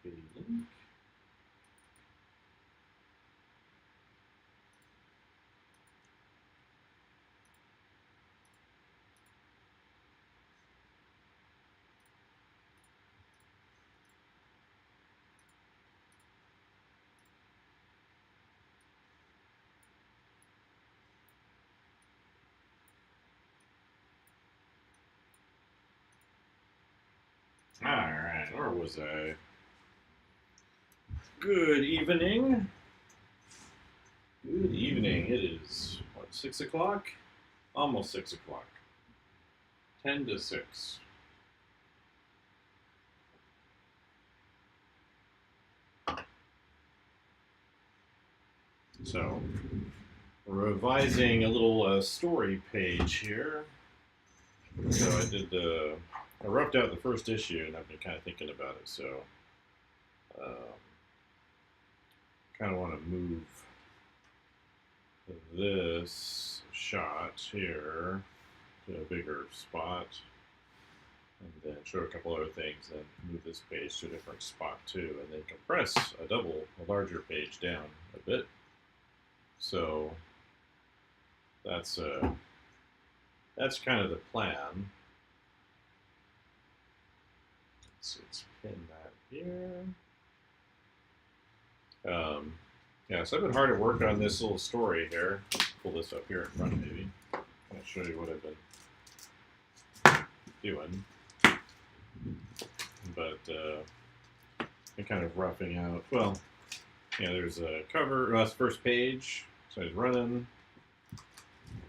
Copy link. Alright, where was I? Good evening. Good evening. It is, what, 6 o'clock? Almost 6 o'clock. 10 to 6. So, we're revising a little story page here. So I roughed out the first issue and I've been kind of thinking about it. So, kind of want to move this shot here to a bigger spot, and then show a couple other things, then move this page to a different spot too, and then compress a larger page down a bit. So that's kind of the plan. Let's pin that here. Yeah, so I've been hard at work on this little story here. Pull this up here in front, maybe. I'll show you what I've been doing. But I'm kind of roughing out. Well, yeah, there's a cover. That's first page. So he's running.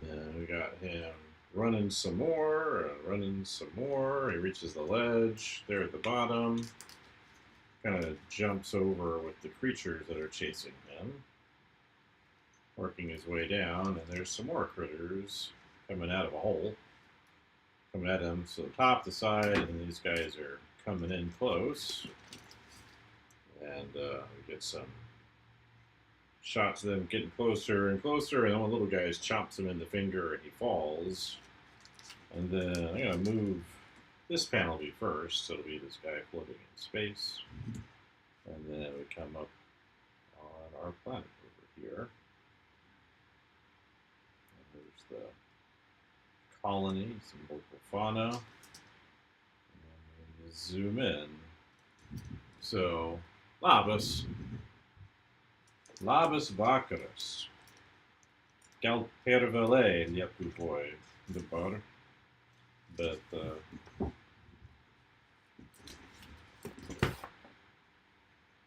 And we got him running some more, running some more. He reaches the ledge there at the bottom. Kind of jumps over with the creatures that are chasing him, working his way down, and there's some more critters coming out of a hole, coming at him. So the top, the side, and these guys are coming in close, and we get some shots of them getting closer and closer, and one little guy chops him in the finger, and he falls. And then I'm gonna move. This panel will be first, so it'll be this guy floating in space. And then we come up on our planet over here. And there's the colony, some local fauna. And then zoom in. So, Labas Vacarus. Galpervele Lietuvoj dabar. Bet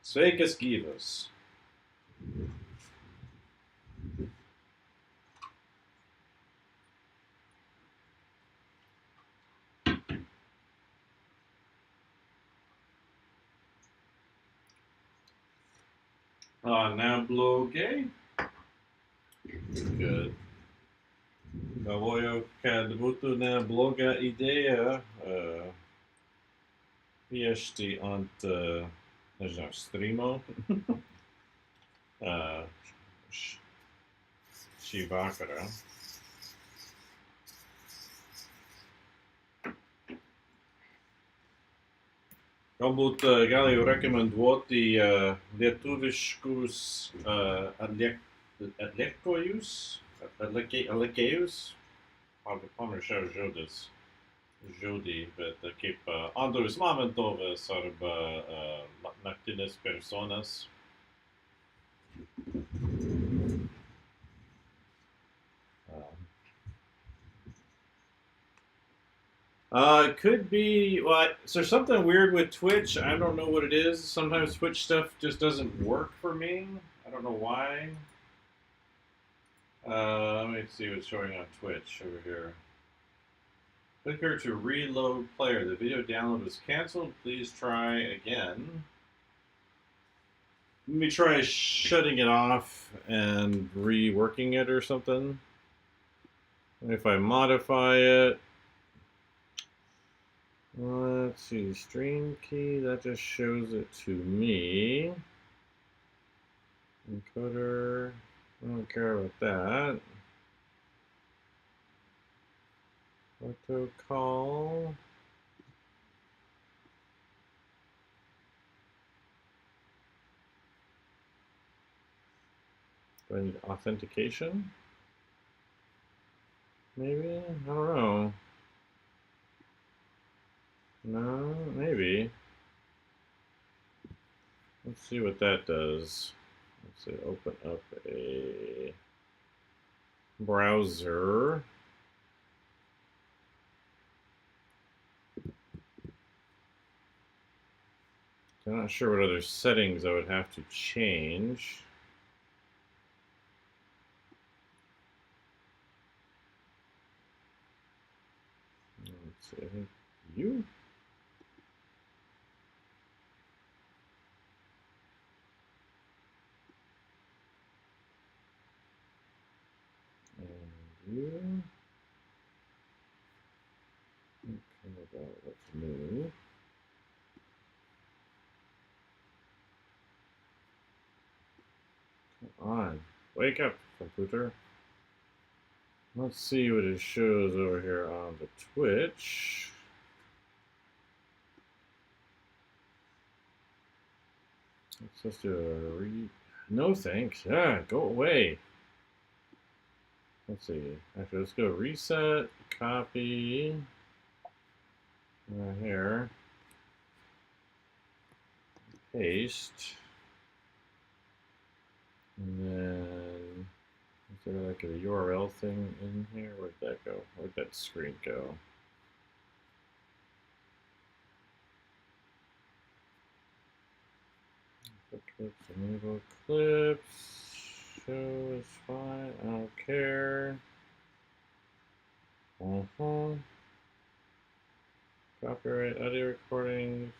sveikas gyvas. Neblogai. Kad galvoju, kad būtų nebloga idėja piešti ant, nežinau, streamo šį vakarą. Galbūt gali rekomenduoti lietuviškus atlikėjus. Pamiršau žodį, bet kaip Andrius Mamontovas arba naktinės personas. It could be, well, is there something weird with Twitch? I don't know what it is. Sometimes Twitch stuff just doesn't work for me. I don't know why. Let me see what's showing on Twitch over here. Click here to reload player. The video download was canceled. Please try again. Let me try shutting it off and reworking it or something. If I modify it, let's see, stream key, that just shows it to me. Encoder, I don't care about that. Auto call. Do I need authentication? Maybe? I don't know. No, maybe. Let's see what that does. Let's say open up a browser. I'm not sure what other settings I would have to change. Let's see, I think you. And you. Okay, about what's new. Come on, wake up, computer. Let's see what it shows over here on the Twitch. Let's just do a read. No thanks. Yeah, go away. Let's see. Actually, let's go reset, copy. Right here. Paste. And then, is there like a URL thing in here? Where'd that go? Where'd that screen go? Clips, enable clips. Show is fine. I don't care. Copyright audio recordings.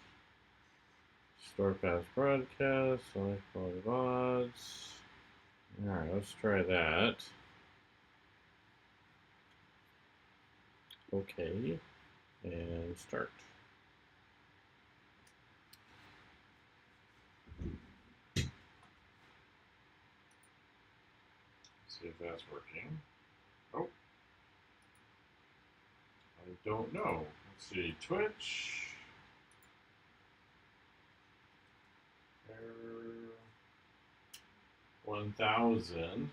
Store past broadcast. Select quality VODs. Alright, let's try that. Okay. And start. See if that's working. Oh. I don't know. Let's see. Twitch. Error 1000.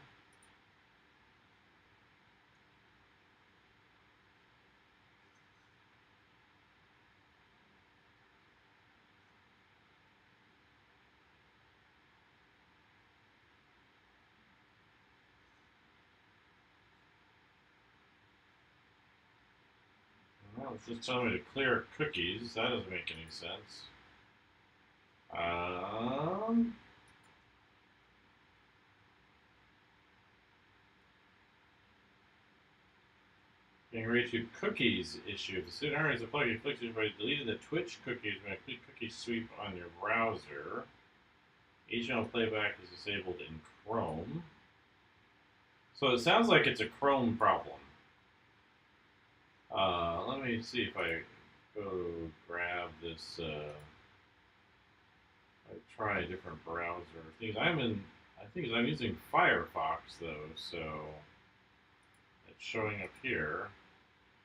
Well, it's just telling me to clear cookies. That doesn't make any sense. Being reached to cookies issue. If the student earns a plug, it fixes by deleting the Twitch cookies when a complete cookie sweep on your browser. HTML playback is disabled in Chrome. So it sounds like it's a Chrome problem. Let me see if I go grab this. I try a different browser. I think I'm using Firefox though, so it's showing up here.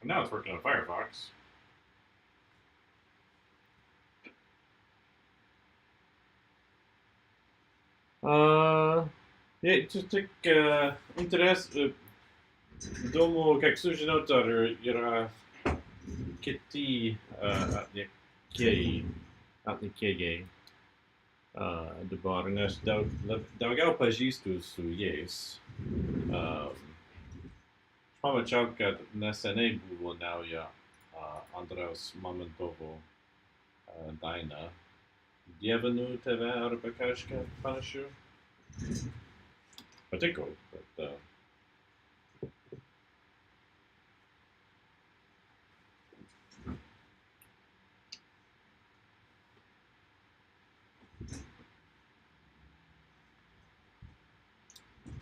And now it's working on Firefox. Just интерес, думаю, как слушатель yra kiti atlikėjai dabar, nes daugiau pažįstu su jais. Pamačiau, kad neseniai buvo nauja Andriaus Mamontovo daina. Dievinu tave arba kažką panašių. Patiko, bet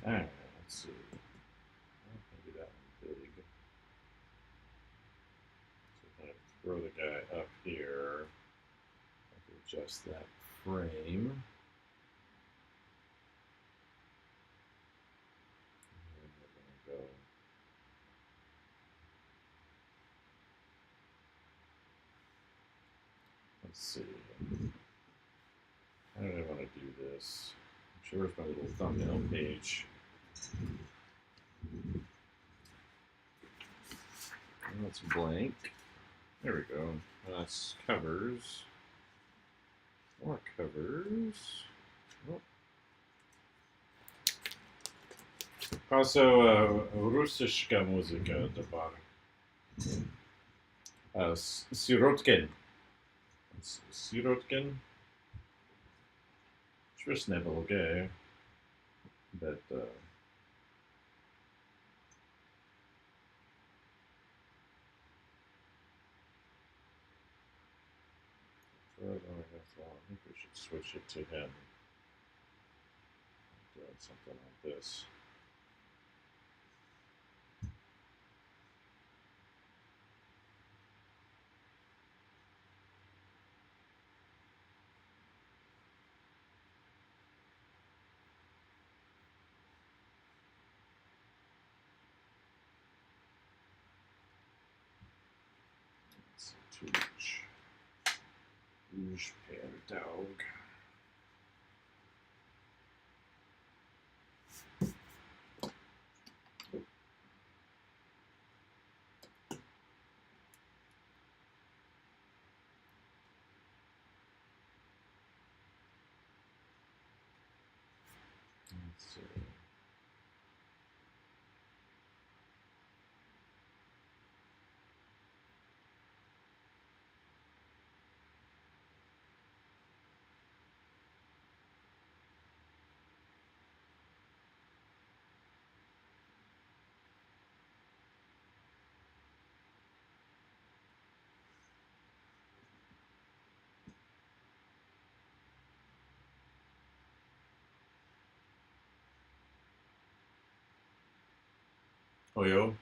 alright, let's see. Maybe that one big. So kind of throw the guy up here. I can adjust that frame. And we're gonna go. Let's see. How do I want to do this? Where's my little thumbnail page? And that's blank. There we go. That's covers. More covers. Oh. Also, russiska muzyka dabar. Sirotkin. Sirotkin. Just never okay. But, I think we should switch it to him. Doing something like this. It's too much. Rouge pear dog. Let's see. Oh, yo.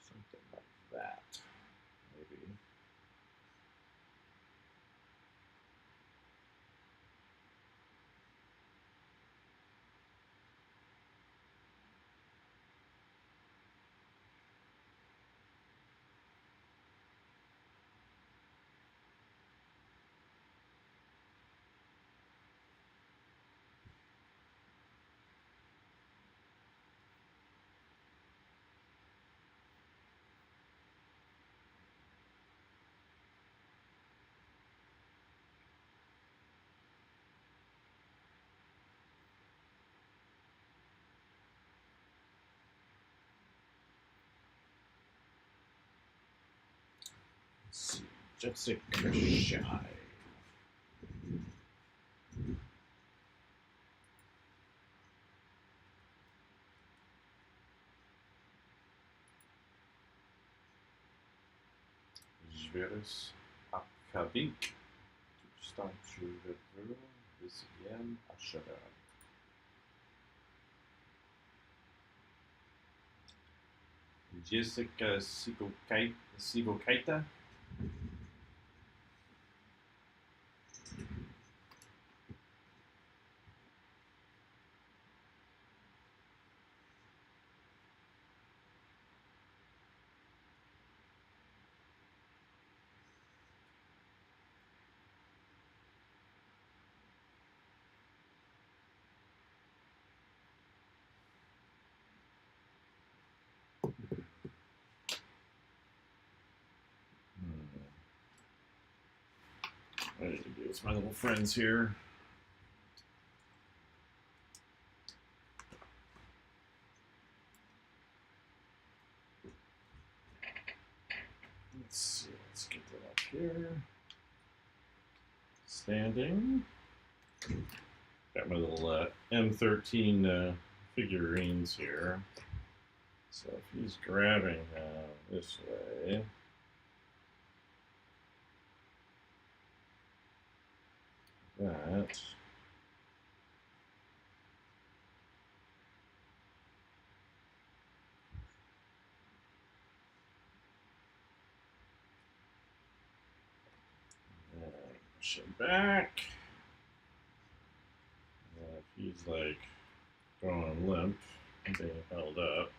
Something like that, maybe. Let's see. Jessica Shy. Zveres Akavink. Statue de Brûle, Visienne Ashara. Jessica Sivokaita. I need to do with my little friends here. Let's see, let's get that up here. Standing. Got my little M13 figurines here. So if he's grabbing this way, that. Push him back. If he's like going limp and being held up.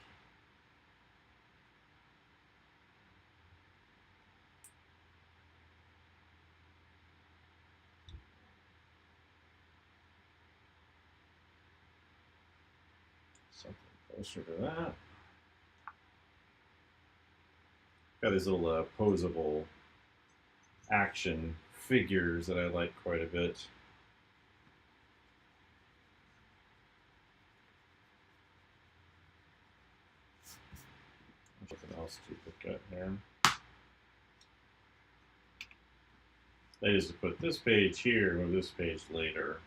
Something closer to that. Got these little posable action figures that I like quite a bit. Something else to look at here. I just put this page here or this page later.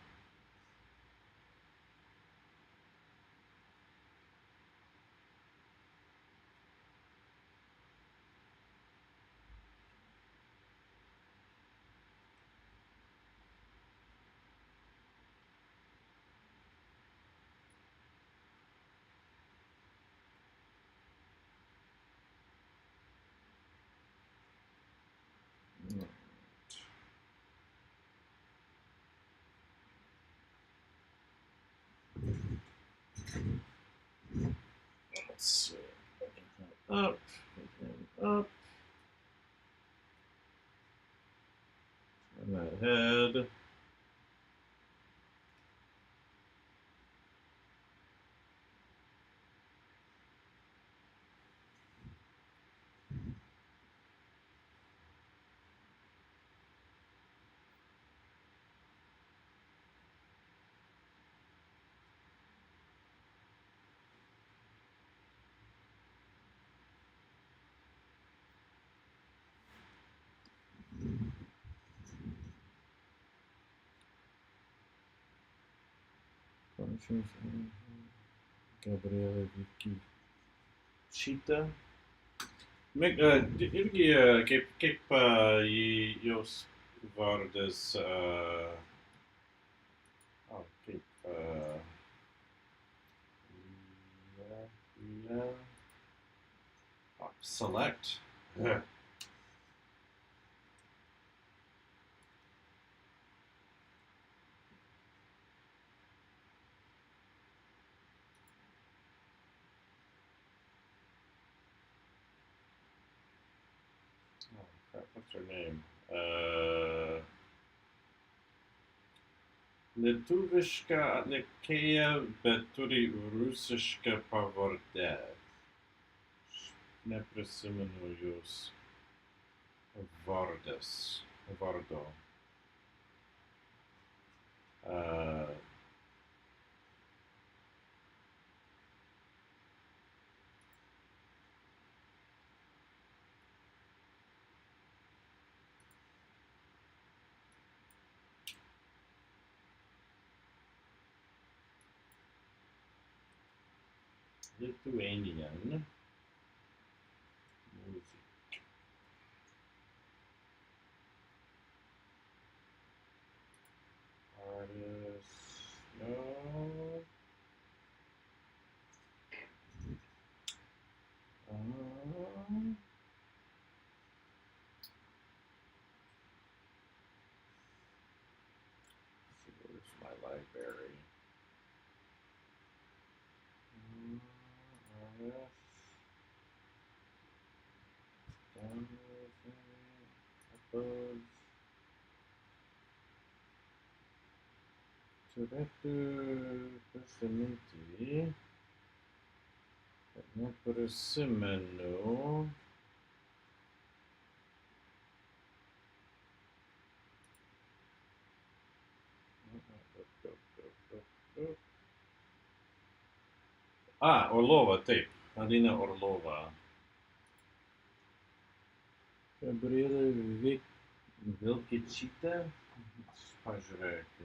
Let's see. Up, up. Turn that head. Gabriele Vicky Cheetah. Kaip jos vardas, kaip select. Yeah. Oh, crap, what's her name? Lietuviška atlikėja, bet turi rusišką pavardę. Neprisimenu jos vardo. Lithuanian music. Artist, no. Where's my library? Turėtų prisiminti, bet neprisimenu. Ah, Orlova, taip. Alina Orlova. Gabriela Vilkyčytė. Pažiūrėk.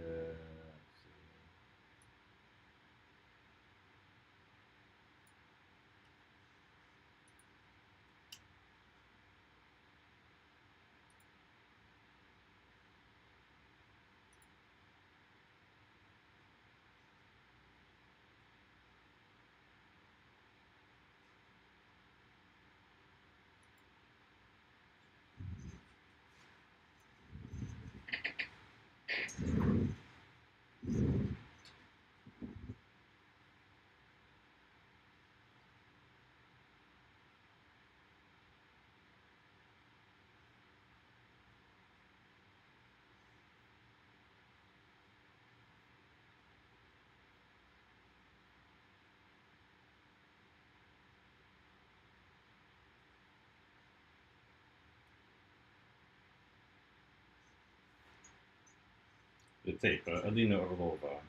Taip, Alina Orlova.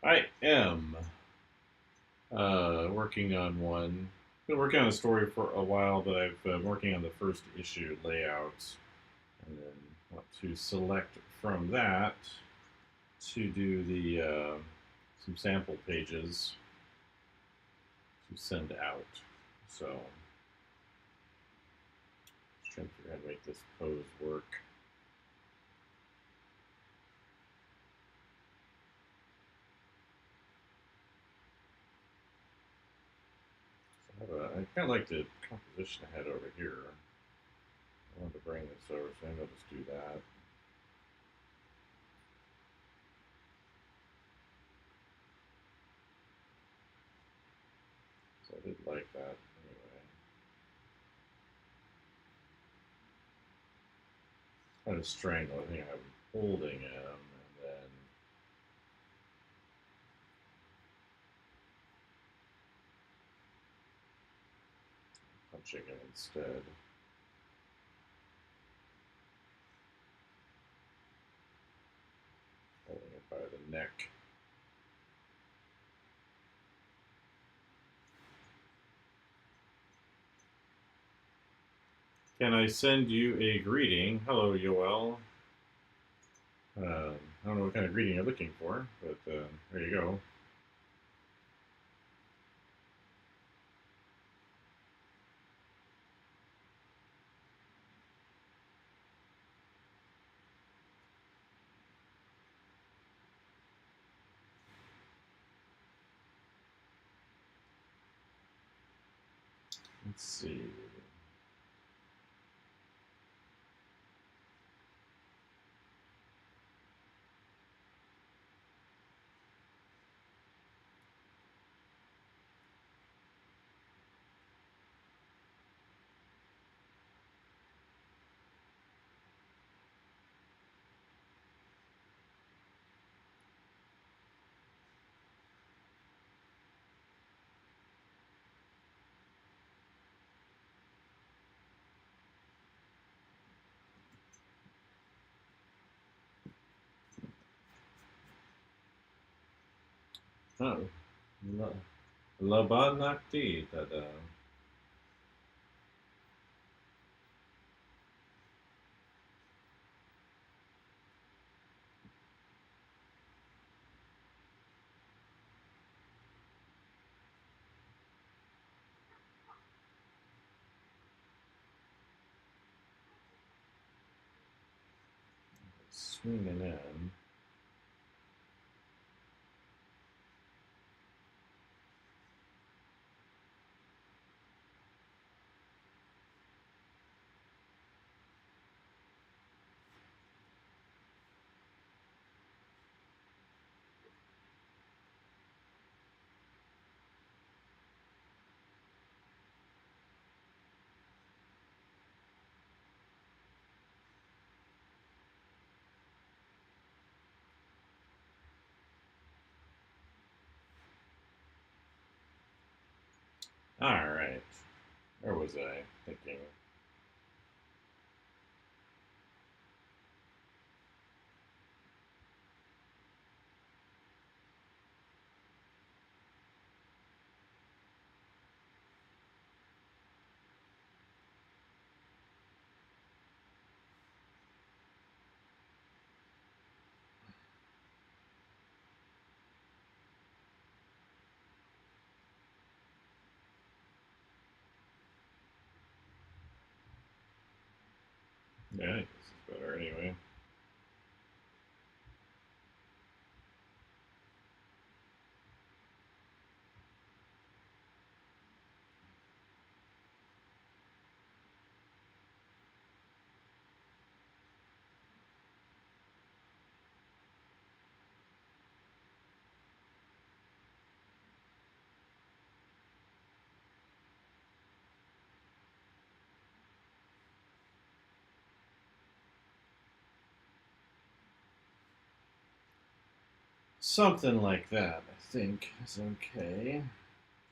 I am working on one. Been working on a story for a while, but I've been working on the first issue layouts, and then want to select from that to do the some sample pages to send out. So, just trying to figure out how to make this pose work. I kind of like the composition I had over here. I wanted to bring this over, so maybe I'll just do that. So I did like that anyway. Kind of strangle. I think I'm holding him and then punching him instead. Holding it by the neck. Can I send you a greeting? Hello, Yoel. I don't know what kind of greeting you're looking for, but there you go. Let's see. Oh, Labanakti, tada. Swinging in. All right. Where was I thinking? Yeah, I think this is better anyway. Something like that, I think, is okay.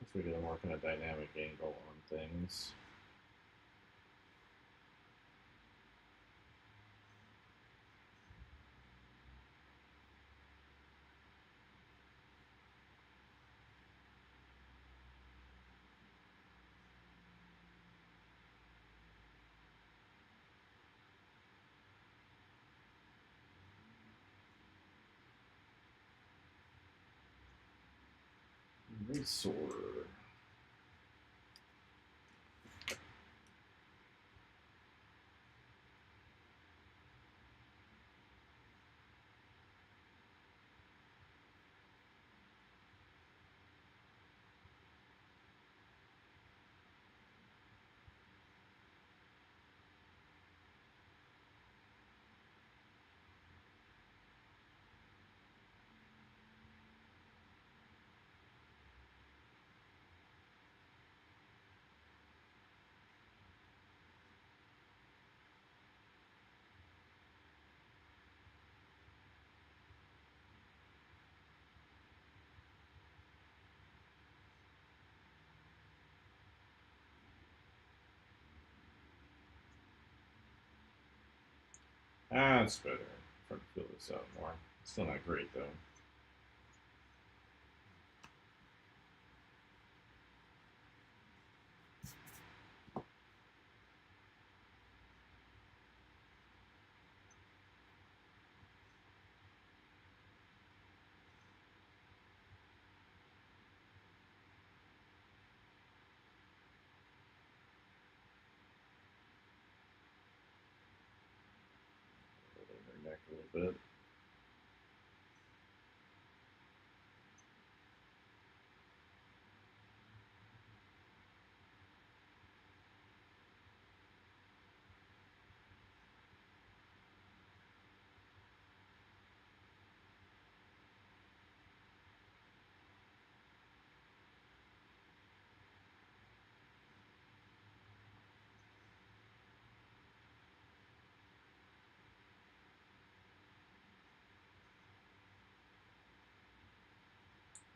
If we get a more kind of dynamic angle on things. Resort. Ah, it's better. I'm trying to fill this out more. Still not great though. Holding her neck a little bit.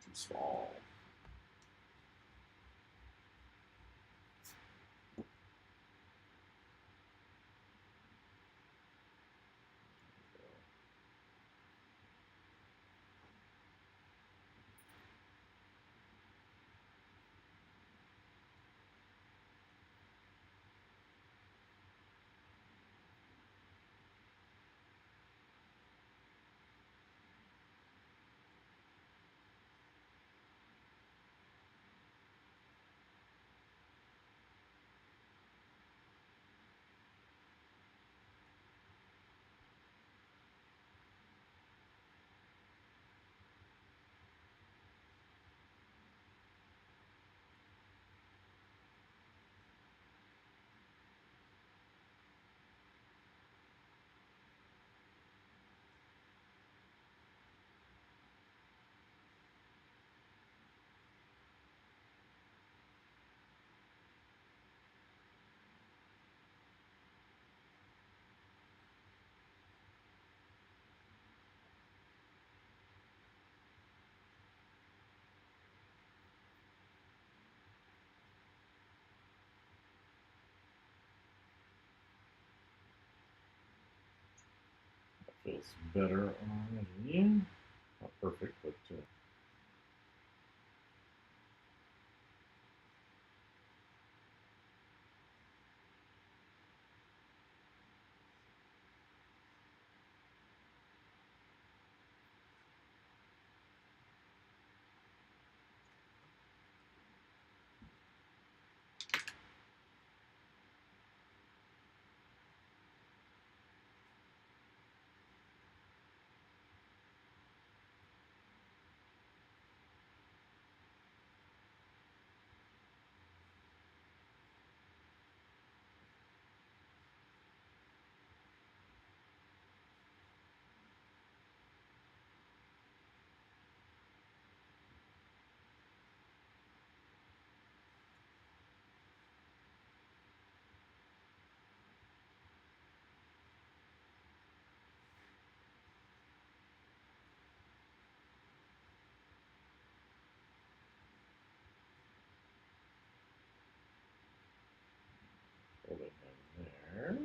Too small. Feels better already. Not perfect, but holding him there.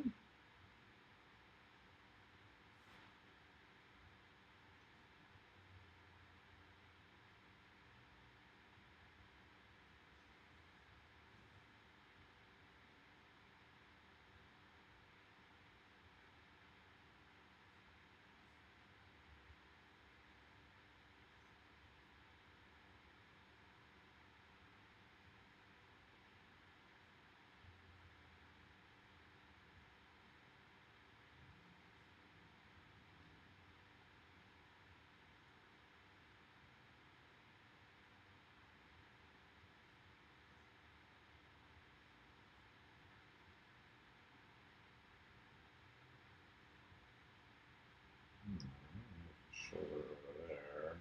Shoulder over there.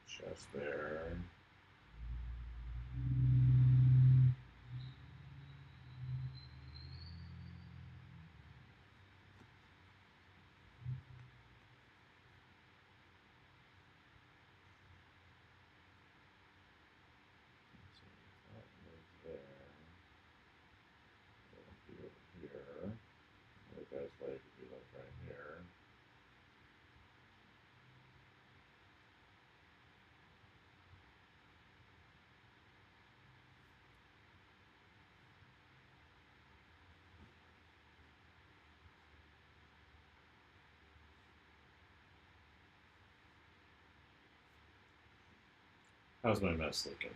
Chest there. So that was there. It'll be over here. The guy's leg would be like right here. How's my mess looking?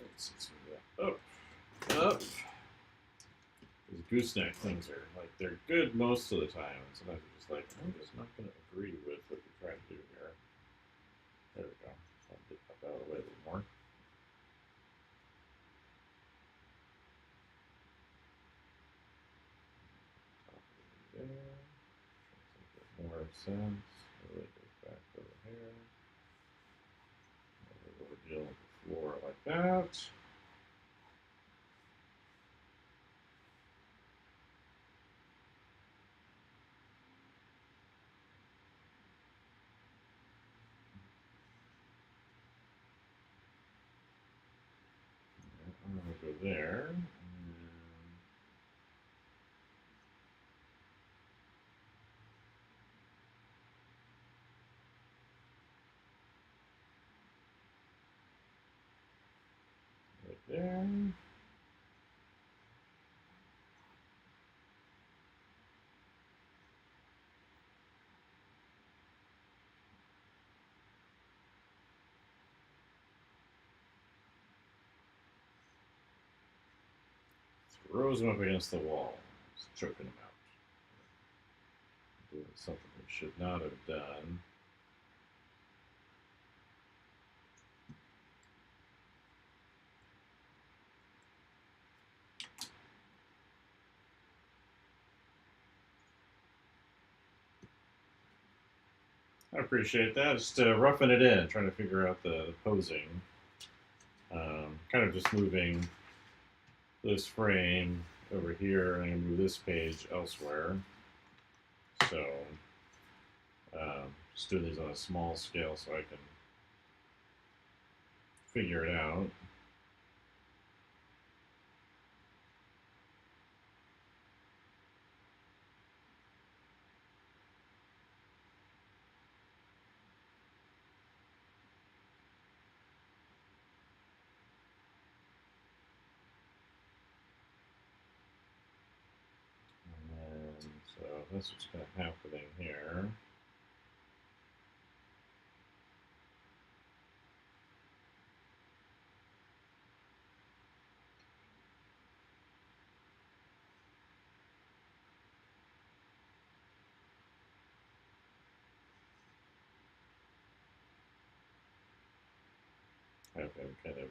Let's see, up, up. These gooseneck things are like, they're good most of the time, and sometimes you're just like, I'm just not going to agree with what you're trying to do here. There we go. So I'll get up out of the way a little more. There. More sense. Really goes back over here. We're dealing with the floor like that. I'm going to go there. Right there. Throws him up against the wall. Just choking him out. Doing something he should not have done. I appreciate that. Just roughing it in, trying to figure out the posing. Kind of just moving this frame over here, and I'm going to move this page elsewhere. So, Just do these on a small scale so I can figure it out. And so that's what's kind of happening here. I have him kind of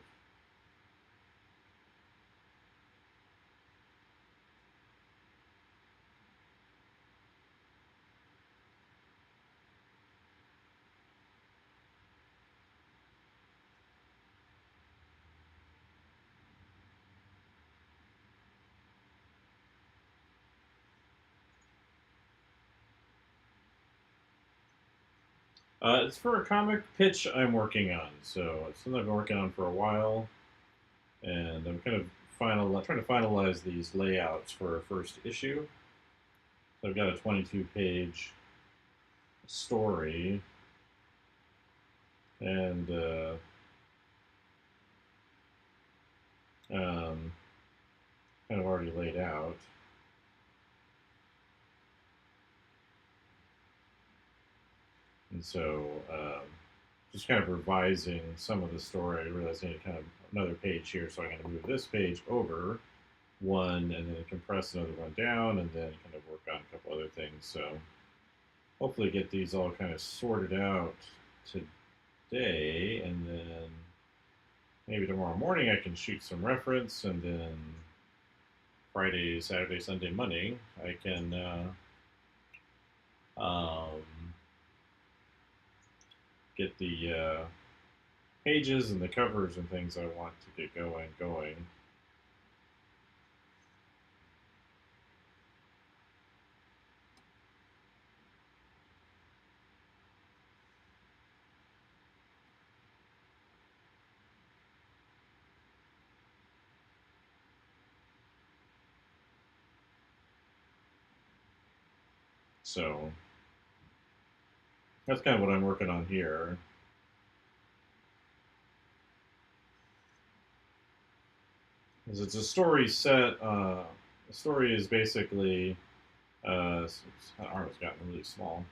it's for a comic pitch I'm working on, so it's something I've been working on for a while, and I'm kind of trying to finalize these layouts for a first issue. So I've got a 22-page story, and kind of already laid out. And so just kind of revising some of the story. I realized I need kind of another page here, so I'm going to move this page over one and then compress another one down and then kind of work on a couple other things. So hopefully get these all kind of sorted out today, and then maybe tomorrow morning I can shoot some reference, and then Friday, Saturday, Sunday, Monday I can get the pages and the covers and things I want to get going. So that's kind of what I'm working on here. It's a story set. The story is basically art has gotten really small.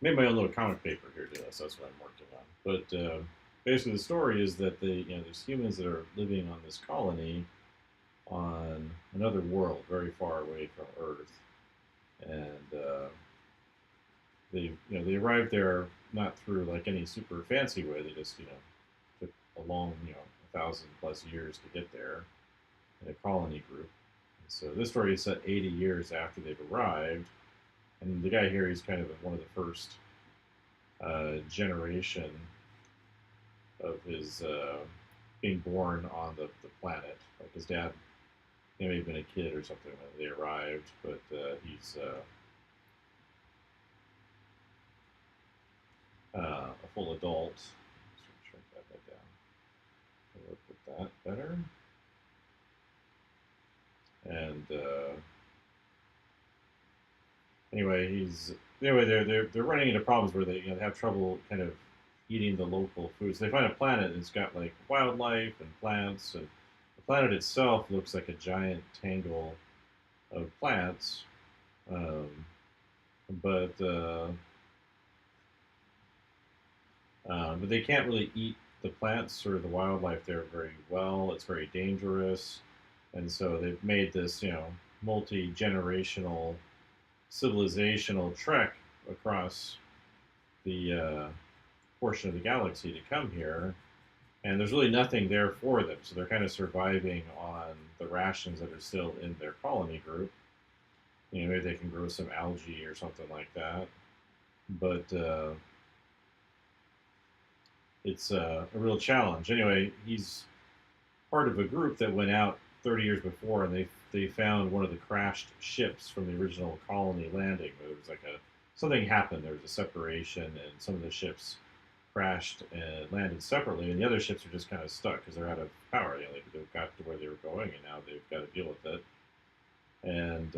Made my own little comic paper here to this. That's what I'm working on. But basically, the story is that there's humans that are living on this colony on another world, very far away from Earth, and they arrived there not through like any super fancy way. They just took a long 1,000+ years to get there in a colony group. And so this story is set 80 years after they've arrived, and the guy here, he's kind of one of the first generation of his being born on the planet. Like his dad, he may have been a kid or something when they arrived, but he's a full adult. Let's shrink that bit down. Work with that better. And they're running into problems where they have trouble kind of eating the local foods. They find a planet that's got like wildlife and plants, and the planet itself looks like a giant tangle of plants, um, but they can't really eat the plants or the wildlife there very well. It's very dangerous, and so they've made this multi-generational civilizational trek across the portion of the galaxy to come here, and there's really nothing there for them. So they're kind of surviving on the rations that are still in their colony group. Maybe they can grow some algae or something like that, but it's a real challenge. Anyway, he's part of a group that went out 30 years before, and they found one of the crashed ships from the original colony landing. There was like something happened. There was a separation, and some of the ships crashed and landed separately, and the other ships are just kind of stuck because they're out of power. They've got to where they were going, and now they've got to deal with it. And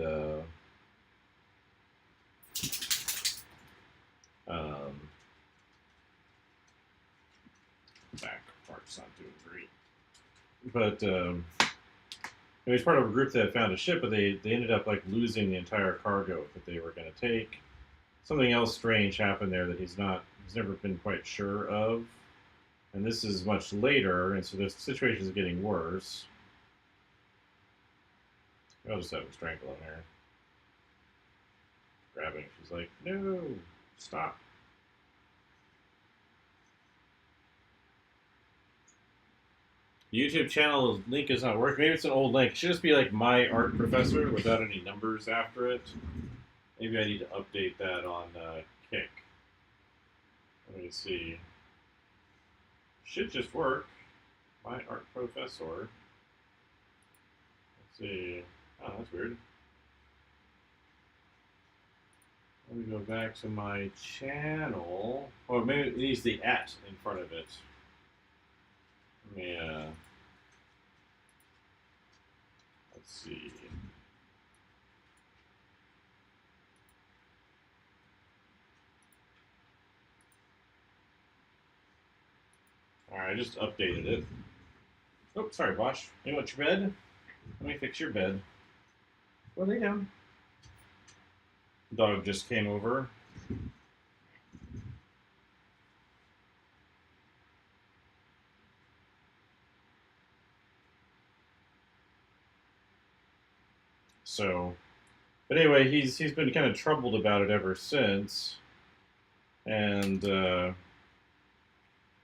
back part's not doing great. But he's part of a group that found a ship, but they ended up like losing the entire cargo that they were going to take. Something else strange happened there that he's never been quite sure of. And this is much later, and so the situation is getting worse. I'll just have him strangling her. Grabbing. She's like, no, stop. YouTube channel link is not working. Maybe it's an old link. It should just be like my art professor without any numbers after it. Maybe I need to update that on Kick. Let me see. Should just work. My art professor. Let's see. Oh, that's weird. Let me go back to my channel. Oh, maybe it needs the @ in front of it. Let me, let's see. Alright, I just updated it. Oh, sorry, Bosch. You want your bed? Let me fix your bed. Well, lay down. Dog just came over. So, but anyway, he's been kind of troubled about it ever since. And anyway,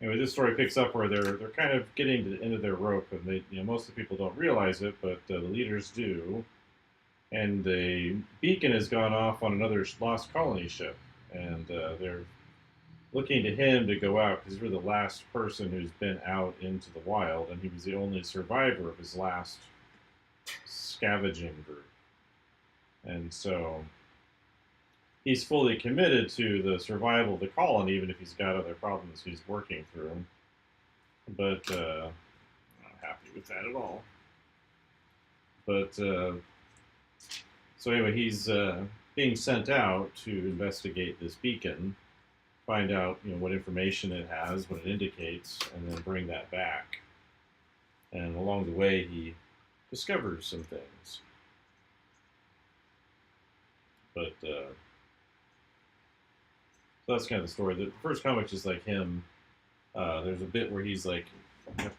this story picks up where they're kind of getting to the end of their rope, and most of the people don't realize it, but the leaders do. And the beacon has gone off on another lost colony ship, and they're looking to him to go out because he's really the last person who's been out into the wild, and he was the only survivor of his last scavenging group. And so he's fully committed to the survival of the colony, even if he's got other problems he's working through. But I'm not happy with that at all. But so anyway, he's being sent out to investigate this beacon, find out what information it has, what it indicates, and then bring that back. And along the way, he discovers some things. But so that's kind of the story. The first comic is like him. There's a bit where he's like a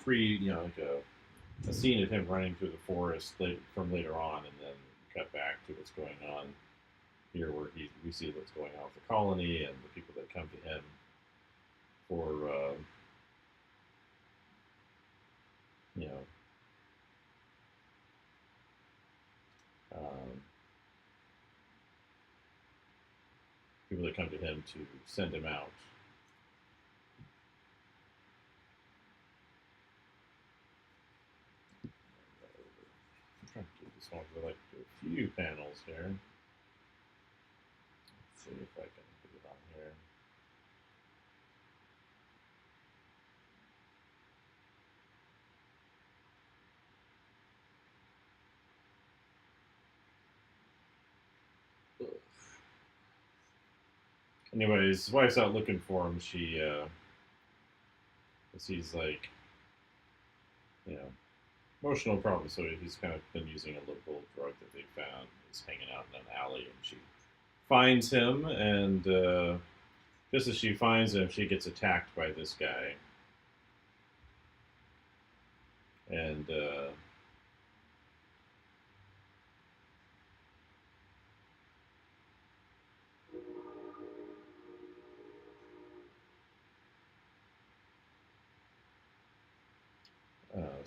a scene of him running through the forest from later on, and then cut back to what's going on here, where we see what's going on with the colony and the people that come to him for people that come to him to send him out. I'm trying to do this one because I like to do a few panels here. Let's see if I can put it on here. Anyways, his wife's out looking for him. She's like, emotional problems. So he's kind of been using a local drug that they found. He's hanging out in an alley, and she finds him, and just as she finds him, she gets attacked by this guy. And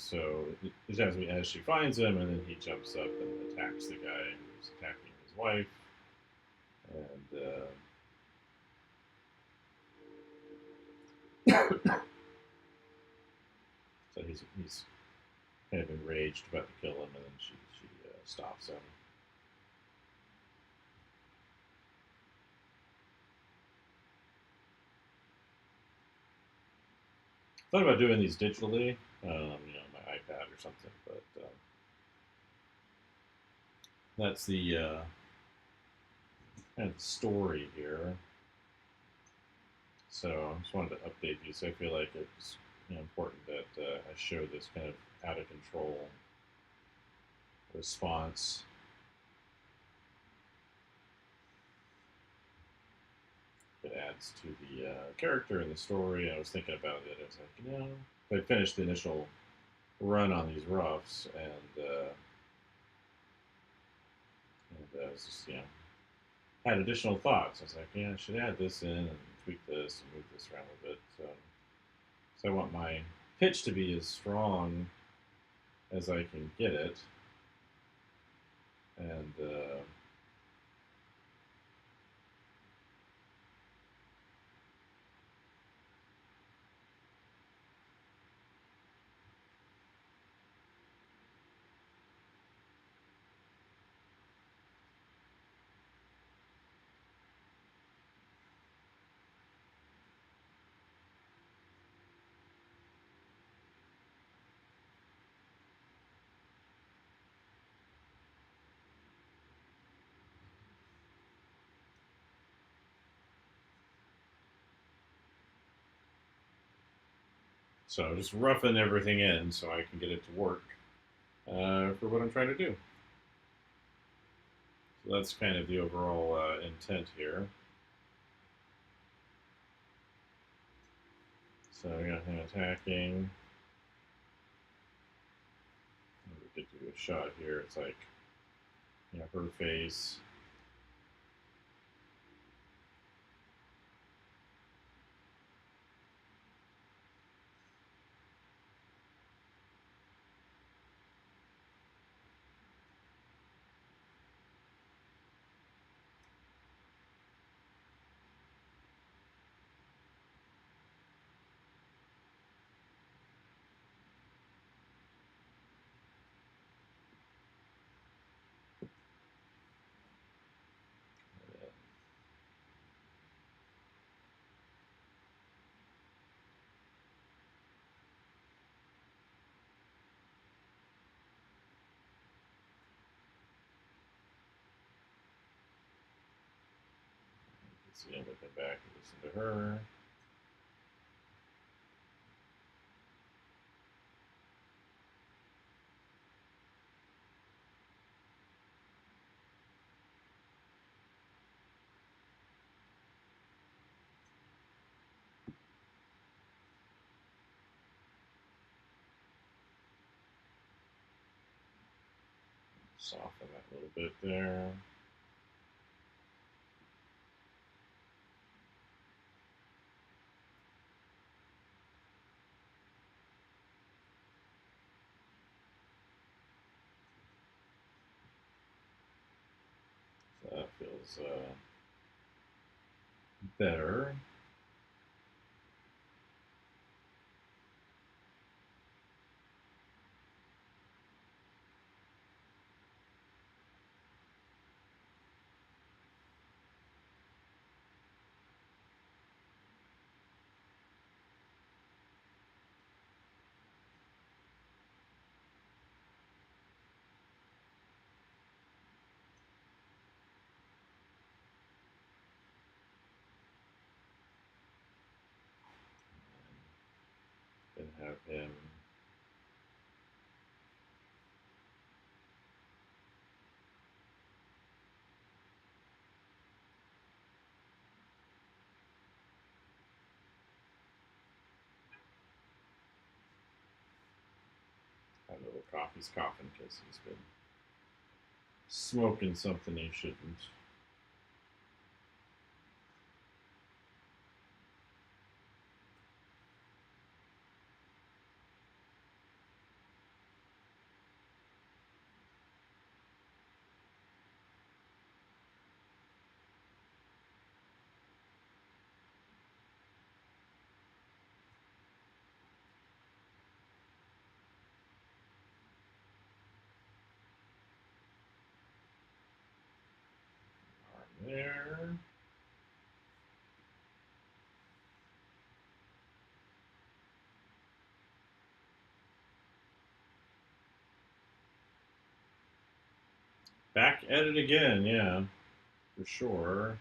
so as she finds him, and then he jumps up and attacks the guy who's attacking his wife. And so he's kind of enraged, about to kill him, and then she stops him. thought about doing these digitally, my iPad or something, but that's the kind of the story here. So I just wanted to update these. I feel like it's important that I show this kind of out of control response. It adds to the character and the story. I was thinking about it. I was like, if I finished the initial run on these roughs and I was just, had additional thoughts. I was like, I should add this in and tweak this and move this around a bit. So I want my pitch to be as strong as I can get it. And so just roughing everything in so I can get it to work for what I'm trying to do. So that's kind of the overall intent here. So I got him attacking. We get to do a shot here. It's like, her face. See him looking back and listen to her. Soften that a little bit there. So that feels better. And have him have a little cough. He's coughing because he's been smoking something he shouldn't. Back at it again, yeah, for sure.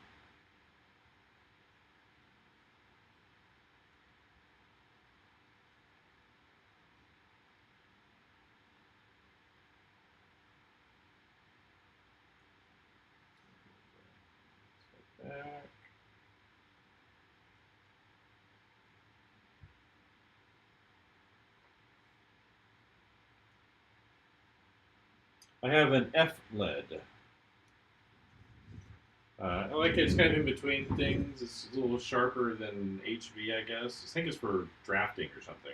Back. I have an F lead. I like it. It's kind of in between things. It's a little sharper than HV, I guess. I think it's for drafting or something.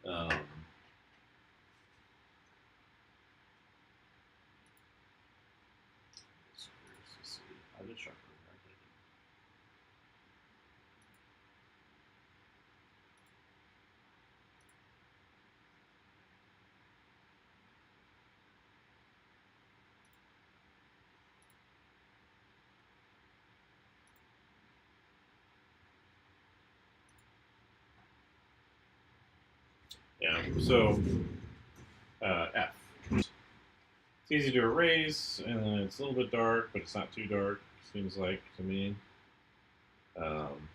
Um, let's see. How did sharper? Yeah. So F. It's easy to erase, and then it's a little bit dark, but it's not too dark. Seems like to me. Um,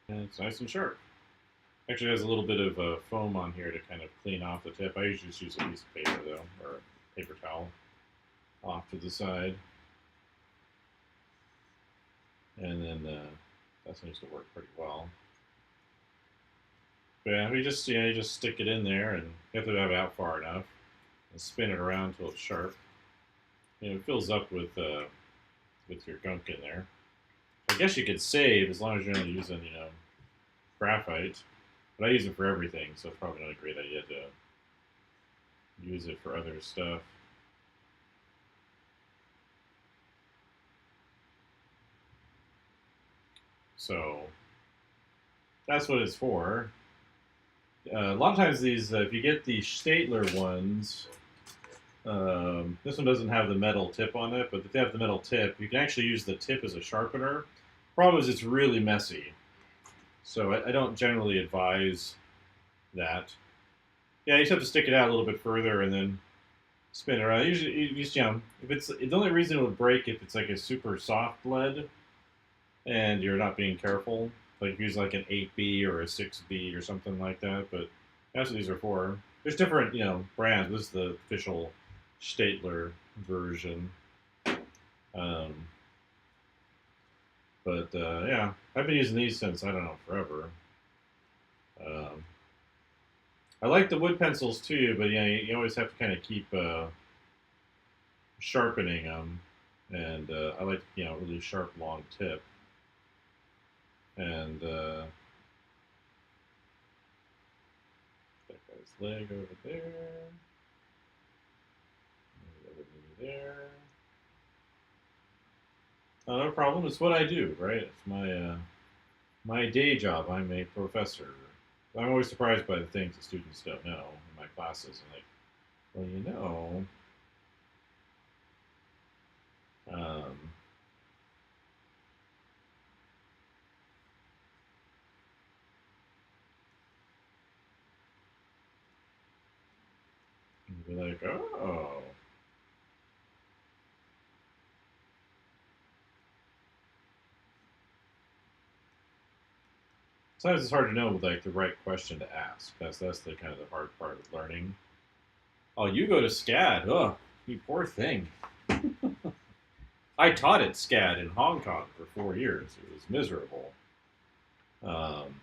and it's nice and sharp. Actually, has a little bit of foam on here to kind of clean off the tip. I usually just use a piece of paper though, or a paper towel off to the side, and then that seems to work pretty well. But yeah, you just stick it in there, and you have to have it out far enough, and spin it around until it's sharp. It fills up with your gunk in there. I guess you could save as long as you're only using graphite, but I use it for everything, so it's probably not a great idea to use it for other stuff. So that's what it's for. A lot of times these, if you get the Statler ones, this one doesn't have the metal tip on it, but if they have the metal tip, you can actually use the tip as a sharpener. Problem is it's really messy, so I don't generally advise that. Yeah, you just have to stick it out a little bit further and then spin it around. Usually, if it's the only reason it would break if it's like a super soft lead and you're not being careful. Like use like an 8B or a 6B or something like that. But that's what these are for. There's different brands. This is the official Statler version. Um, but yeah, I've been using these since I don't know forever. Um, I like the wood pencils too, but yeah, you always have to kind of keep sharpening them, and I like really sharp long tip, and that guy's leg over there, over there. No problem. It's what I do, right? It's my day job. I'm a professor. I'm always surprised by the things that students don't know in my classes. I'm like, well, um, and be like, oh. Sometimes it's hard to know like the right question to ask. That's the kind of the hard part of learning. Oh, you go to SCAD. Oh, you poor thing. I taught at SCAD in Hong Kong for 4 years. It was miserable. Um,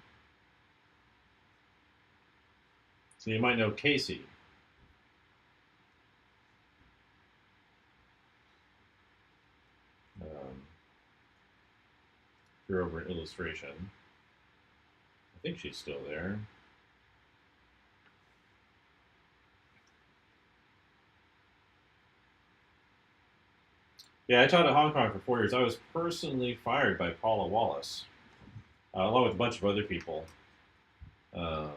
so you might know Casey. If you're over in illustration. I think she's still there. Yeah, I taught at Hong Kong for 4 years. I was personally fired by Paula Wallace, along with a bunch of other people. Um,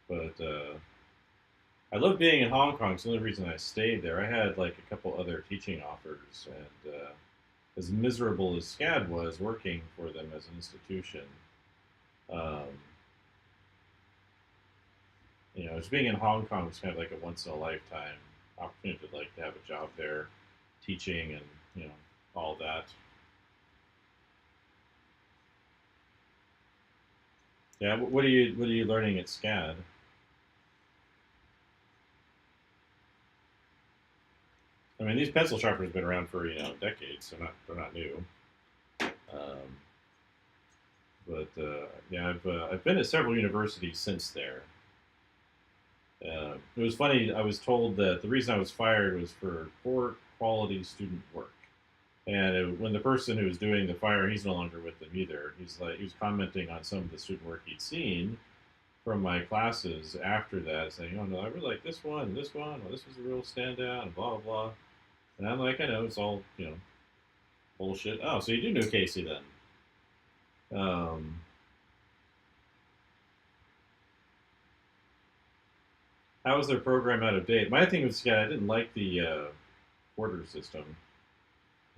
But I love being in Hong Kong. It's the only reason I stayed there. I had like a couple other teaching offers, and as miserable as SCAD was working for them as an institution, um, just being in Hong Kong was kind of like a once in a lifetime opportunity to like to have a job there, teaching and all that. Yeah, what are you learning at SCAD? I mean, these pencil sharpeners have been around for decades. They're not new. Um, but yeah, I've been at several universities since there. It was funny. I was told that the reason I was fired was for poor quality student work. And when the person who was doing the fire, he's no longer with them either. He was commenting on some of the student work he'd seen from my classes after that, saying, "Oh no, I really like this one, and this one. Well, this was a real standout, and blah blah blah." And I'm like, I know it's all bullshit. Oh, so you do know Casey then? Um, how was their program out of date? My thing was, yeah, I didn't like the quarter system,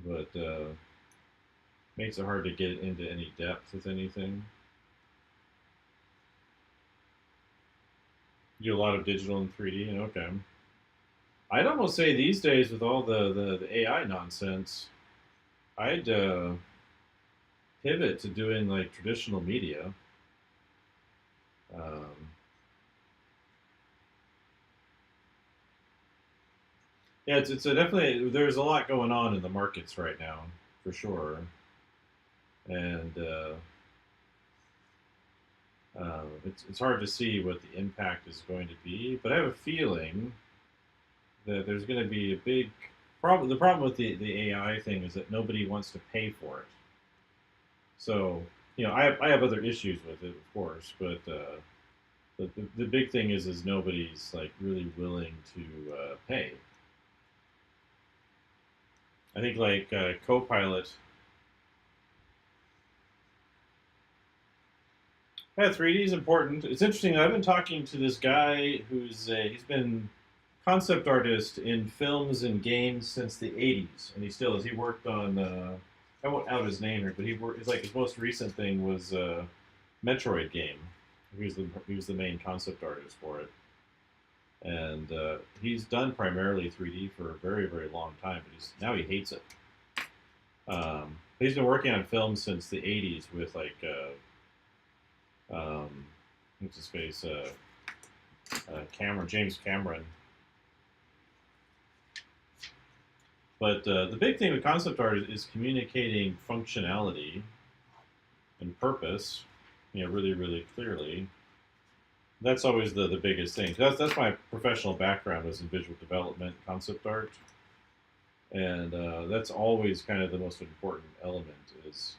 but makes it hard to get into any depth with anything. You do a lot of digital and 3D. Okay. I'd almost say these days with all the AI nonsense, I'd pivot to doing like traditional media. Um, yeah, it's a definitely there's a lot going on in the markets right now for sure, and it's hard to see what the impact is going to be. But I have a feeling that there's going to be a big problem. The problem with the AI thing is that nobody wants to pay for it. So I have other issues with it, of course, but the big thing is nobody's like really willing to pay. I think like Copilot. Yeah, 3D is important. It's interesting. I've been talking to this guy he's been concept artist in films and games since the '80s, and he still is. He worked on I won't out his name here, but he worked. It's like his most recent thing was Metroid game. He was the main concept artist for it, and he's done primarily 3D for a very very long time, but now he hates it. He's been working on films since the '80s with like what's his face Cameron James Cameron. But the big thing with concept art is communicating functionality and purpose, really, really clearly. That's always the biggest thing. That's my professional background was in visual development, concept art, and that's always kind of the most important element. Is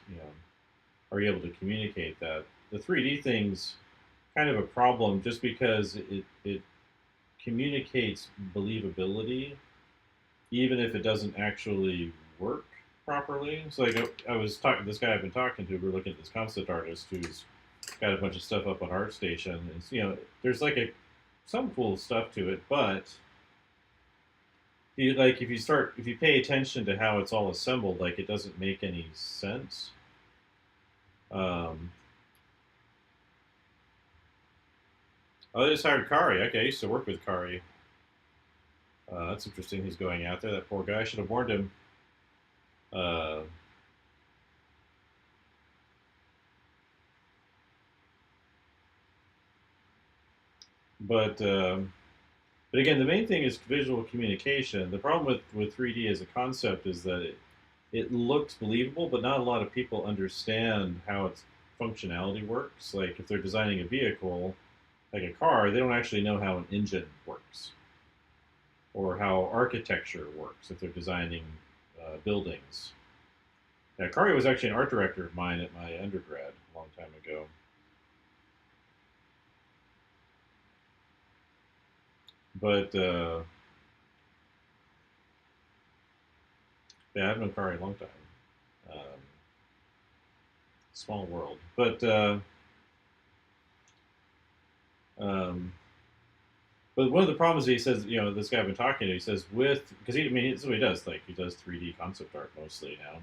are you able to communicate that? The 3D thing's kind of a problem just because it communicates believability even if it doesn't actually work properly. So like I was talking this guy I've been talking to. We're looking at this concept artist who's got a bunch of stuff up on ArtStation. And there's like some cool stuff to it, but if you pay attention to how it's all assembled, like it doesn't make any sense. Um, oh, they just hired Kari. Okay, I used to work with Kari. That's interesting. He's going out there. That poor guy. I should have warned him. Uh, but again, the main thing is visual communication. The problem with 3D as a concept is that it looks believable, but not a lot of people understand how its functionality works. Like if they're designing a vehicle, like a car, they don't actually know how an engine works or how architecture works if they're designing buildings. Yeah, Kari was actually an art director of mine at my undergrad a long time ago. But yeah, I've known Kari a long time. Um, Small world, but But one of the problems he says, this guy I've been talking to, he says because this is what he does. Like he does 3D concept art mostly now.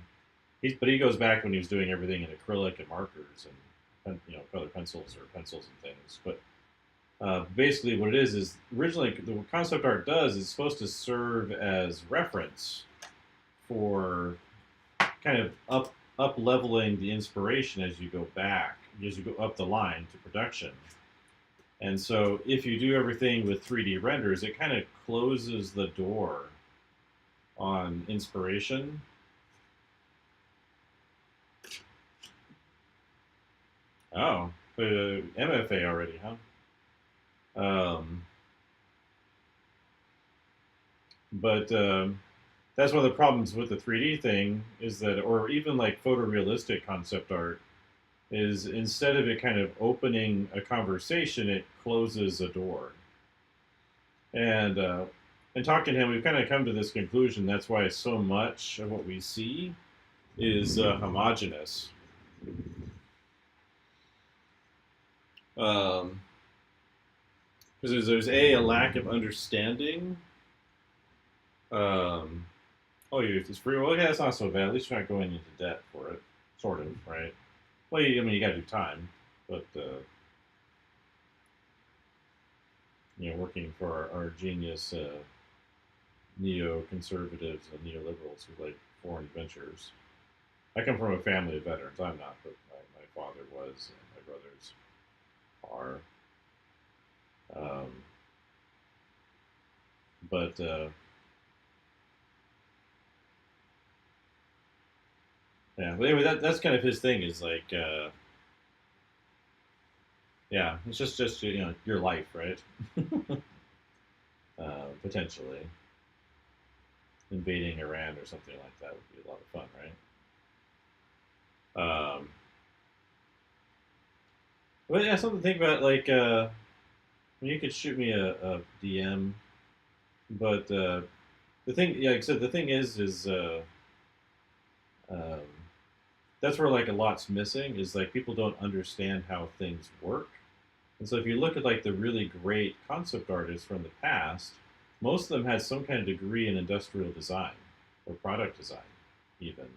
But he goes back when he was doing everything in acrylic and markers and colored pencils or pencils and things. But basically, what it is originally the concept art does is supposed to serve as reference for kind of up leveling the inspiration as you go back, as you go up the line to production. And so if you do everything with 3D renders, it kind of closes the door on inspiration. Oh, MFA already, huh? But that's one of the problems with the 3D thing is that, or even like photorealistic concept art, is instead of it kind of opening a conversation, it closes a door. And in talking to him, we've kind of come to this conclusion. That's why so much of what we see is homogenous. Because there's a lack of understanding. Oh, it's free. Well, yeah, it's not so bad. At least you're not going into debt for it, sort of, right? Well, you got to do time, but working for our genius neoconservatives and neoliberals who like foreign adventures. I come from a family of veterans. I'm not, but my father was, and my brothers are. But yeah, but anyway, that's kind of his thing. Is like, yeah, it's just your life, right? Potentially invading Iran or something like that would be a lot of fun, right? But yeah, something to think about. Like, you could shoot me a DM, but the thing, yeah, like I said, the thing is um, that's where like a lot's missing. Is like people don't understand how things work, and so if you look at like the really great concept artists from the past, most of them had some kind of degree in industrial design or product design, even.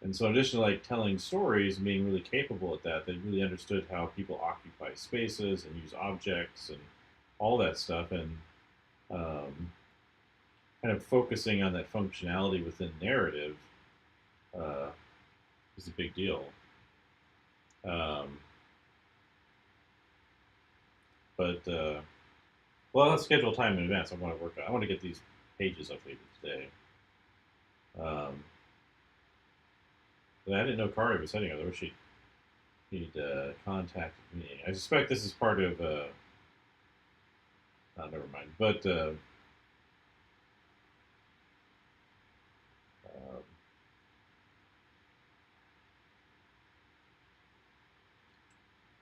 And so, in addition to like telling stories and being really capable at that, they really understood how people occupy spaces and use objects and all that stuff, and um, kind of focusing on that functionality within narrative uh, is a big deal. Um, but well, let's schedule time in advance. I want to work. I want to get these pages updated today. Um, but I didn't know Kari was sending it. I wish he'd contacted me. I suspect this is part of. Oh, never mind. But um,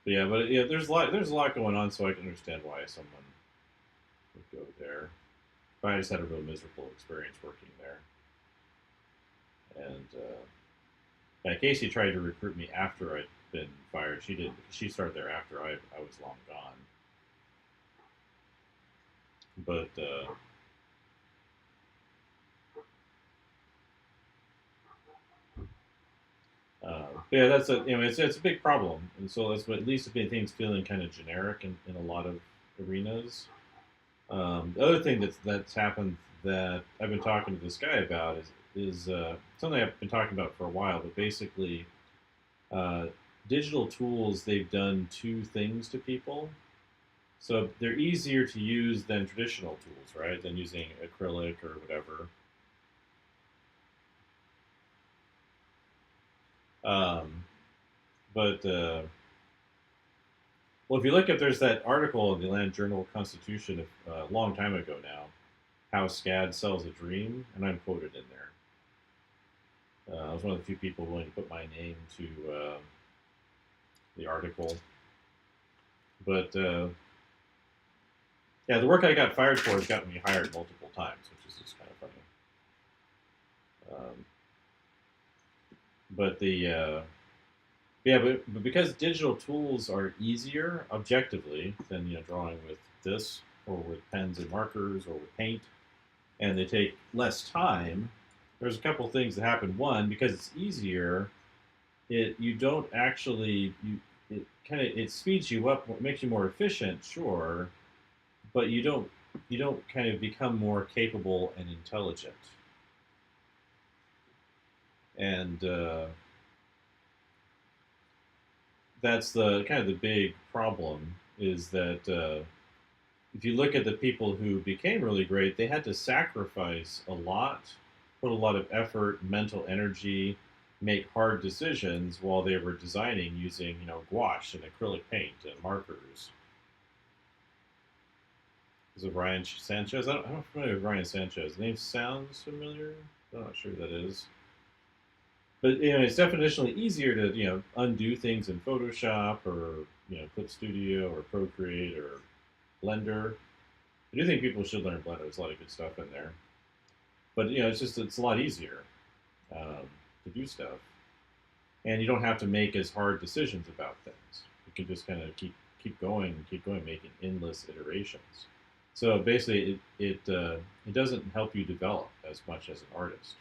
but yeah, there's a lot going on, so I can understand why someone would go there. But I just had a real miserable experience working there, and yeah, Casey tried to recruit me after I'd been fired. She did because she started there after I was long gone. But yeah, that's it's a big problem, and so that's what at least things feeling kind of generic in a lot of arenas. The other thing that's happened that I've been talking to this guy about is something I've been talking about for a while, but basically, uh, digital tools they've done two things to people. So they're easier to use than traditional tools, right? Than using acrylic or whatever. Um, but well, if you look up, there's that article in the Atlanta Journal Constitution a long time ago now, how SCAD sells a dream, and I'm quoted in there. I was one of the few people willing to put my name to the article. But yeah, the work I got fired for has gotten me hired multiple times, which is just kind of funny. But the yeah, but because digital tools are easier objectively than drawing with this, or with pens and markers, or with paint, and they take less time. There's a couple things that happen. One, because it's easier, you don't actually it speeds you up, it makes you more efficient, sure, but you don't kind of become more capable and intelligent. And that's the kind of the big problem is that if you look at the people who became really great, they had to sacrifice a lot, put a lot of effort, mental energy, make hard decisions while they were designing using, gouache and acrylic paint and markers. Is it Ryan Sanchez? I'm not familiar with Ryan Sanchez. The name sounds familiar. I'm not sure who that is. But it's definitionally easier to undo things in Photoshop or Clip Studio or Procreate or Blender. I do think people should learn Blender. There's a lot of good stuff in there. But it's a lot easier to do stuff, and you don't have to make as hard decisions about things. You can just kind of keep going, making endless iterations. So basically, it doesn't help you develop as much as an artist.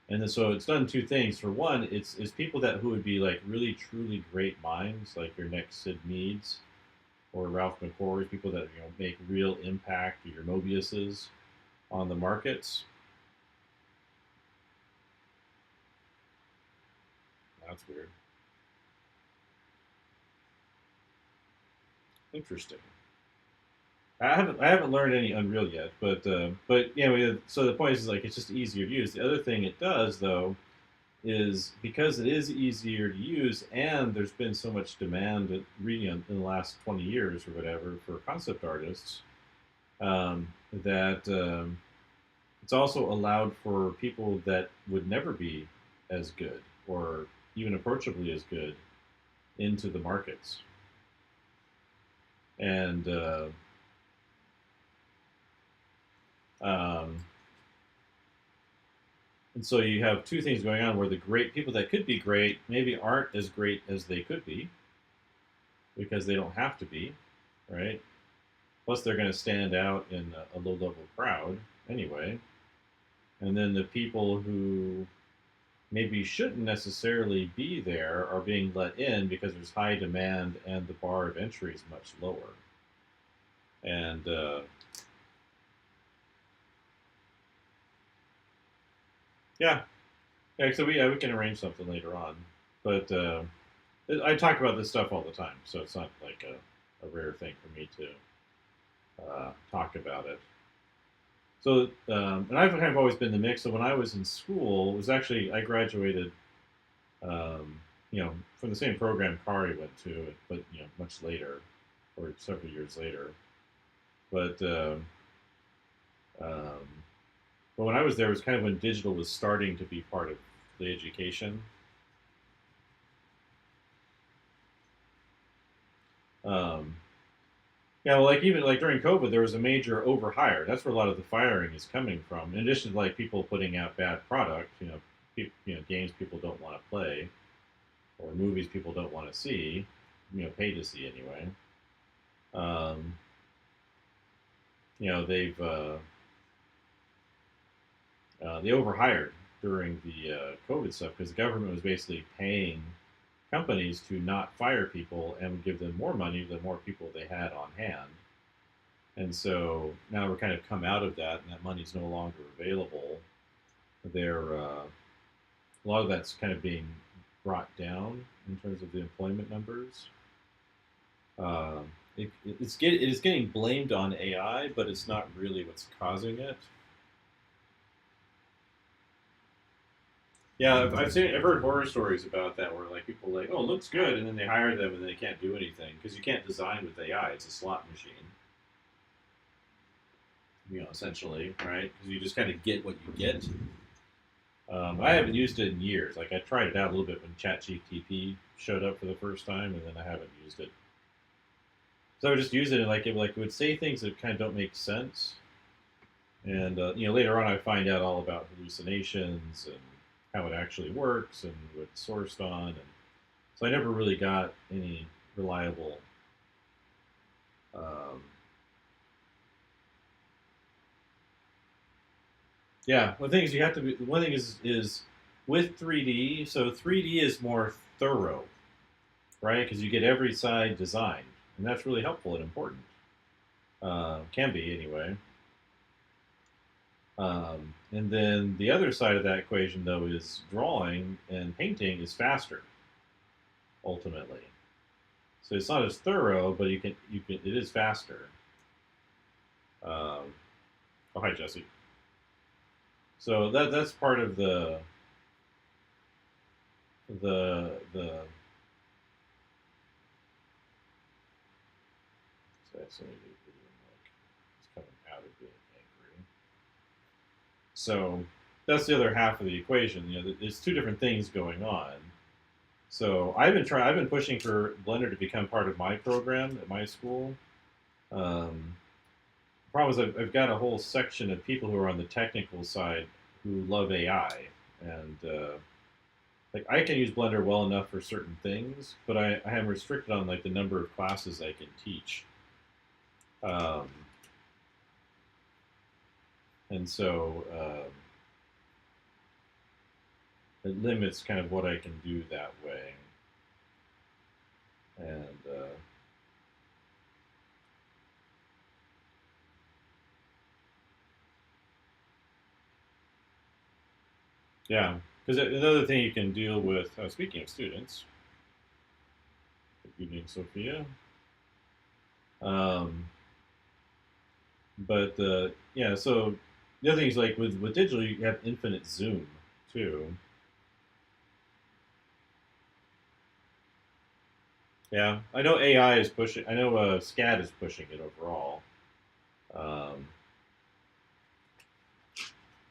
And then, so it's done two things. For one, it's people who would be like really truly great minds, like your next Sid Meads or Ralph McQuarrie's, people that make real impact, or your Mobiuses on the markets. That's weird. Interesting. I haven't learned any Unreal yet, but so the point is like it's just easier to use. The other thing it does though is because it is easier to use, and there's been so much demand in the last 20 years or whatever for concept artists, that it's also allowed for people that would never be as good or even approachably as good into the markets. And um, and so you have two things going on where the great people that could be great maybe aren't as great as they could be because they don't have to be, right? Plus, they're going to stand out in a low-level crowd anyway. And then the people who maybe shouldn't necessarily be there are being let in because there's high demand and the bar of entry is much lower. And yeah, so we can arrange something later on. But I talk about this stuff all the time, so it's not like a rare thing for me to talk about it. So, and I've kind of always been the mix. So when I was in school, it was actually I graduated, from the same program Kari went to, but much later, or several years later. But um, but when I was there, it was kind of when digital was starting to be part of the education. Um, Yeah, well, like even like during COVID, there was a major overhire. That's where a lot of the firing is coming from. In addition to like people putting out bad product, games people don't want to play, or movies people don't want to see, pay to see anyway. Um, they've they overhired during the COVID stuff because the government was basically paying companies to not fire people and would give them more money the more people they had on hand. And so now we're kind of come out of that, and that money's no longer available. A lot of that's kind of being brought down in terms of the employment numbers. It is getting blamed on AI, but it's not really what's causing it. Yeah, I've heard horror stories about that where like people are like, oh, it looks good, and then they hire them and they can't do anything because you can't design with AI. It's a slot machine. Essentially, right? Because you just kind of get what you get. I haven't used it in years. Like I tried it out a little bit when ChatGPT showed up for the first time, and then I haven't used it. So I would just use it, and it would say things that kind of don't make sense. And later on, I find out all about hallucinations and how it actually works and what it's sourced on, and so I never really got any reliable um, Yeah, one thing is you have to be. One thing is with 3D. So 3D is more thorough, right? Because you get every side designed, and that's really helpful and important. Can be anyway. And then the other side of that equation, though, is drawing and painting is faster ultimately. So it's not as thorough, but you can it is faster. Um, oh, hi Jesse. So that's part of the. So that's only video like it's coming out of being angry. So that's the other half of the equation. There's two different things going on. So I've been pushing for Blender to become part of my program at my school. Um, the problem is I've got a whole section of people who are on the technical side who love AI, and like I can use Blender well enough for certain things, but I am restricted on like the number of classes I can teach. Um, and so it limits kind of what I can do that way. And yeah, because another thing you can deal with, speaking of students, good evening, Sophia. Um, but yeah, so the other thing is like with digital, you have infinite zoom too. Yeah, I know AI is pushing. I know SCAD is pushing it overall. Um,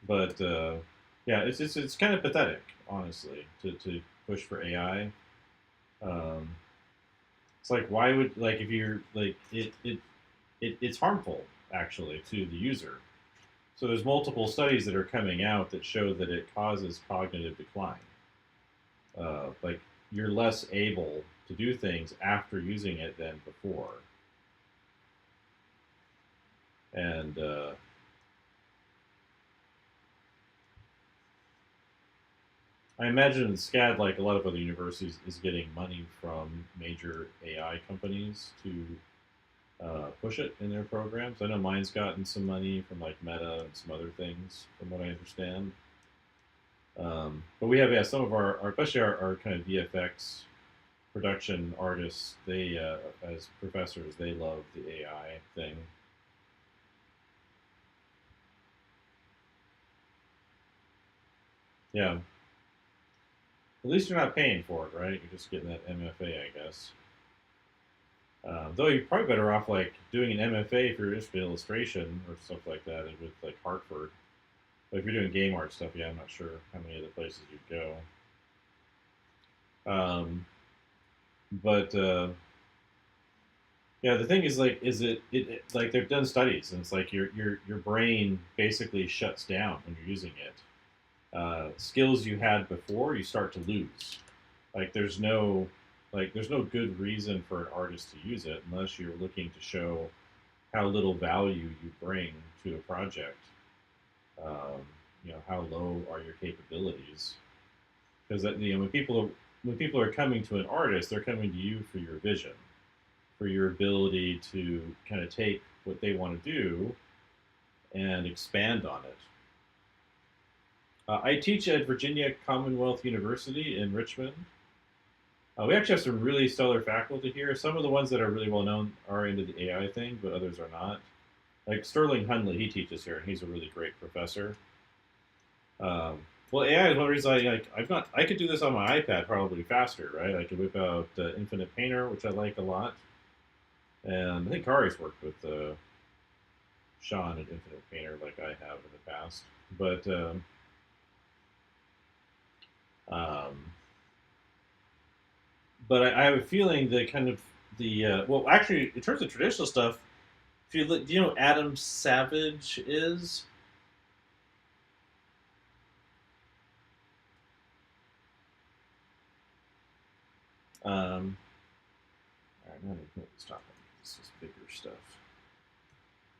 but yeah, it's kind of pathetic, honestly, to push for AI. Um, it's like why would like if you're like it's harmful actually to the user. So there's multiple studies that are coming out that show that it causes cognitive decline. Like you're less able to do things after using it than before. And I imagine SCAD, like a lot of other universities, is getting money from major AI companies to push it in their programs. I know mine's gotten some money from like Meta and some other things, from what I understand. But we have, yeah, some of our especially our kind of VFX production artists. They, as professors, they love the AI thing. Yeah, at least you're not paying for it, right? You're just getting that MFA, I guess. Though you're probably better off like doing an MFA for your illustration or stuff like that with like Hartford. But if you're doing game art stuff, yeah, I'm not sure how many other places you'd go. But yeah, the thing is like, like they've done studies, and it's like your brain basically shuts down when you're using it. Skills you had before, you start to lose. Like there's no good reason for an artist to use it unless you're looking to show how little value you bring to a project. Um, how low are your capabilities? Because when people are coming to an artist, they're coming to you for your vision, for your ability to kind of take what they want to do and expand on it. I teach at Virginia Commonwealth University in Richmond. We actually have some really stellar faculty here. Some of the ones that are really well known are into the AI thing, but others are not. Like Sterling Hunley, he teaches here, and he's a really great professor. Um, well, AI is one reason I could do this on my iPad probably faster, right? I could whip out Infinite Painter, which I like a lot, and I think Kari's worked with Sean at Infinite Painter like I have in the past. But um, I have a feeling that kind of well, actually, in terms of traditional stuff, if you look, do you know who Adam Savage is? Um, all right, I'm going to stop. This is bigger stuff.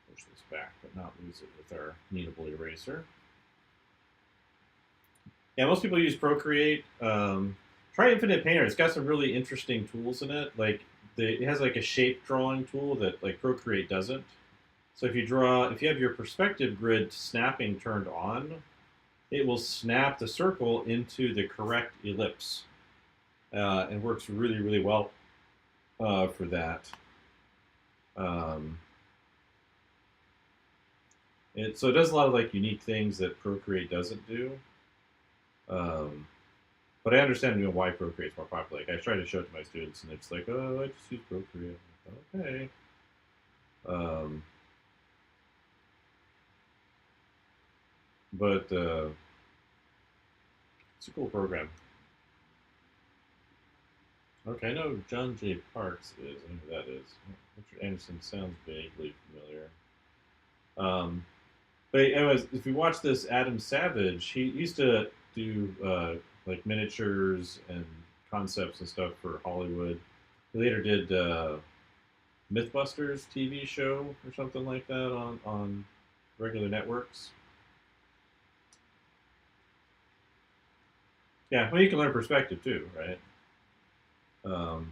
Push this back, but not lose it with our kneadable eraser. Yeah, most people use Procreate. Try Infinite Painter. It's got some really interesting tools in it. Like it has like a shape drawing tool that like Procreate doesn't. So if you have your perspective grid snapping turned on, it will snap the circle into the correct ellipse, and works really really well for that. Um, so it does a lot of like unique things that Procreate doesn't do. Um, but I understand why Procreate's more popular. Like I try to show it to my students, and it's like, oh, I just use Procreate. Okay. Um, but it's a cool program. Okay, I know John J. Parks is. I know who that is. Richard Anderson sounds vaguely familiar. Um, but anyways, if you watch this Adam Savage, he used to do like miniatures and concepts and stuff for Hollywood. He later did MythBusters TV show or something like that on regular networks. Yeah, well, you can learn perspective too, right? Um,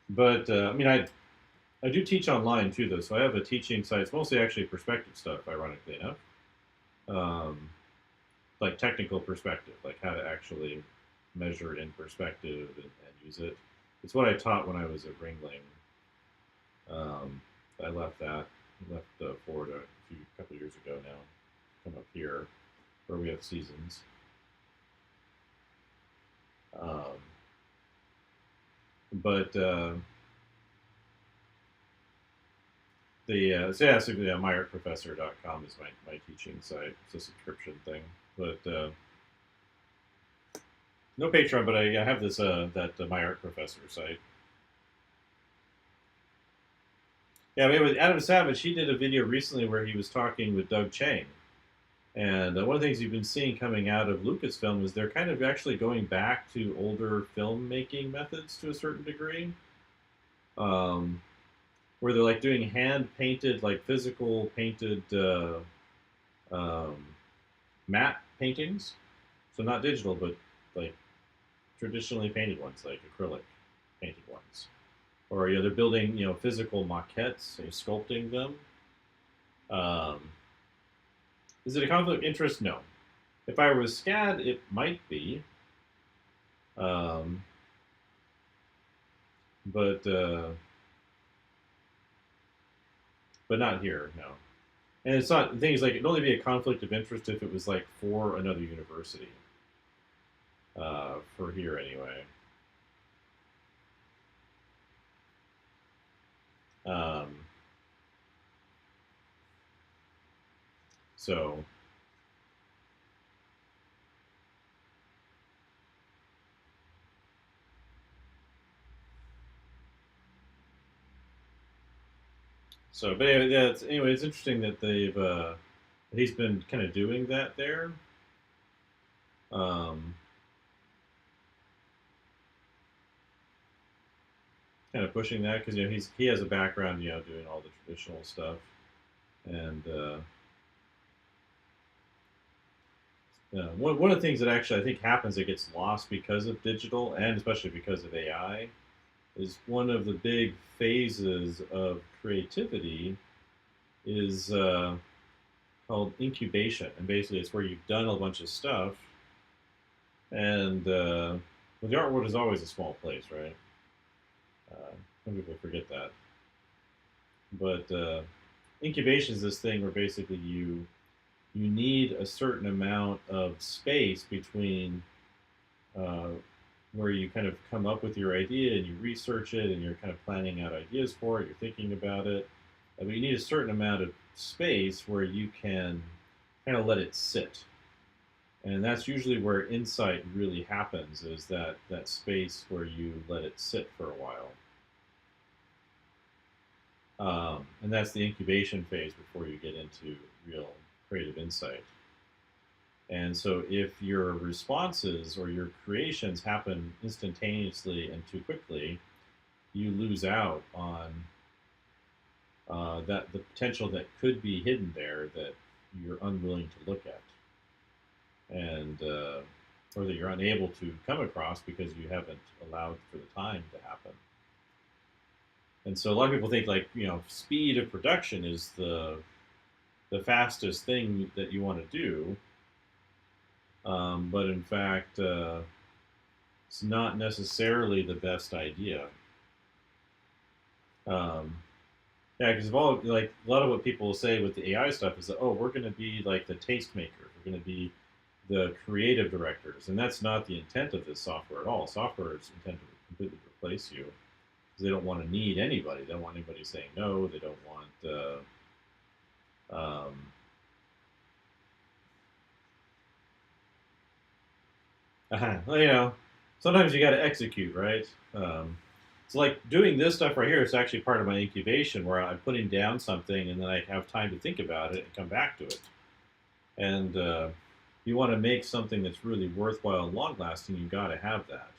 but I mean, I do teach online too, though. So I have a teaching site. It's mostly actually perspective stuff, ironically enough. Um, like technical perspective, like how to actually measure it in perspective and use it. It's what I taught when I was at Ringling. I left that. I left Florida a couple years ago now. Come up here where we have seasons. Um, but myartprofessor.com is my teaching site. It's a subscription thing, but no Patreon. But I have this that My Art Professor site. Yeah, I mean, with Adam Savage, he did a video recently where he was talking with Doug Chang, and one of the things you've been seeing coming out of Lucasfilm is they're kind of actually going back to older filmmaking methods to a certain degree, um, where they're like doing hand painted, like physical painted um, matte paintings. So not digital, but like traditionally painted ones, like acrylic painted ones. Or they're building physical maquettes, sculpting them. Um, is it a conflict of interest? No. If I was SCAD, it might be, um, but uh, but not here. No. And it's not. The thing is, like, it'd only be a conflict of interest if it was like for another university. For here anyway. Um, so but anyway, yeah. It's interesting that he's been kind of doing that there. Um, kind of pushing that because he has a background doing all the traditional stuff, and one of the things that actually I think happens that gets lost because of digital and especially because of AI is one of the big phases of creativity is called incubation, and basically it's where you've done a bunch of stuff, and well, the art world is always a small place, right? Some people forget that, but incubation is this thing where basically you need a certain amount of space between uh, where you kind of come up with your idea and you research it and you're kind of planning out ideas for it, you're thinking about it. But you need a certain amount of space where you can kind of let it sit. And that's usually where insight really happens, is that space where you let it sit for a while. And that's the incubation phase before you get into real creative insight. And so if your responses or your creations happen instantaneously and too quickly, you lose out on the potential that could be hidden there that you're unwilling to look at. and or that you're unable to come across because you haven't allowed for the time to happen. And so a lot of people think like speed of production is the fastest thing that you want to do, but in fact, it's not necessarily the best idea. Um, yeah, because all like a lot of what people say with the AI stuff is that we're going to be like the tastemakers, we're going to be the creative directors, and that's not the intent of this software at all. Software is intended to completely replace you because they don't want to need anybody. They don't want anybody saying no. They don't want well, sometimes you got to execute, right? So like doing this stuff right here is actually part of my incubation where I'm putting down something and then I have time to think about it and come back to it. And you want to make something that's really worthwhile and long lasting, you got to have that.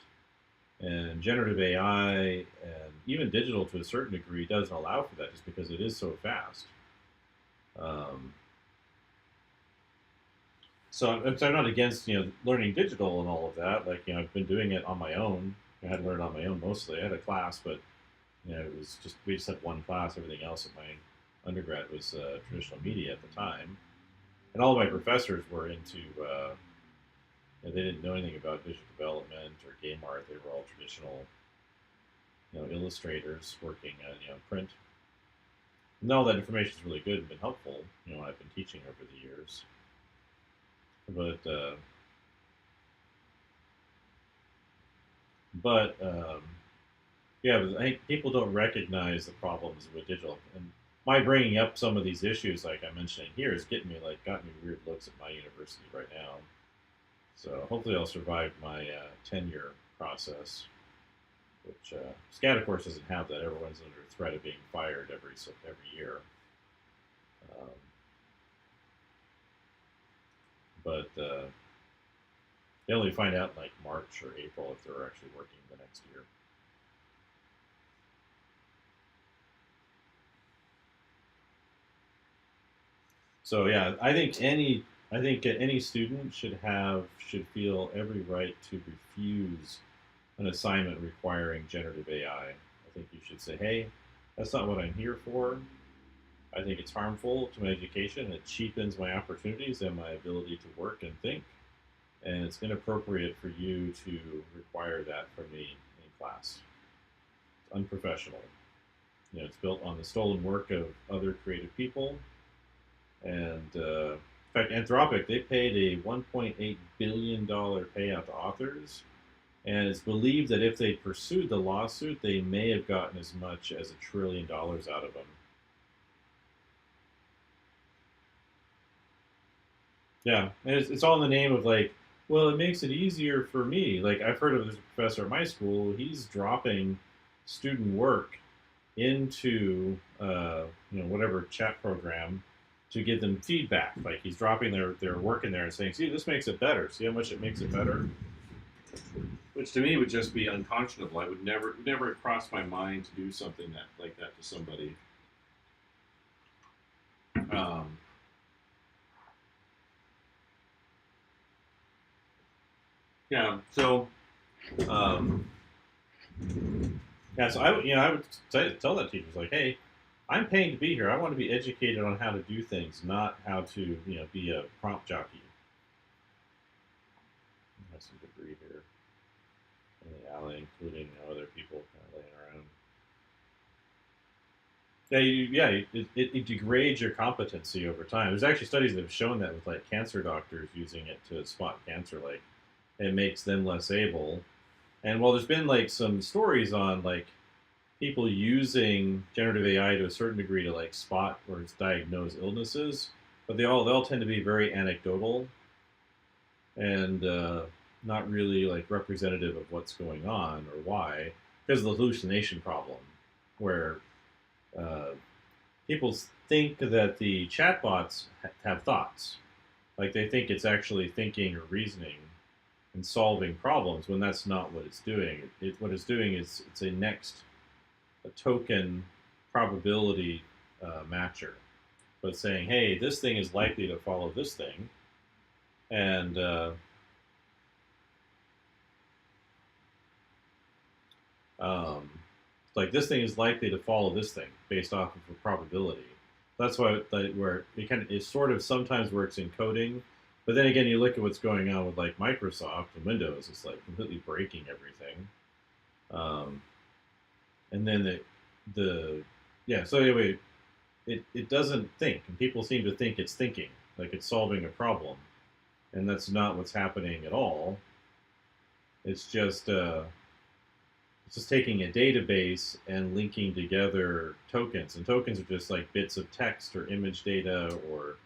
And generative AI and even digital to a certain degree doesn't allow for that just because it is so fast. Um, so I'm not against learning digital and all of that. Like I've been doing it on my own. I had to learn on my own mostly. I had a class, but it was just we just had one class. Everything else at my undergrad was traditional media at the time, and all of my professors were into. They didn't know anything about visual development or game art. They were all traditional, illustrators working on print. And all that information is really good and been helpful. I've been teaching over the years, but but yeah, but I think people don't recognize the problems with digital. And my bringing up some of these issues, like I'm mentioning here, is getting me got me weird looks at my university right now. So hopefully I'll survive my tenure process, which SCAD of course doesn't have that. Everyone's under threat of being fired every year. Um, but they only find out in like March or April if they're actually working the next year. So yeah, I think any student should feel every right to refuse an assignment requiring generative AI. I think you should say, hey, that's not what I'm here for. I think it's harmful to my education. It cheapens my opportunities and my ability to work and think. And it's inappropriate for you to require that from me in class. It's unprofessional. It's built on the stolen work of other creative people. And in fact, Anthropic, they paid a $1.8 billion payout to authors. And it's believed that if they pursued the lawsuit, they may have gotten as much as $1 trillion out of them. Yeah, and it's all in the name of like, well, it makes it easier for me. Like I've heard of this professor at my school. He's dropping student work into whatever chat program to give them feedback. Like he's dropping their work in there and saying, "See, this makes it better. See how much it makes it better." Which to me would just be unconscionable. I would never cross my mind to do something like that to somebody. Um, yeah. So um, yeah. So I would tell that teachers like, hey, I'm paying to be here. I want to be educated on how to do things, not how to be a prompt jockey. I have some debris here in the alley, including other people kind of laying around. It degrades your competency over time. There's actually studies that have shown that with like cancer doctors using it to spot cancer, like it makes them less able. And while there's been like some stories on like people using generative AI to a certain degree to like spot or diagnose illnesses, but they all tend to be very anecdotal and not really like representative of what's going on or why, because of the hallucination problem, where uh, people think that the chatbots have thoughts, like they think it's actually thinking or reasoning and solving problems when that's not what it's doing. What it's doing is it's a token probability matcher, but saying, hey, this thing is likely to follow this thing, And um, like this thing is likely to follow this thing based off of a probability. That's why where it sort of sometimes works in coding, but then again, you look at what's going on with like Microsoft and Windows. It's like completely breaking everything. Um, and then the yeah. So anyway, it doesn't think, and people seem to think it's thinking, like it's solving a problem, and that's not what's happening at all. It's just it's just taking a database and linking together tokens, and tokens are just like bits of text or image data or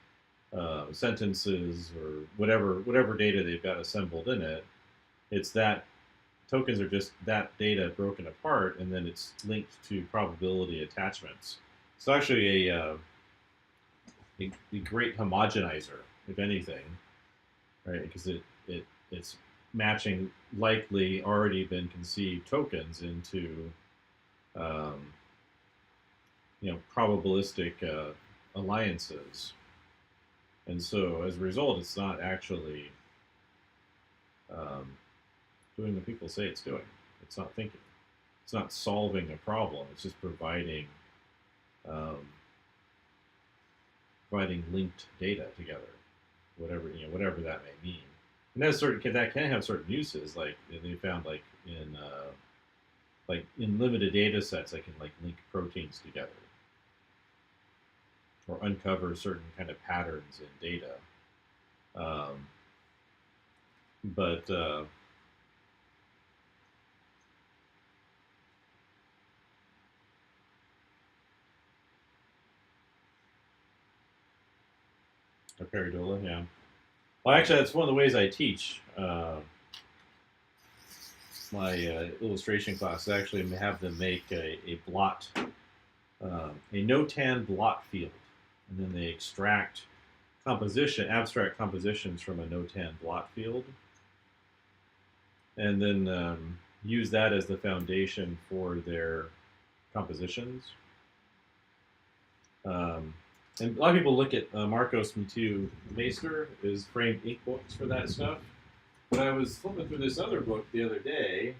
sentences or whatever data they've got assembled in it. It's that tokens are just that data broken apart, and then it's linked to probability attachments. It's actually a great homogenizer, if anything, right? Because it's matching likely already been conceived tokens into um, probabilistic alliances, and so as a result, it's not actually um, doing what people say it's doing. It's not thinking. It's not solving a problem. It's just um, providing linked data together, whatever that may mean. And that can have certain uses, like they found like in limited data sets, I can like link proteins together or uncover certain kind of patterns in data. Um, but a Paradola, yeah. Well, actually, that's one of the ways I teach my illustration classes. Actually, have them make a blot, a notan blot field, and then they extract abstract compositions from a notan blot field, and then use that as the foundation for their compositions. And a lot of people look at Marcos Matu Meister as framed ink books for that stuff. But I was flipping through this other book the other day.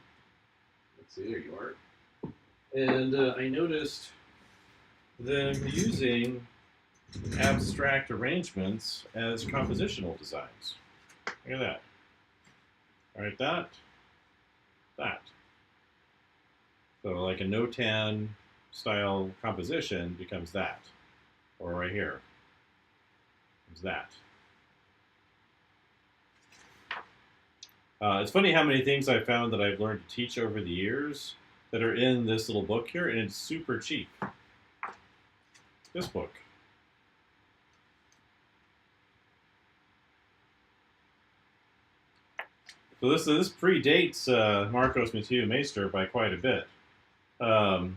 Let's see, there you are. And I noticed them using abstract arrangements as compositional designs. Look at that. All right, that. So like a notan style composition becomes that. Or right here is that. It's funny how many things I've found that I've learned to teach over the years that are in this little book here, and it's super cheap. This book. So this predates Marcos Matu Meister by quite a bit. So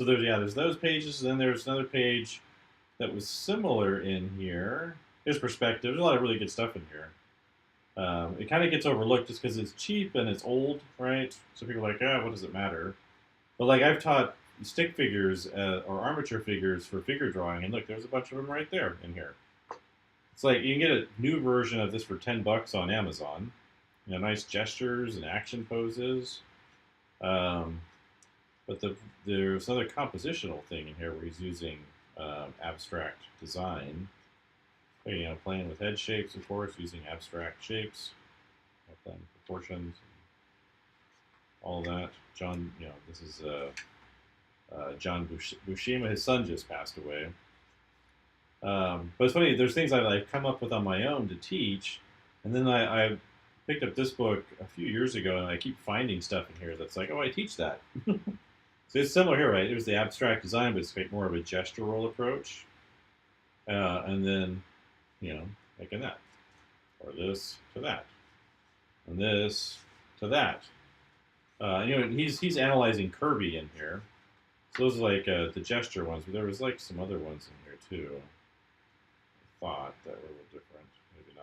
there's those pages, and then there's another page that was similar in here. Here's perspective. There's a lot of really good stuff in here. It kind of gets overlooked just because it's cheap and it's old, right? So people are like, what does it matter? But like I've taught stick figures or armature figures for figure drawing, and look, there's a bunch of them right there in here. It's like you can get a new version of this for $10 on Amazon. Nice gestures and action poses. But there's another compositional thing in here where he's using abstract design. Playing with head shapes, of course, using abstract shapes, playing with proportions, all that. John, this is John Bushima. His son just passed away. But it's funny. There's things I've come up with on my own to teach, and then I picked up this book a few years ago, and I keep finding stuff in here that's like, I teach that. So it's similar here, right? There's the abstract design, but it's more of a gestural approach. And then, like in that. Or this to that. And this to that. He's analyzing Kirby in here. So those are like the gesture ones, but there was like some other ones in here too. I thought that were a little different. Maybe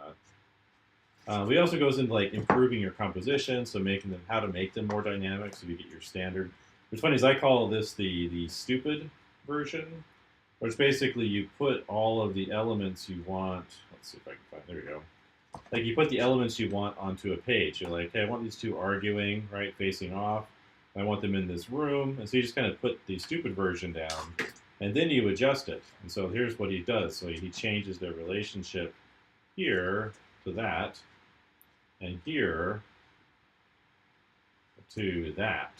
not. He also goes into like improving your composition, so how to make them more dynamic, so you get your standard. What's funny is I call this the stupid version, which basically you put all of the elements you want. Let's see if I can find. There we go. like you put the elements you want onto a page. You're like, hey, I want these two arguing, right, facing off. I want them in this room, and so you just kind of put the stupid version down, and then you adjust it. And so here's what he does. So he changes their relationship here to that, and here to that,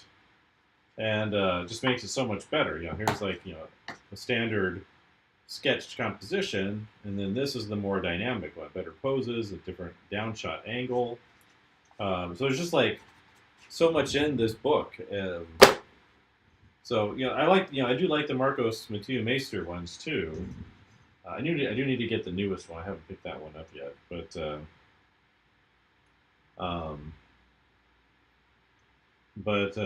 and just makes it so much better. You know, here's like a standard sketched composition, and then this is the more dynamic one, better poses, a different downshot angle. So it's just like so much in this book. So I like I do like the Marcos Matiu Meister ones too. I do need to get the newest one. I haven't picked that one up yet, um, but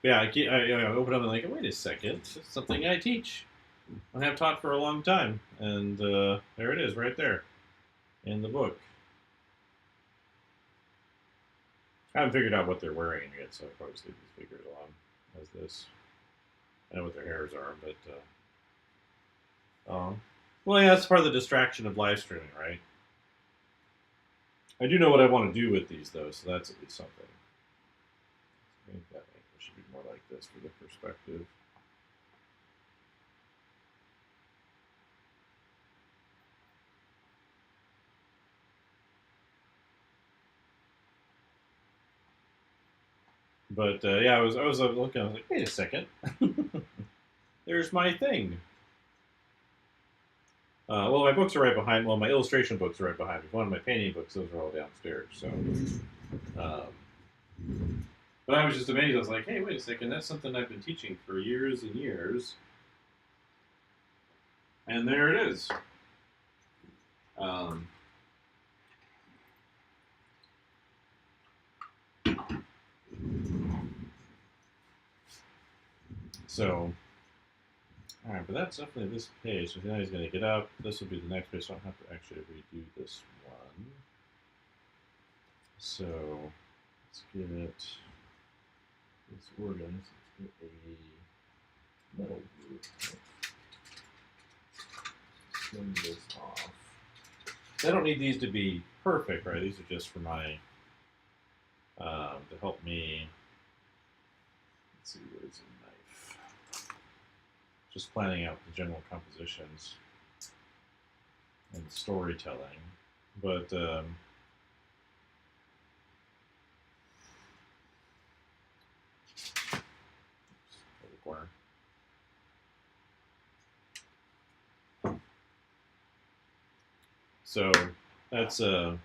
yeah, I open up and like, wait a second, it's something I teach. I have taught for a long time, and there it is, right there, in the book. I haven't figured out what they're wearing yet, so I'll probably just leave these figures alone as this. I know what their hairs are, but well, yeah, that's part of the distraction of live streaming, right? I do know what I want to do with these, though, so that's at least something. I think that angle should be more like this for the perspective. But yeah, I was looking. I was like, wait a second, there's my thing. Well, my books are right behind. Well, my illustration books are right behind me. One of my painting books, those are all downstairs. So, but I was just amazed. I was like, hey, wait a second, that's something I've been teaching for years and years, and there it is. So, all right, but that's definitely this page. So now he's going to get up. This will be the next page, so I don't have to actually redo this one. So, let's get it. It's organized. Let's get a metal group. Slim this off. I don't need these to be perfect, right? These are just for my to help me. Let's see, where's the knife? Just planning out the general compositions and storytelling, but corner. So that's yeah.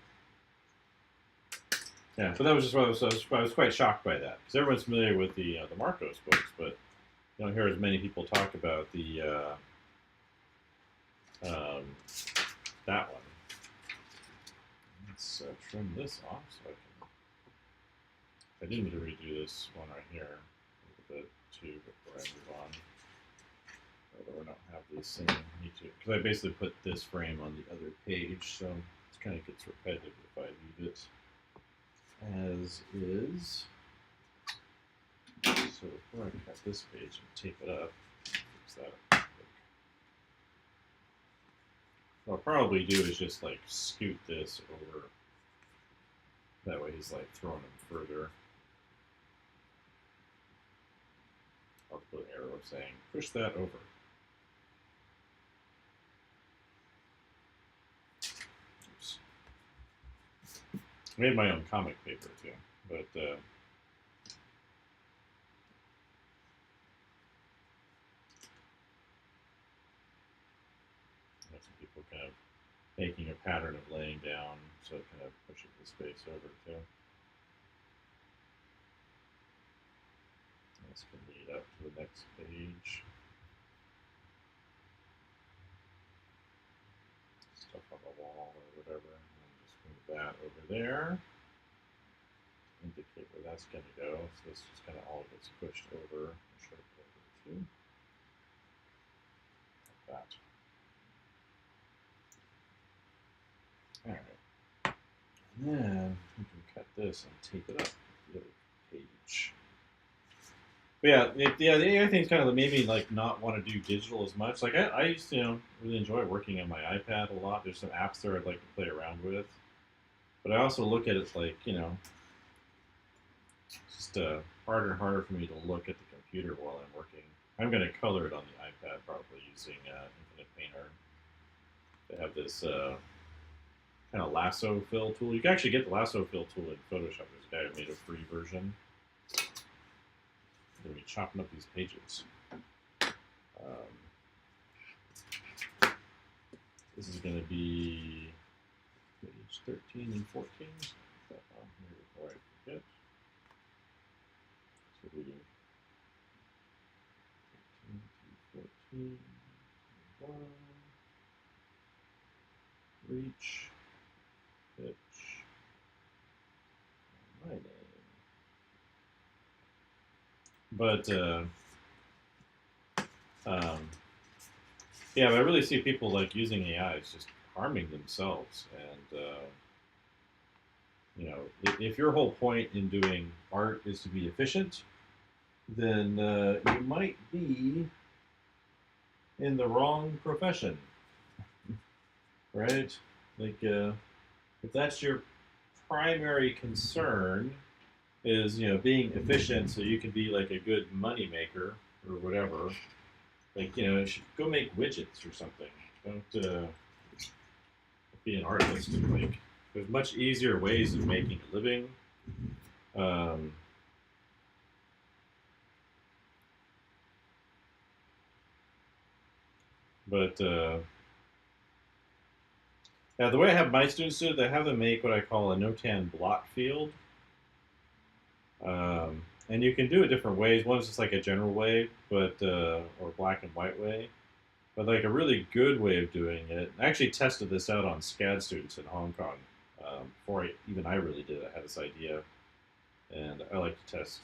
But that was just what I was quite shocked by that, because everyone's familiar with the Marcos books, but you don't hear as many people talk about the that one. Let's trim this off so I do need to redo this one right here a little bit too before I move on. Although we don't have the same need to, because I basically put this frame on the other page, so it kind of gets repetitive if I leave it as is. So before I cut this page and tape it up, fix that up. What I'll probably do is just like scoot this over. That way he's like throwing him further. I'll put an arrow saying, push that over. Oops. I made my own comic paper too, but some people kind of making a pattern of laying down, so it kind of pushes the space over too. This can lead up to the next page. Stuff on the wall or whatever, and just move that over there. Indicate where that's going to go. So this just kind of all gets pushed over, over too. Like that. All right. And then we can cut this and tape it up to the other page. But yeah, the AI thing's kind of made me like not want to do digital as much. Like I used to, really enjoy working on my iPad a lot. There's some apps there I'd like to play around with. But I also look at it like, it's just harder and harder for me to look at the computer while I'm working. I'm going to color it on the iPad probably using Infinite Painter. They have this kind of lasso fill tool. You can actually get the lasso fill tool in Photoshop. There's a guy who made a free version. I'm going to be chopping up these pages. This is going to be page 13 and 14. Here before I forget. So we do 13 to 14. 1. Reach. Pitch. My name. But yeah, but I really see people like using AI as just harming themselves. And if your whole point in doing art is to be efficient, then you might be in the wrong profession, right? Like, if that's your primary concern, is being efficient so you can be like a good money maker or whatever. Like you should go make widgets or something. Don't be an artist. Like there's much easier ways of making a living. Um, but yeah, the way I have my students do it, I have them make what I call a notan blot field. And you can do it different ways. One is just like a general way, but or black and white way. But like a really good way of doing it, I actually tested this out on SCAD students in Hong Kong. Before I really did it, I had this idea, and I like to test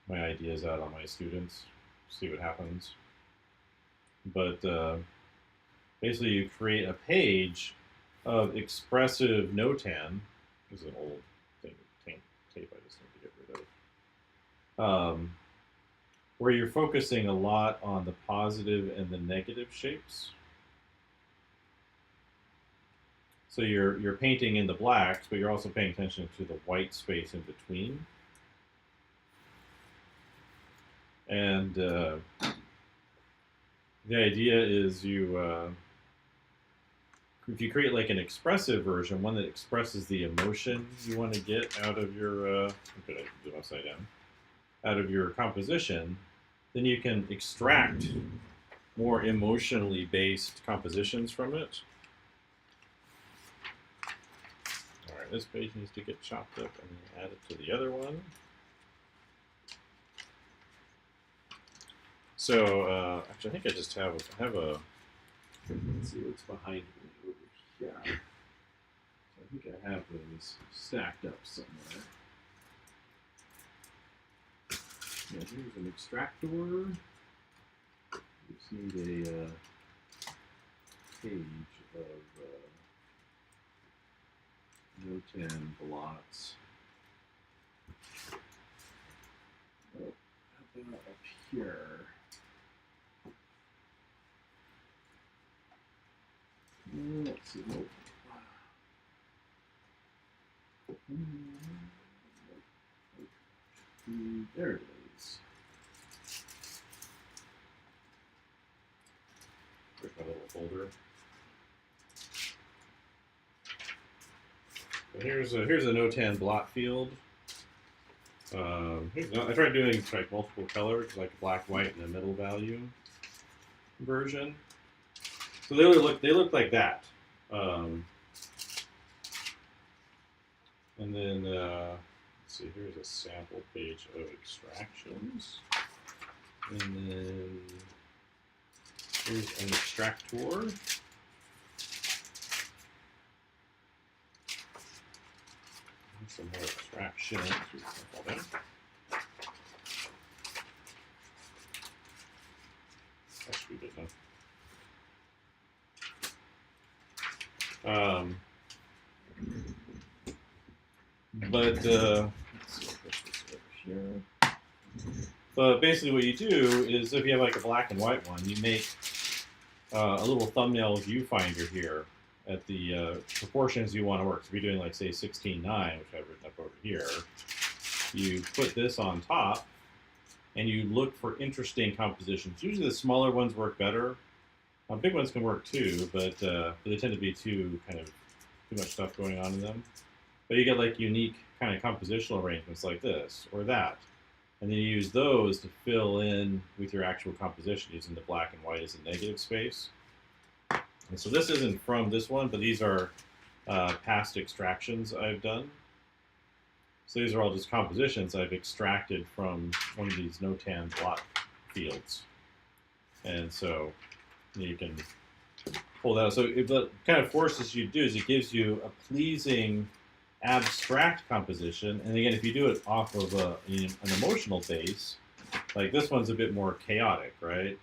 my ideas out on my students, see what happens. But basically, you create a page of expressive notan. This is an old thing, tape I just need to get rid of. Where you're focusing a lot on the positive and the negative shapes. So you're painting in the blacks, but you're also paying attention to the white space in between. And the idea is if you create like an expressive version, one that expresses the emotion you want to get out of your, I'm gonna do it upside down, out of your composition, then you can extract more emotionally based compositions from it. All right, this page needs to get chopped up and added to the other one. So actually, I think I just have a. Let's see what's behind me over here. So I think I have those stacked up somewhere. Yeah, here's an extractor. We just need a page of notan blots. Oh, how about up here? Let's see. There it is. There's my little folder. So here's a notan blot field. I tried doing like multiple colors, like black, white, and a middle value version. So they look like that. And then let's see, here's a sample page of extractions. And then here's an extractor. Some more extraction. That should be good enough. But let's see, I'll push this over here. But basically, what you do is, if you have like a black and white one, you make a little thumbnail viewfinder here at the proportions you want to work. So if you're doing like say 16:9, which I've written up over here, you put this on top, and you look for interesting compositions. Usually the smaller ones work better. Big ones can work too, but they tend to be too much stuff going on in them. But you get like unique kind of compositional arrangements like this or that. And then you use those to fill in with your actual composition using the black and white as a negative space. And so this isn't from this one, but these are past extractions I've done. So these are all just compositions I've extracted from one of these notan blot fields. And so you can pull that out. So what kind of forces you to do is it gives you a pleasing abstract composition. And again, if you do it off of an emotional base, like this one's a bit more chaotic, right?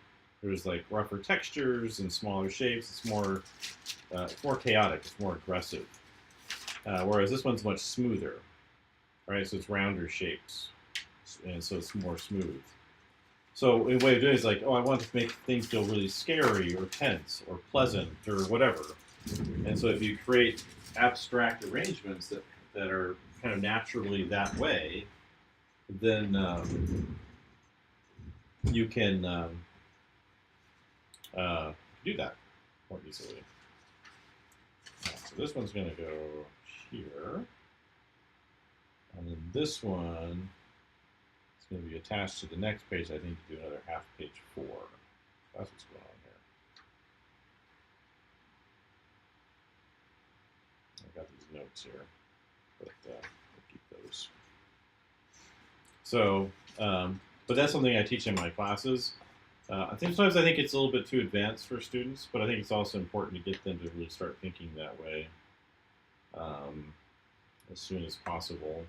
There's like rougher textures and smaller shapes. It's more chaotic. It's more aggressive. Whereas this one's much smoother, right? So it's rounder shapes, and so it's more smooth. So a way of doing it is like, oh, I want to make things feel really scary or tense or pleasant or whatever. And so if you create abstract arrangements that are kind of naturally that way, then you can do that more easily. So this one's going to go here. And then this one is going to be attached to the next page. I need to do another half page 4. That's what's going on here. I've got these notes here, but we'll keep those. So, but that's something I teach in my classes. I think sometimes I think it's a little bit too advanced for students, but I think it's also important to get them to really start thinking that way as soon as possible.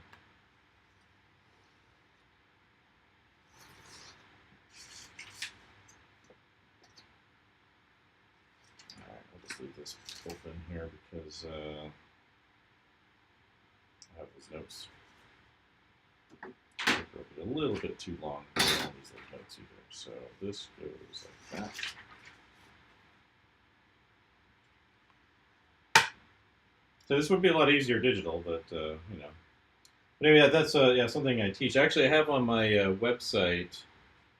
All right, I'll just leave this open here because I have those notes. A little bit too long for all these little notes either. So this goes like that. So this would be a lot easier digital, but you know. But anyway, that's something I teach. Actually, I have on my website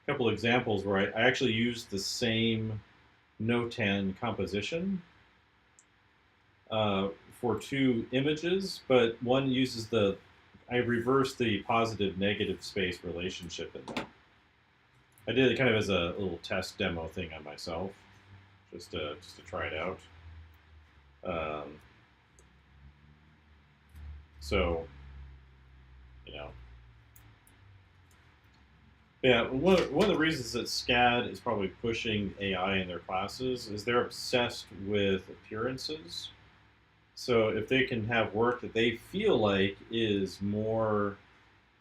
a couple examples where I actually use the same notan composition for 2 images, but one uses I reversed the positive-negative space relationship in them. I did it kind of as a little test demo thing on myself, just to try it out. So, you know, yeah. One of the reasons that SCAD is probably pushing AI in their classes is they're obsessed with appearances. So if they can have work that they feel like is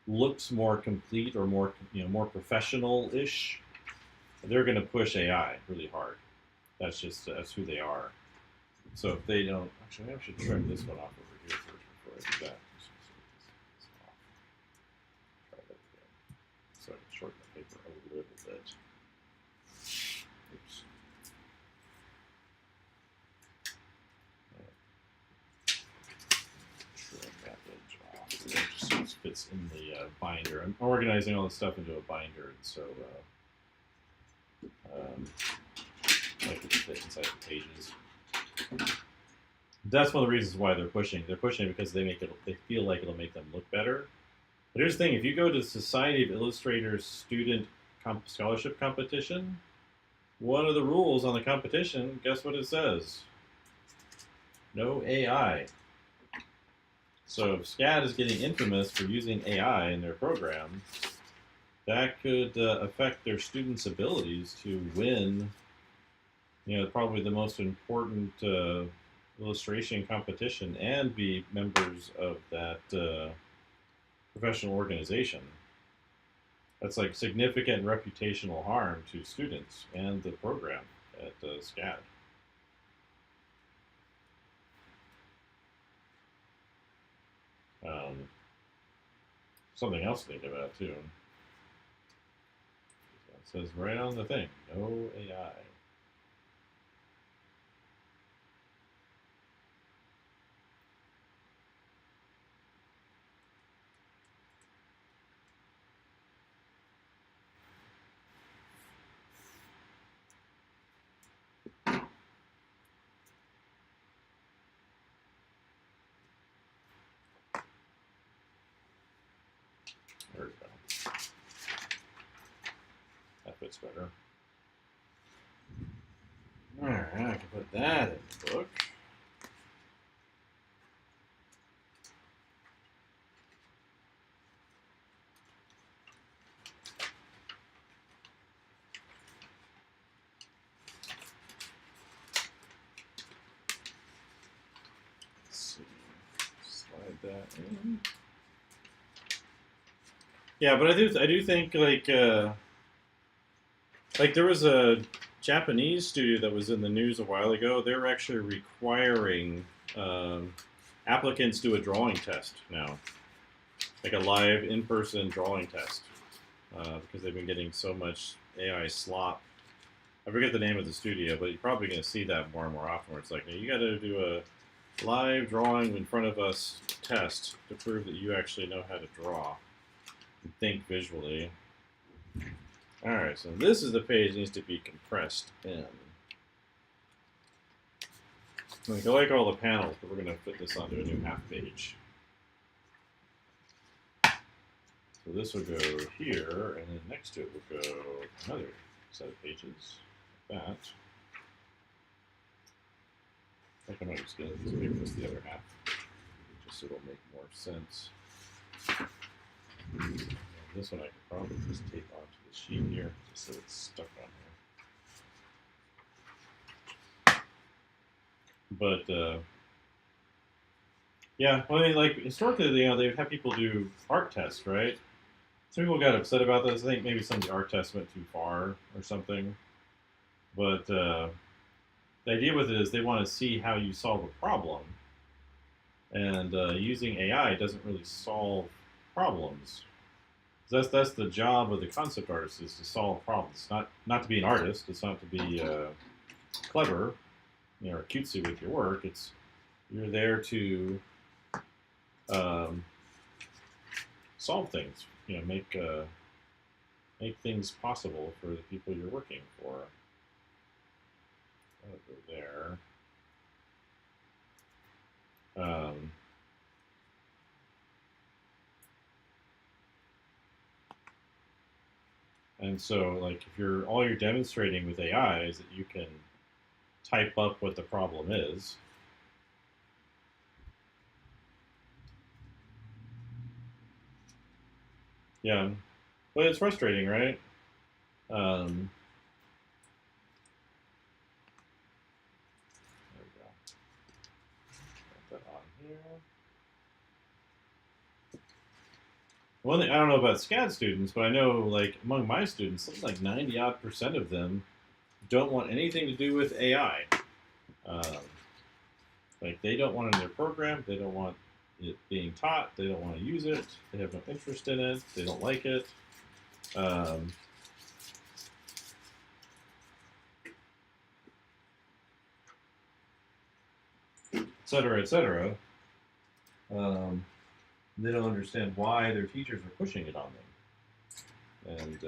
looks more complete or more professional-ish, they're going to push AI really hard. That's who they are. So if they don't, actually, I should trim this one off over here first before I do that. Try that again, so I can shorten the paper a little bit. Oops. Trim that edge off. So that just fits in the binder. I'm organizing all this stuff into a binder, and so I like it to fit inside the pages. That's one of the reasons why they're pushing. They're pushing because they feel like it'll make them look better. But here's the thing: if you go to the Society of Illustrators Student Scholarship Competition, one of the rules on the competition, guess what it says? No AI. So if SCAD is getting infamous for using AI in their program, that could affect their students' abilities to win, probably the most important illustration competition and be members of that professional organization. That's like significant reputational harm to students and the program at SCAD. Something else to think about too. It says right on the thing, no AI. There we go. That fits better. Alright, I can put that in the book. Let's see. Slide that in. Yeah, but I do think like there was a Japanese studio that was in the news a while ago. They were actually requiring applicants do a drawing test now, like a live in-person drawing test, because they've been getting so much AI slop. I forget the name of the studio, but you're probably going to see that more and more often. Where it's like, you got to do a live drawing in front of us test to prove that you actually know how to draw and think visually. Alright, so this is the page that needs to be compressed in. Like, I like all the panels, but we're going to put this onto a new half page. So this will go here, and then next to it will go another set of pages, like that. I think I might just get a piece of paper that's the other half, just so it'll make more sense. And this one I could probably just tape onto the sheet here, just so it's stuck on here. But yeah, well, I mean, like historically, they would have people do art tests, right? Some people got upset about this. I think maybe some of the art tests went too far or something. But the idea with it is they want to see how you solve a problem, and using AI doesn't really solve problems. That's the job of the concept artist, is to solve problems. Not to be an artist. It's not to be clever, or cutesy with your work. You're there to solve things. Make things possible for the people you're working for. That'll go there. And so, like, if all you're demonstrating with AI is that you can type up what the problem is. Yeah, but it's frustrating, right? There we go. Put that on here. One thing, I don't know about SCAD students, but I know, like, among my students, something like 90-odd% of them don't want anything to do with AI. Like, they don't want it in their program. They don't want it being taught. They don't want to use it. They have no interest in it. They don't like it. Et cetera, et cetera. They don't understand why their teachers are pushing it on them. And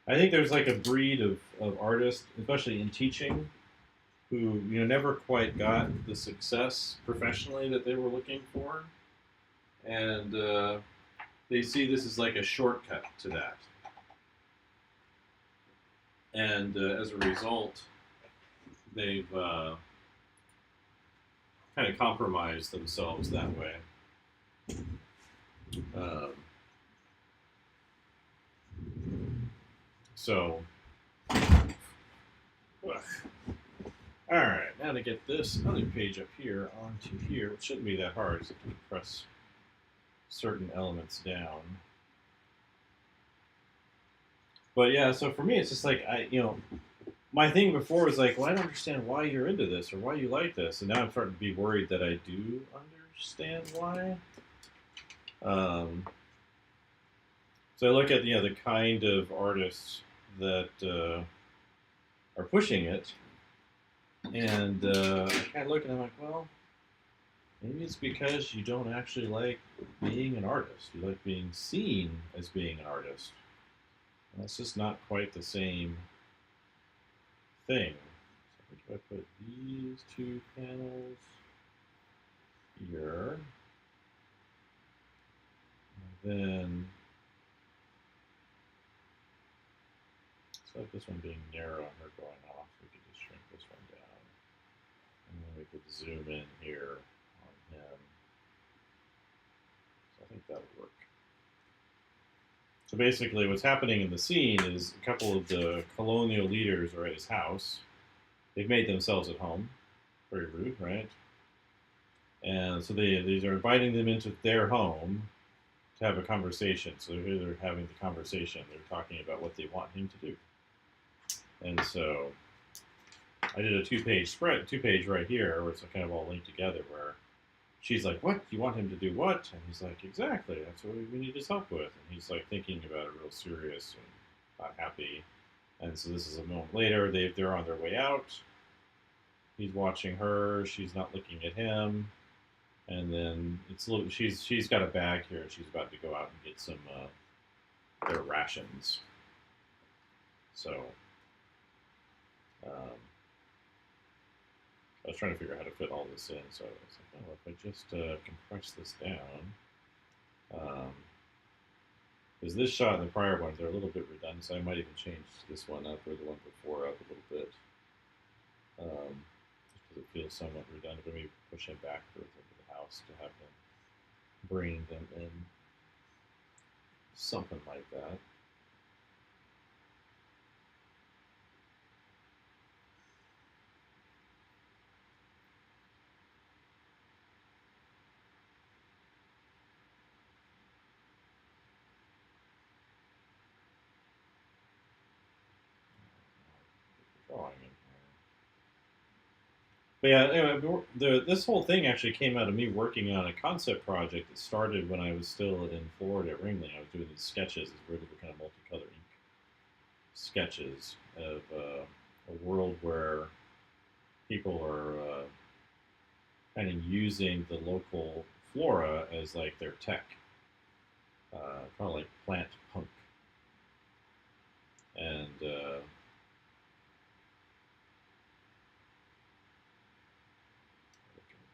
I think there's like a breed of artists, especially in teaching, who never quite got the success professionally that they were looking for, and they see this as like a shortcut to that, and as a result, they've kind of compromised themselves that way. So, all right, now to get this other page up here onto here, it shouldn't be that hard, just have to press certain elements down. But yeah, so for me, it's just like my thing before was like, well, I don't understand why you're into this or why you like this, and now I'm starting to be worried that I do understand why. Um, so I look at the kind of artists that are pushing it, and I kind of look and I'm like, well, maybe it's because you don't actually like being an artist. You like being seen as being an artist. And that's just not quite the same thing. So if I put these two panels here, and then instead of this one being narrow and her going off, we could just shrink this one down. And then we could zoom in here on him. So I think that would work. So basically what's happening in the scene is a couple of the colonial leaders are at his house. They've made themselves at home. Very rude, right? And so these are inviting them into their home to have a conversation. So here they're having the conversation. They're talking about what they want him to do. And so I did a two-page right here, where it's kind of all linked together, where she's like, what? You want him to do what? And he's like, exactly. That's what we need his help with. And he's like thinking about it real serious and not happy. And so this is a moment later. They're on their way out. He's watching her. She's not looking at him. And then she's got a bag here. She's about to go out and get some their rations. So I was trying to figure out how to fit all this in. So I was like, oh, if I just compress this down, because this shot and the prior ones are a little bit redundant. So I might even change this one up or the one before up a little bit, just because it feels somewhat redundant. But maybe push him backwards into the house to have him bring them in, something like that. Drawing in here. But yeah, anyway, this whole thing actually came out of me working on a concept project that started when I was still in Florida at Ringling. I was doing these sketches, these really kind of multicolor ink sketches of a world where people are kind of using the local flora as like their tech, kind of like plant punk. And looking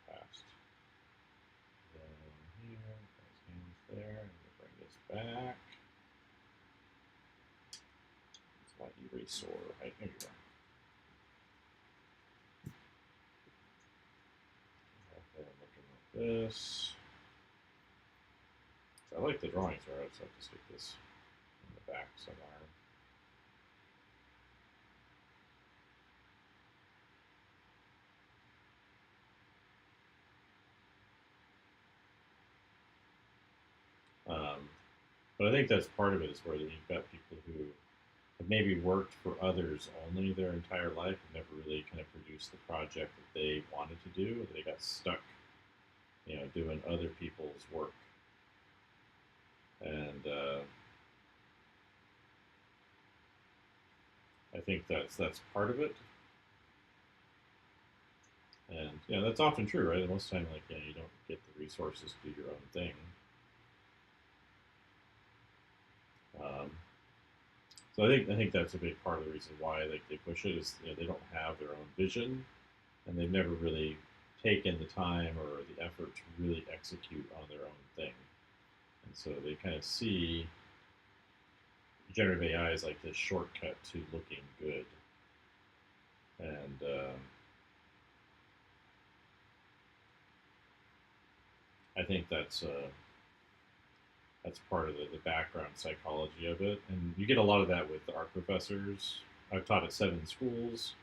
past here, those hands there, and we'll bring this back. It's my eraser, right? There you go. Okay, I'm looking like this. So I like the drawings where I just have to stick this in the back somewhere. But I think that's part of it is where you've got people who have maybe worked for others only their entire life and never really kind of produced the project that they wanted to do. They got stuck, doing other people's work. And I think that's part of it. And that's often true, right? Most of the time, like you don't get the resources to do your own thing. So I think that's a big part of the reason why they push it is they don't have their own vision, and they've never really taken the time or the effort to really execute on their own thing. And so they kind of see generative AI as like this shortcut to looking good. And I think that's part of the background psychology of it. And you get a lot of that with art professors. I've taught at 7 schools,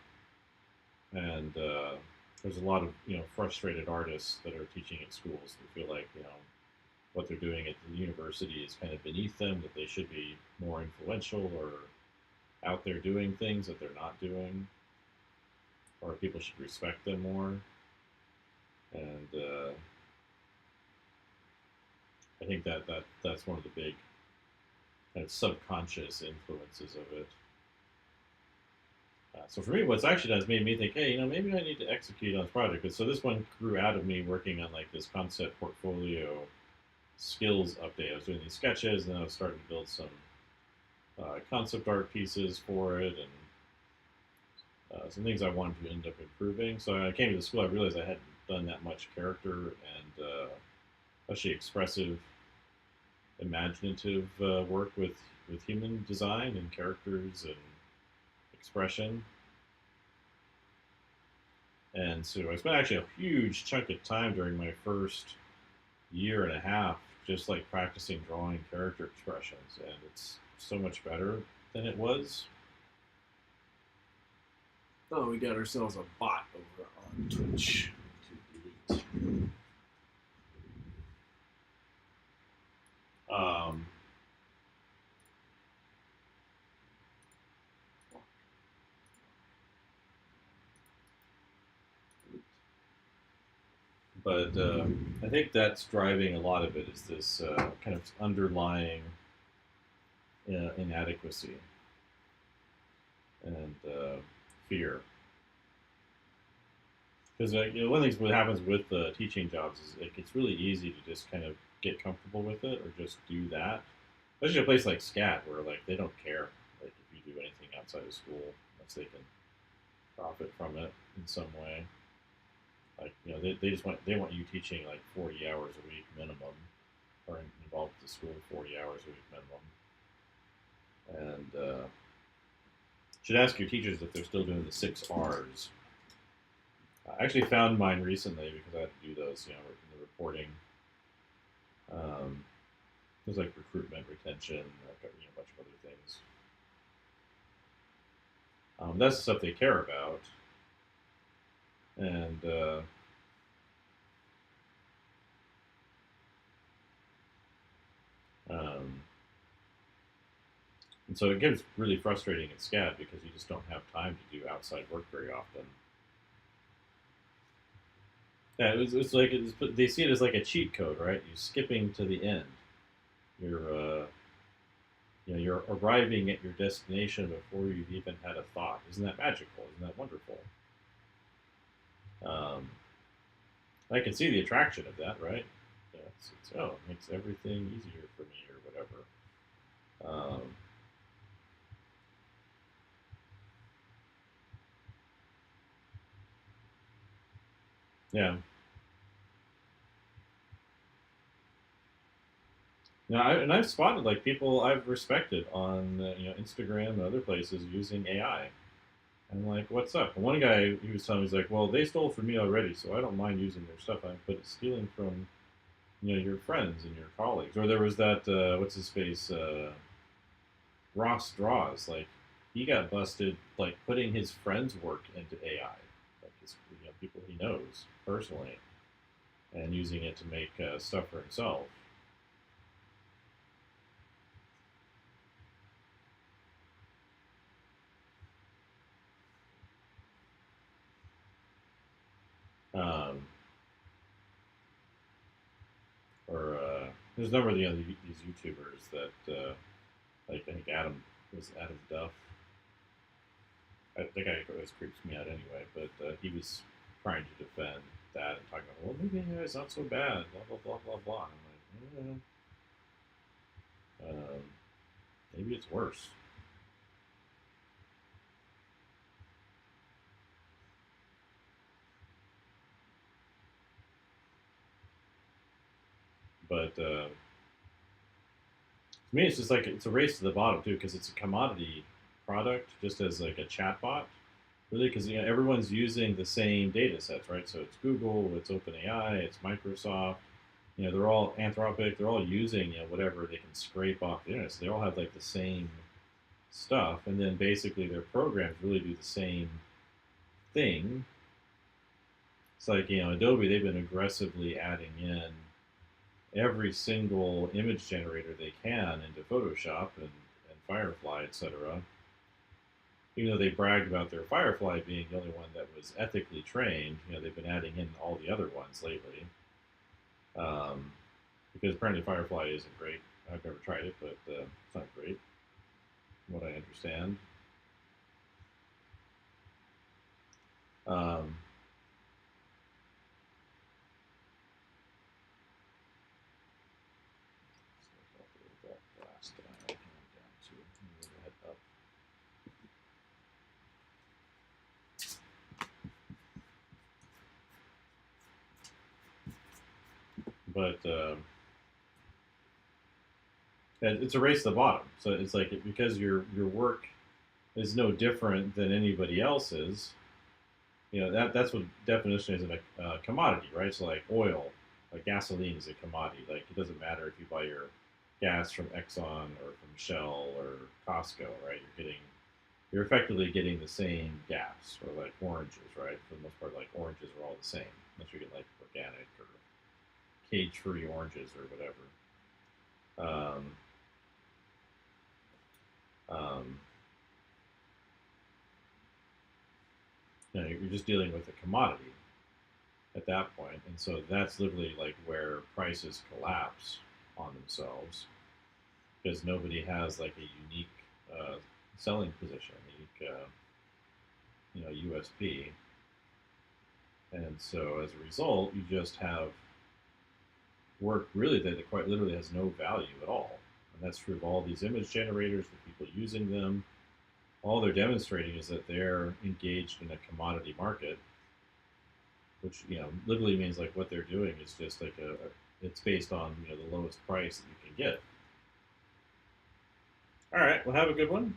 and there's a lot of frustrated artists that are teaching at schools that feel like what they're doing at the university is kind of beneath them, that they should be more influential or out there doing things that they're not doing, or people should respect them more. And I think that's one of the big kind of subconscious influences of it. So for me, what's actually done is made me think, hey, maybe I need to execute on this project. But so this one grew out of me working on like this concept portfolio skills update. I was doing these sketches, and then I was starting to build some concept art pieces for it, and some things I wanted to end up improving. So I came to the school, I realized I hadn't done that much character and especially expressive, imaginative work with human design and characters and expression. And so I spent actually a huge chunk of time during my first year and a half just like practicing drawing character expressions, and it's so much better than it was. Oh, we got ourselves a bot over on Twitch. To delete. Um, but I think that's driving a lot of it is this kind of underlying inadequacy and fear. Because one of the things what happens with teaching jobs is it's really easy to just kind of get comfortable with it or just do that. Especially a place like SCAT where like they don't care like if you do anything outside of school unless they can profit from it in some way. Like they just want you teaching like 40 hours a week minimum, or involved with the school 40 hours a week minimum. And should ask your teachers if they're still doing the 6 R's. I actually found mine recently because I had to do those, in the reporting. There's like recruitment, retention, a bunch of other things. That's the stuff they care about, and and so it gets really frustrating at SCAD because you just don't have time to do outside work very often. Yeah, it's like they see it as like a cheat code, right? You're skipping to the end. You're you're arriving at your destination before you've even had a thought. Isn't that magical? Isn't that wonderful? Um, I can see the attraction of that, right? Yeah, it makes everything easier for me or whatever. Yeah. And I've spotted like people I've respected on Instagram and other places using AI. And I'm like, what's up? And one guy he was telling me, he's like, well, they stole from me already, so I don't mind using their stuff. But it's stealing from your friends and your colleagues. Or there was that what's his face Ross Draws, like he got busted like putting his friends' work into AI, like his people he knows personally, and using it to make stuff for himself. Um, or there's a number of these YouTubers that like I think Adam Duff. That guy always creeps me out anyway, but he was trying to defend that and talking about, well, maybe AI is not so bad, blah blah blah blah blah. I'm like, maybe it's worse. But to me, it's just like it's a race to the bottom too, because it's a commodity product, just as like a chatbot, really, because everyone's using the same data sets, right? So it's Google, it's OpenAI, it's Microsoft. They're all Anthropic. They're all using whatever they can scrape off the internet. So they all have like the same stuff, and then basically their programs really do the same thing. It's like Adobe. They've been aggressively adding in every single image generator they can into Photoshop and Firefly, etc. even though they bragged about their Firefly being the only one that was ethically trained, they've been adding in all the other ones lately. Um, because apparently Firefly isn't great. I've never tried it, but it's not great, from what I understand. Um, that last dial down to head up. But it's a race to the bottom. So it's like because your work is no different than anybody else's. That's what definition is in a commodity, right? So like oil, like gasoline is a commodity. Like it doesn't matter if you buy your gas from Exxon or from Shell or Costco, right? You're effectively getting the same gas, or like oranges, right? For the most part, like oranges are all the same, unless you get like organic or cage-free oranges or whatever. Um, um, you're just dealing with a commodity at that point, and so that's literally like where prices collapse on themselves because nobody has like a unique selling position, unique USP, and so as a result, you just have work really that quite literally has no value at all, and that's true of all these image generators, the people using them. All they're demonstrating is that they're engaged in a commodity market, which literally means like what they're doing is just like it's based on the lowest price that you can get. All right, well have a good one.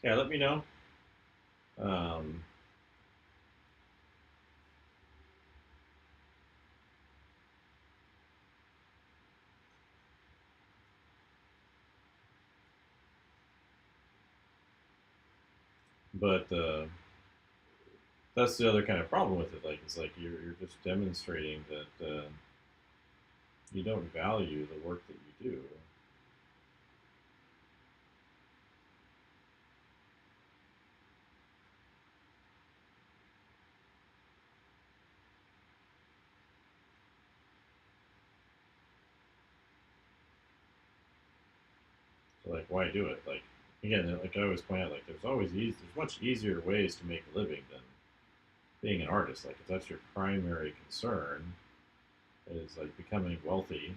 Yeah, let me know. Um, but that's the other kind of problem with it. Like it's like you're just demonstrating that you don't value the work that you do. So like, why do it? Like again, like I always point out, like there's much easier ways to make a living than being an artist. Like if that's your primary concern, is like becoming wealthy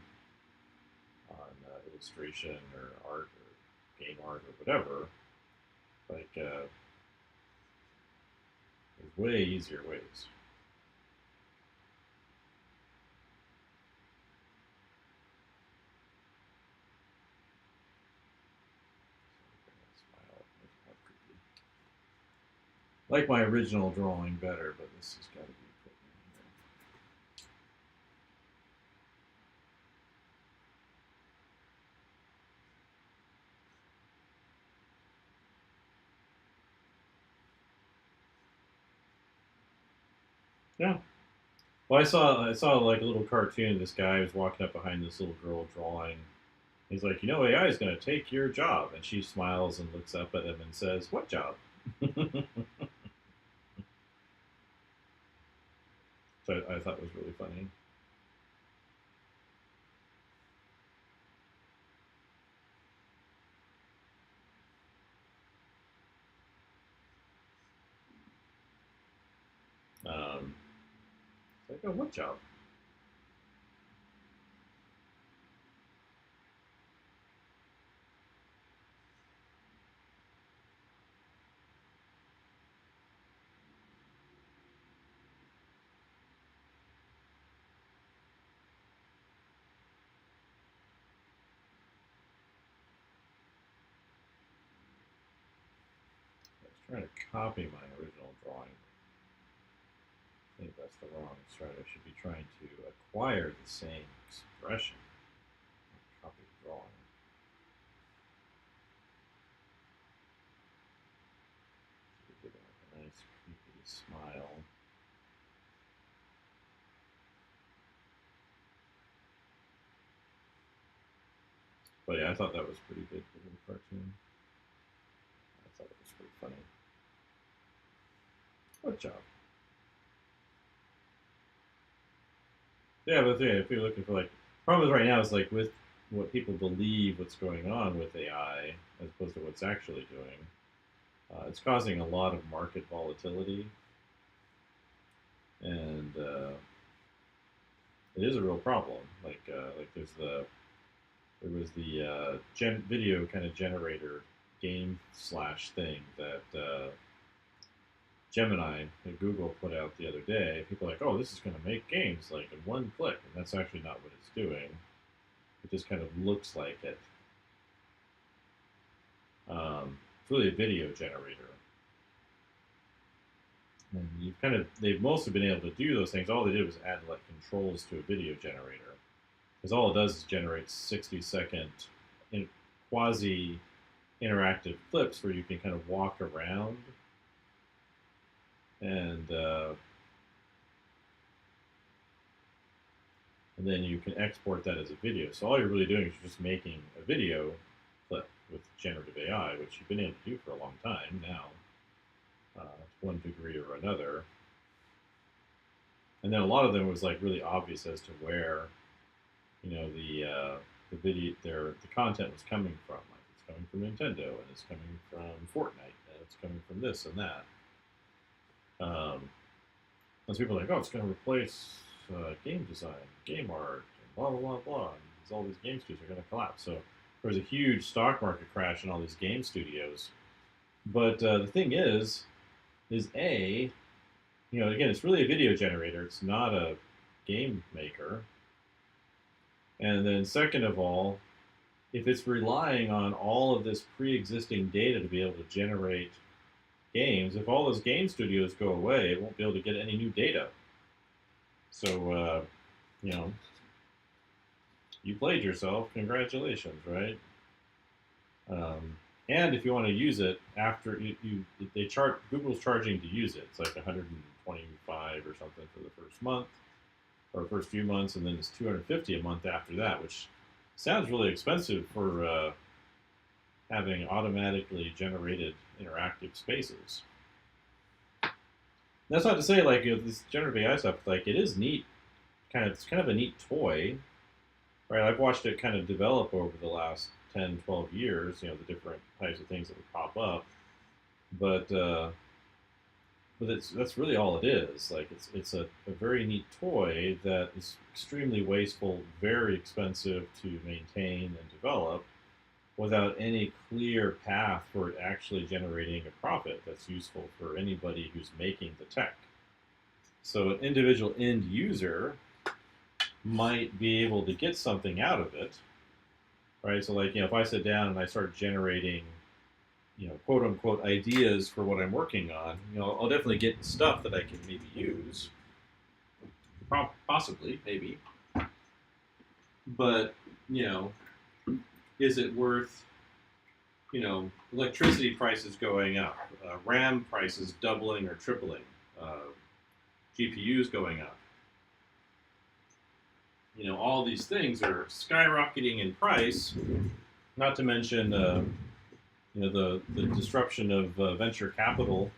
on illustration or art or game art or whatever. Like there's way easier ways. Like my original drawing better, but this has got to be put in here. Yeah. Well, I saw like a little cartoon. This guy was walking up behind this little girl drawing. He's like, AI is going to take your job, and she smiles and looks up at him and says, "What job?" So I thought it was really funny. It's like, "Oh, what job?" I was trying to copy my original drawing. I think that's the wrong strat. I should be trying to acquire the same expression. Copy the drawing. Give it like a nice creepy smile. But yeah, I thought that was pretty good for the cartoon. thought it was pretty funny. Good job. Yeah, but yeah, if you're looking for like, problem is right now is like with what people believe what's going on with AI as opposed to what's actually doing. It's causing a lot of market volatility, and it is a real problem. Like there was the video kind of generator game slash thing that Gemini at Google put out the other day. People are like, oh, this is going to make games like in one click, and that's actually not what it's doing. It just kind of looks like it. It's really a video generator. And they've mostly been able to do those things. All they did was add like controls to a video generator. Because all it does is generate 60-second quasi interactive clips where you can kind of walk around and then you can export that as a video. So all you're really doing is you're just making a video clip with generative AI, which you've been able to do for a long time now, to one degree or another. And then a lot of them was like really obvious as to where, the video, the content was coming from. Like it's coming from Nintendo, and it's coming from Fortnite, and it's coming from this and that. Most people are like, oh, it's going to replace game design, game art, and blah, blah, blah, blah. And all these game studios are going to collapse. So there was a huge stock market crash in all these game studios. But the thing is A, again, it's really a video generator. It's not a game maker. And then second of all, if it's relying on all of this pre-existing data to be able to generate games, if all those game studios go away, it won't be able to get any new data. So, you played yourself. Congratulations, right? And if you want to use it after Google's charging to use it. It's like 125 or something for the first month or first few months, and then it's 250 a month after that, which sounds really expensive for having automatically generated interactive spaces. That's not to say like this generative AI stuff. Like it is neat. It's kind of a neat toy, right? I've watched it kind of develop over the last 10, 12 years. The different types of things that would pop up, but that's really all it is. Like it's a very neat toy that is extremely wasteful, very expensive to maintain and develop, without any clear path for it actually generating a profit that's useful for anybody who's making the tech. So an individual end user might be able to get something out of it, right? So like, if I sit down and I start generating, quote unquote ideas for what I'm working on, I'll definitely get stuff that I can maybe use, possibly, maybe. But, is it worth, electricity prices going up, RAM prices doubling or tripling, GPUs going up? All these things are skyrocketing in price, not to mention, the disruption of venture capital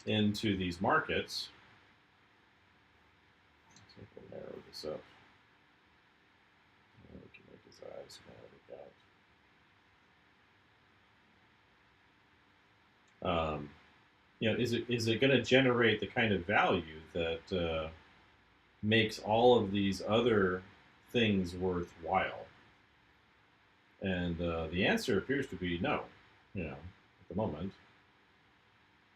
into these markets. Let's see if we'll narrow this up. We can make his eyes kind of look out. Is it going to generate the kind of value that makes all of these other things worthwhile? And the answer appears to be no, at the moment.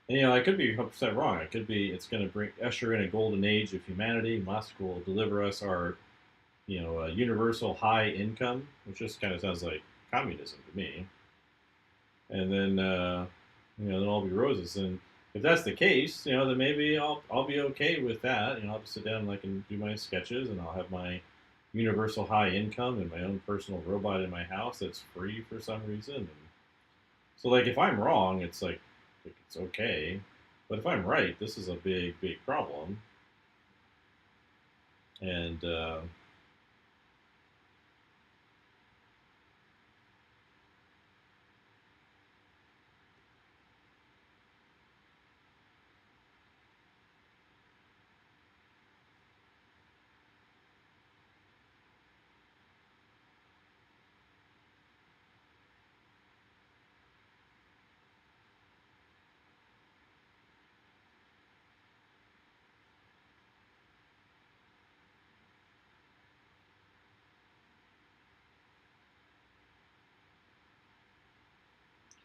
And I could be 100% wrong. It could be it's going to usher in a golden age of humanity. Musk will deliver us our, a universal high income, which just kind of sounds like communism to me. And then, then all be roses. And if that's the case, then maybe I'll be okay with that. I'll just sit down and I can do my sketches, and I'll have my universal high income and my own personal robot in my house that's free for some reason. And so, like, if I'm wrong, it's like it's okay. But if I'm right, this is a big, big problem. And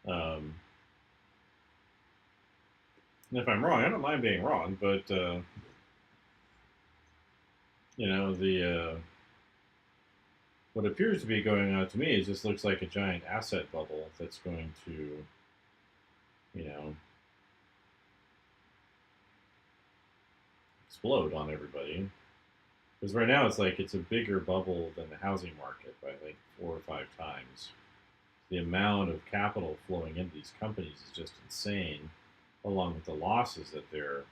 And if I'm wrong, I don't mind being wrong, but the what appears to be going on to me is just looks like a giant asset bubble that's going to, you know, explode on everybody. Because right now it's like it's a bigger bubble than the housing market by like 4 or 5 times. The amount of capital flowing into these companies is just insane, along with the losses that they're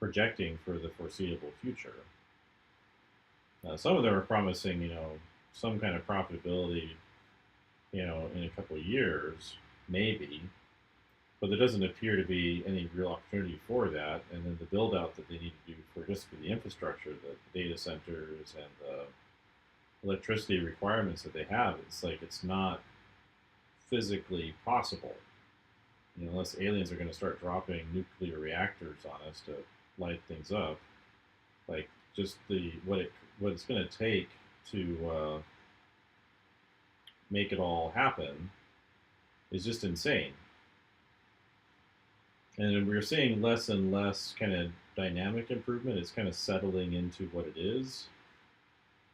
projecting for the foreseeable future. Some of them are promising, some kind of profitability, in a couple of years, maybe, but there doesn't appear to be any real opportunity for that. And then the build out that they need to do for the infrastructure, the data centers and the electricity requirements that they have, it's like it's not physically possible. Unless aliens are going to start dropping nuclear reactors on us to light things up, like just what it's going to take to make it all happen is just insane. And we're seeing less and less kind of dynamic improvement. It's kind of settling into what it is.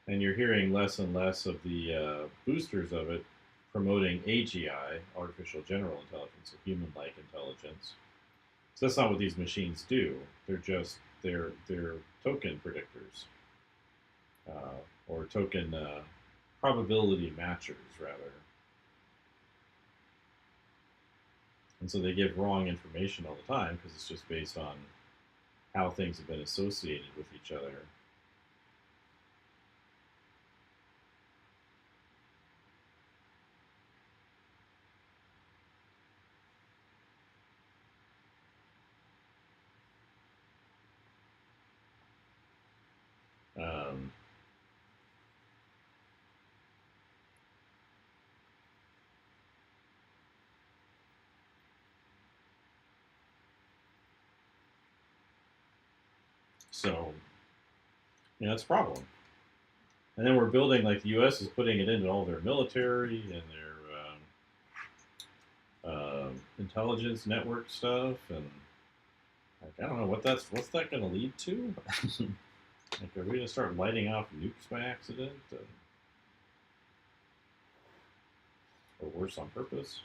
And you're hearing less and less of the boosters of it promoting AGI, artificial general intelligence, or human-like intelligence. So that's not what these machines do. They're token predictors, or token probability matchers, rather. And so they give wrong information all the time because it's just based on how things have been associated with each other. Um, so, that's a problem. And then we're building, like the U.S. is putting it into all their military and their intelligence network stuff, and like I don't know what's that going to lead to. Like, are we going to start lighting off nukes by accident, or worse, on purpose?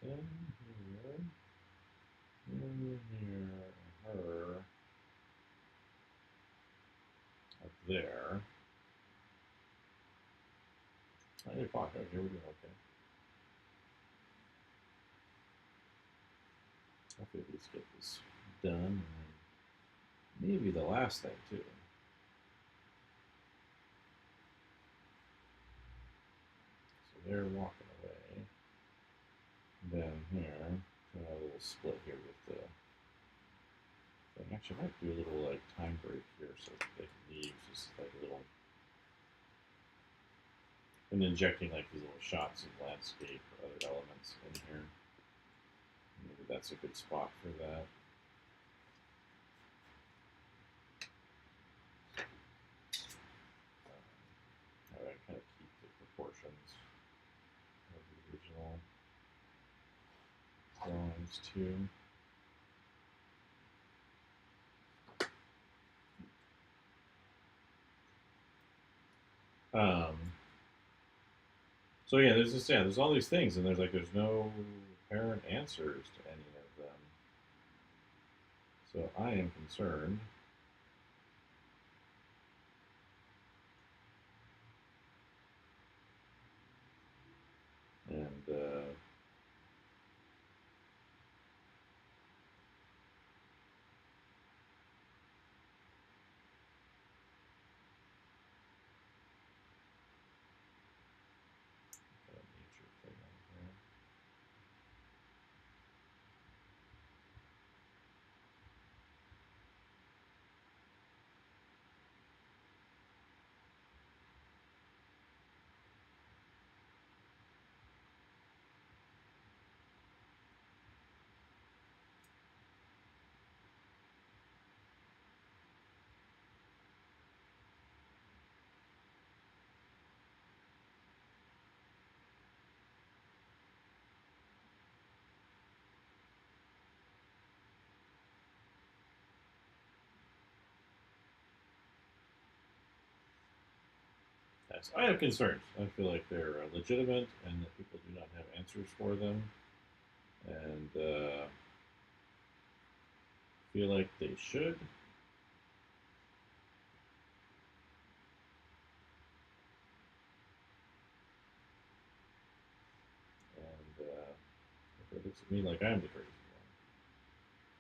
Here, her, up there. 9 o'clock. Okay, we're doing okay. Hopefully, let's get this done, and maybe the last thing too. So they're walking away. Down here, so I have a little split here with the thing. Actually, I might do a little like time break here so they can leave, just like a little, and injecting like these little shots of landscape or other elements in here. Maybe that's a good spot for that. How do I kind of keep the proportions of the original drawings too? So yeah, there's all these things, and there's no apparent answers to any of them. So I am concerned. And nature thing on here. Yes, I have concerns. I feel like they're legitimate and that people do not have answers for them, and feel like they should. And it looks at me like I'm the crazy one. So.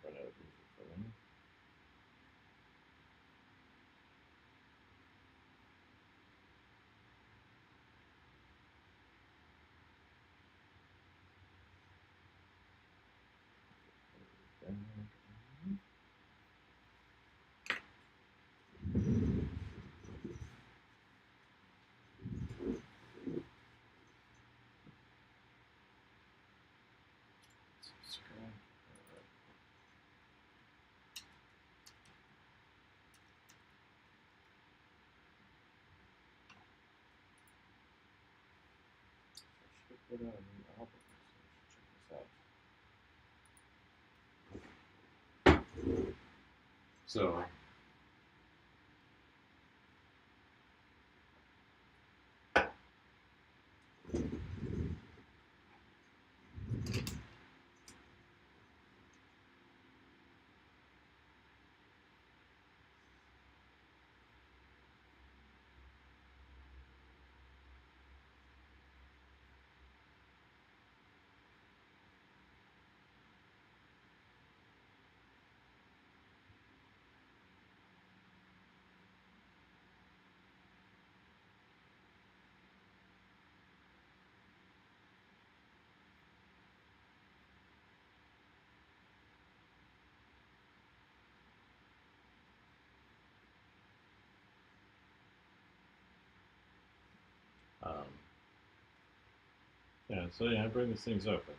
Run out of music for them. Subscribe. I should put out a new album, so I should check this out. So. Yeah, so yeah, I bring these things up, and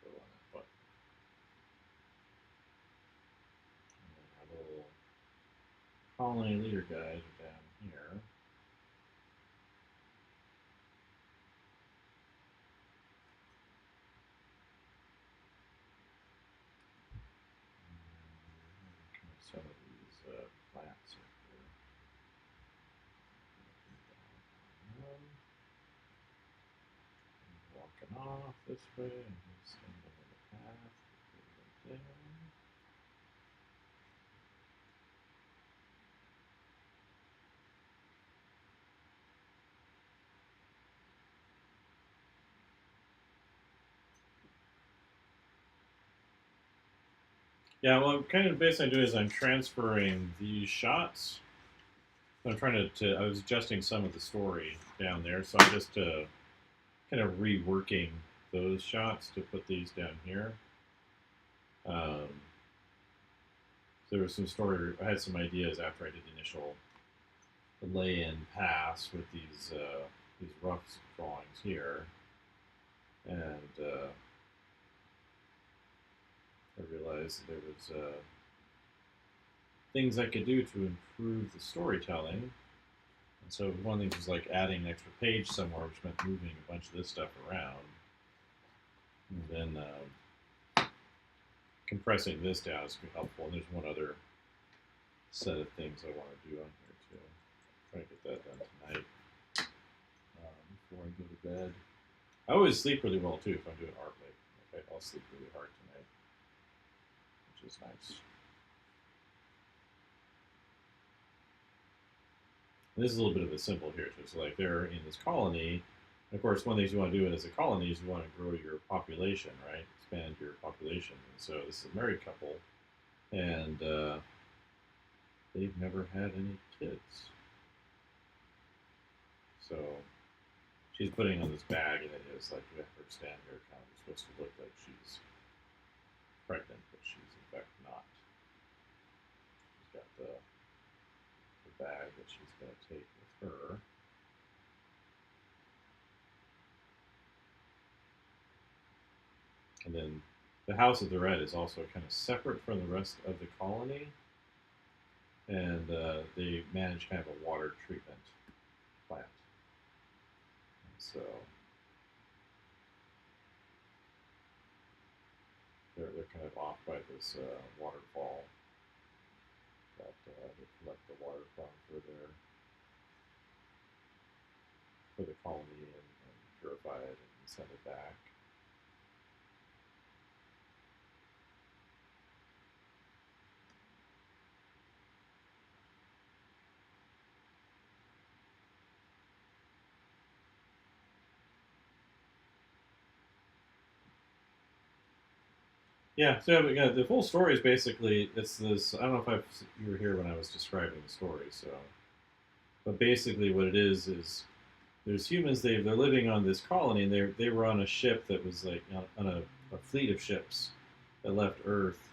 go on that button. And then our little colony leader guys are down here. Some of these plants are here. Walking off this way, and he's standing in the path. Right there. Yeah, well, kind of basically I'm doing is I'm transferring these shots I'm trying to I was adjusting some of the story down there, so I'm just kind of reworking those shots to put these down here. There was some story. I had some ideas after I did the initial lay-in pass with these rough drawings here, and I realized there was things I could do to improve the storytelling. And so one of the things was like adding an extra page somewhere, which meant moving a bunch of this stuff around, and then compressing this down is helpful. And there's one other set of things I want to do on here too. Try to get that done tonight before I go to bed. I always sleep really well too if I'm doing art late. Okay, I'll sleep really hard tonight, which is nice. And this is a little bit of a symbol here too. So like they're in this colony. And of course, one of the things you want to do as a colony is you want to grow your population, right? Expand your population. And so this is a married couple, and they've never had any kids. So she's putting on this bag, and it is like you have her stand here, kind of supposed to look like she's pregnant, but she's in fact not. She's got the bag that she's going to take with her. And then the house that they're at is also kind of separate from the rest of the colony, and they manage kind of a water treatment plant. And so they're kind of off by this waterfall that they collect the water from for the colony and purify it and send it back. Yeah, so the full story is basically it's this. I don't know if you were here when I was describing the story. So, but basically, what it is there's humans. They're living on this colony, and they were on a ship that was like on a fleet of ships that left Earth.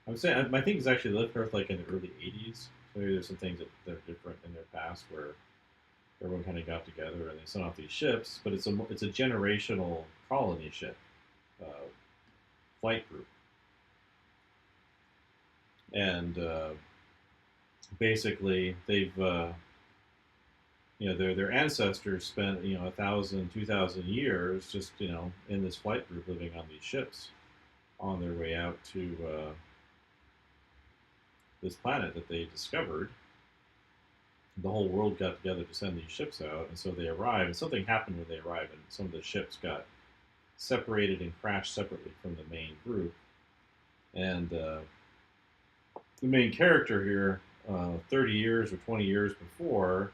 I'm saying I think it's actually left Earth like in the early '80s. So maybe there's some things that are different in their past where everyone kind of got together and they sent off these ships. But it's a generational colony ship, uh, flight group, and basically they've their ancestors spent 1,000, 2,000 years just in this flight group living on these ships on their way out to this planet that they discovered. The whole world got together to send these ships out, and so they arrived. And something happened when they arrived, and some of the ships got separated and crashed separately from the main group. And the main character here, 30 years or 20 years before,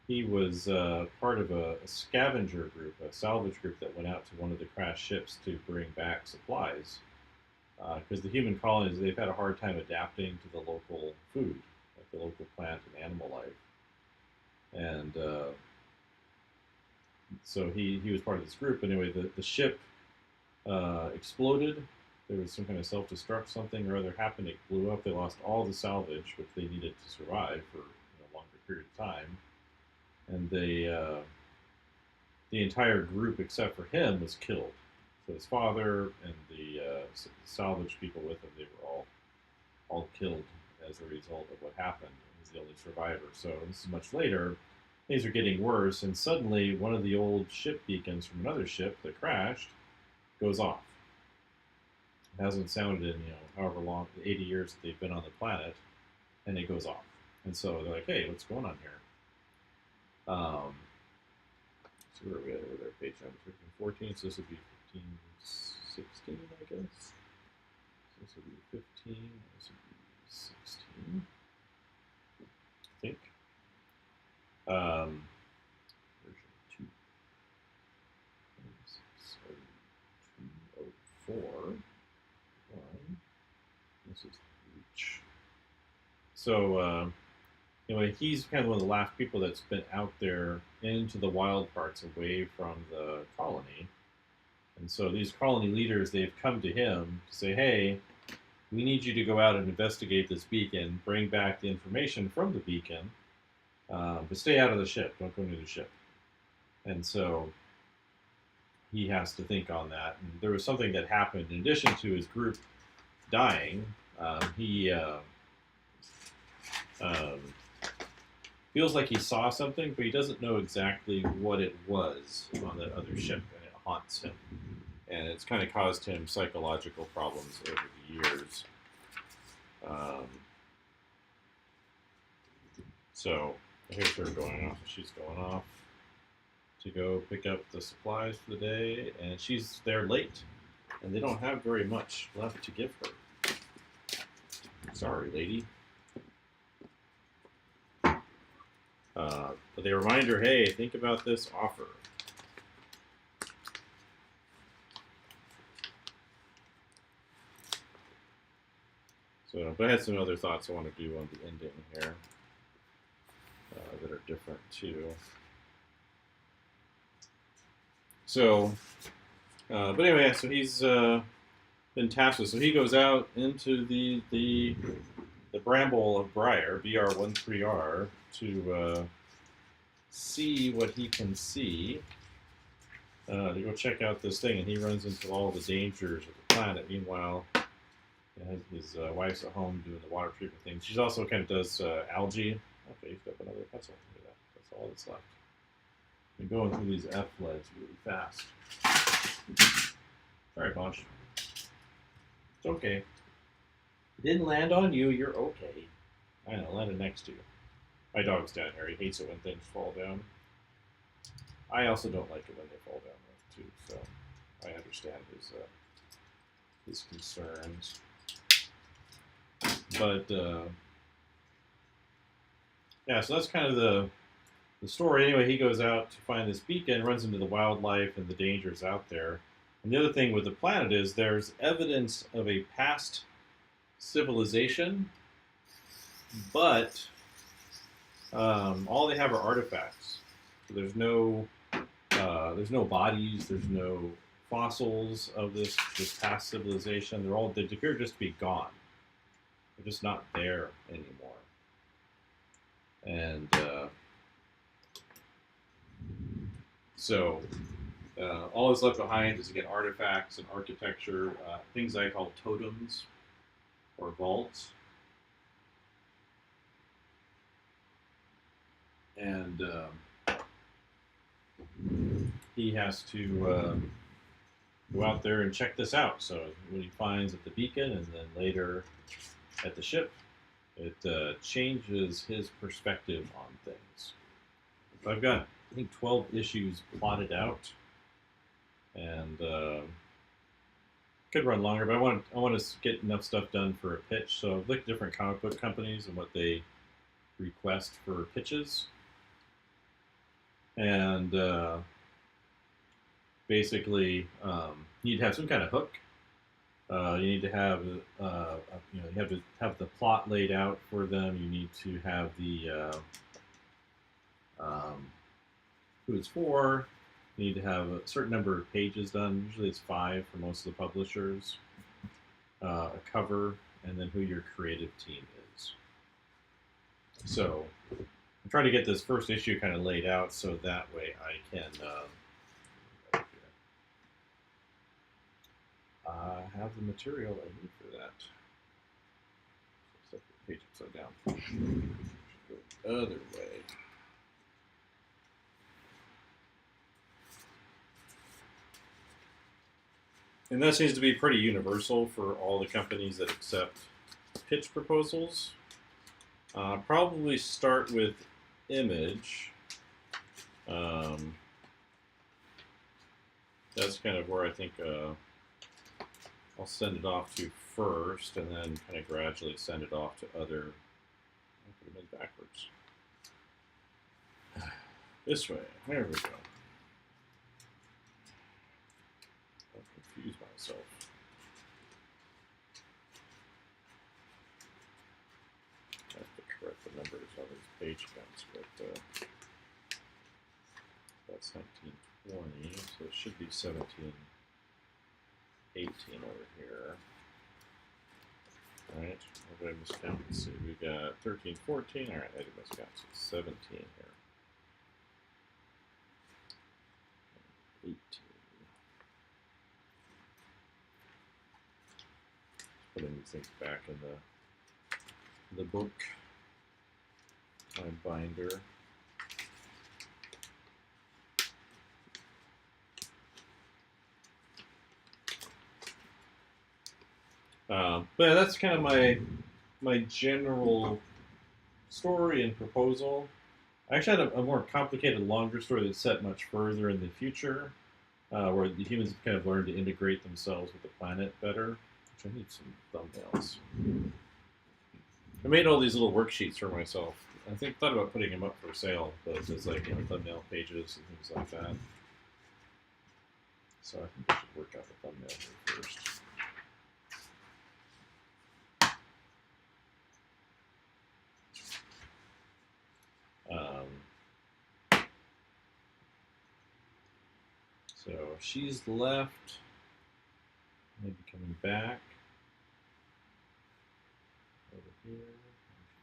he was part of a scavenger group, a salvage group that went out to one of the crashed ships to bring back supplies. Because the human colonies, they've had a hard time adapting to the local food, like the local plant and animal life. And so he was part of this group. Anyway, the ship exploded. There was some kind of self-destruct, something or other happened. It blew up. They lost all the salvage, which they needed to survive for a longer period of time. And the entire group, except for him, was killed. So his father and the salvage people with him, they were all killed as a result of what happened. He's the only survivor. So this is much later. Things are getting worse, and suddenly one of the old ship beacons from another ship that crashed goes off. It hasn't sounded in however long, the 80 years that they've been on the planet, and it goes off. And so they're like, "Hey, what's going on here?" So where are we at over there? Page number 15, 14. So this would be 15, 16, I guess. So this would be 15. This would be 16. I think. Version 2. 204. This is reach. So anyway, he's kind of one of the last people that's been out there into the wild parts away from the colony. And so these colony leaders, they've come to him to say, hey, we need you to go out and investigate this beacon, bring back the information from the beacon, but stay out of the ship. Don't go near the ship. And so he has to think on that. And there was something that happened in addition to his group dying. He feels like he saw something, but he doesn't know exactly what it was on that other ship, and it haunts him. And it's kind of caused him psychological problems over the years. So here's her going off. She's going off to go pick up the supplies for the day, and she's there late, and they don't have very much left to give her. Sorry, lady. But they remind her, hey, think about this offer. So, but I had some other thoughts I want to do on the ending here that are different too. So, but anyway, so he's been tasked with. So he goes out into the bramble of Briar, BR-13R, to see what he can see. To go check out this thing, and he runs into all the dangers of the planet. Meanwhile, his wife's at home doing the water treatment thing. She's also kind of does algae. Okay, he's got another pencil. Look at that. That's all that's left. I'm going through these F leads really fast. Sorry, Bunch. It's okay. It didn't land on you. You're okay. I know, landed next to you. My dog's down here. He hates it when things fall down. I also don't like it when they fall down, too. So I understand his concerns. But yeah, so that's kind of the story. Anyway, he goes out to find this beacon, runs into the wildlife and the dangers out there. And the other thing with the planet is there's evidence of a past civilization, but all they have are artifacts. So there's no bodies, there's no fossils of this past civilization. They appear just to be gone. They're just not there anymore. And so all that's left behind is, again, artifacts and architecture, things I call totems or vaults. And he has to go out there and check this out. So what he finds at the beacon and then later at the ship, it changes his perspective on things. So I've got, I think, 12 issues plotted out, and could run longer, but I want to get enough stuff done for a pitch. So I've looked at different comic book companies and what they request for pitches, and basically you need to have some kind of hook. You need to have you have to have the plot laid out for them. You need to have the who it's for. You need to have a certain number of pages done. Usually it's 5 for most of the publishers. A cover, and then who your creative team is. So I'm trying to get this first issue kind of laid out so that way I can have the material I need for that. Set the page upside down. Go the other way. And that seems to be pretty universal for all the companies that accept pitch proposals. Probably start with Image. That's kind of where I think I'll send it off to first, and then kind of gradually send it off to other. I'll put them in backwards. This way. There we go. I'll confuse myself. I have to correct the numbers on these page counts, but that's 1920, so it should be 1718 over here. All right, what did I miscount? Let's see, we got 1314. All right, I did miscount, so 17 here. 18. Putting these things back in the book, my binder. But that's kind of my general story and proposal. I actually had a more complicated, longer story that's set much further in the future, where the humans kind of learn to integrate themselves with the planet better. Which I need some thumbnails. I made all these little worksheets for myself. I thought about putting them up for sale, but it's like thumbnail pages and things like that. So I think I should work out the thumbnail here first. So she's left, maybe coming back over here.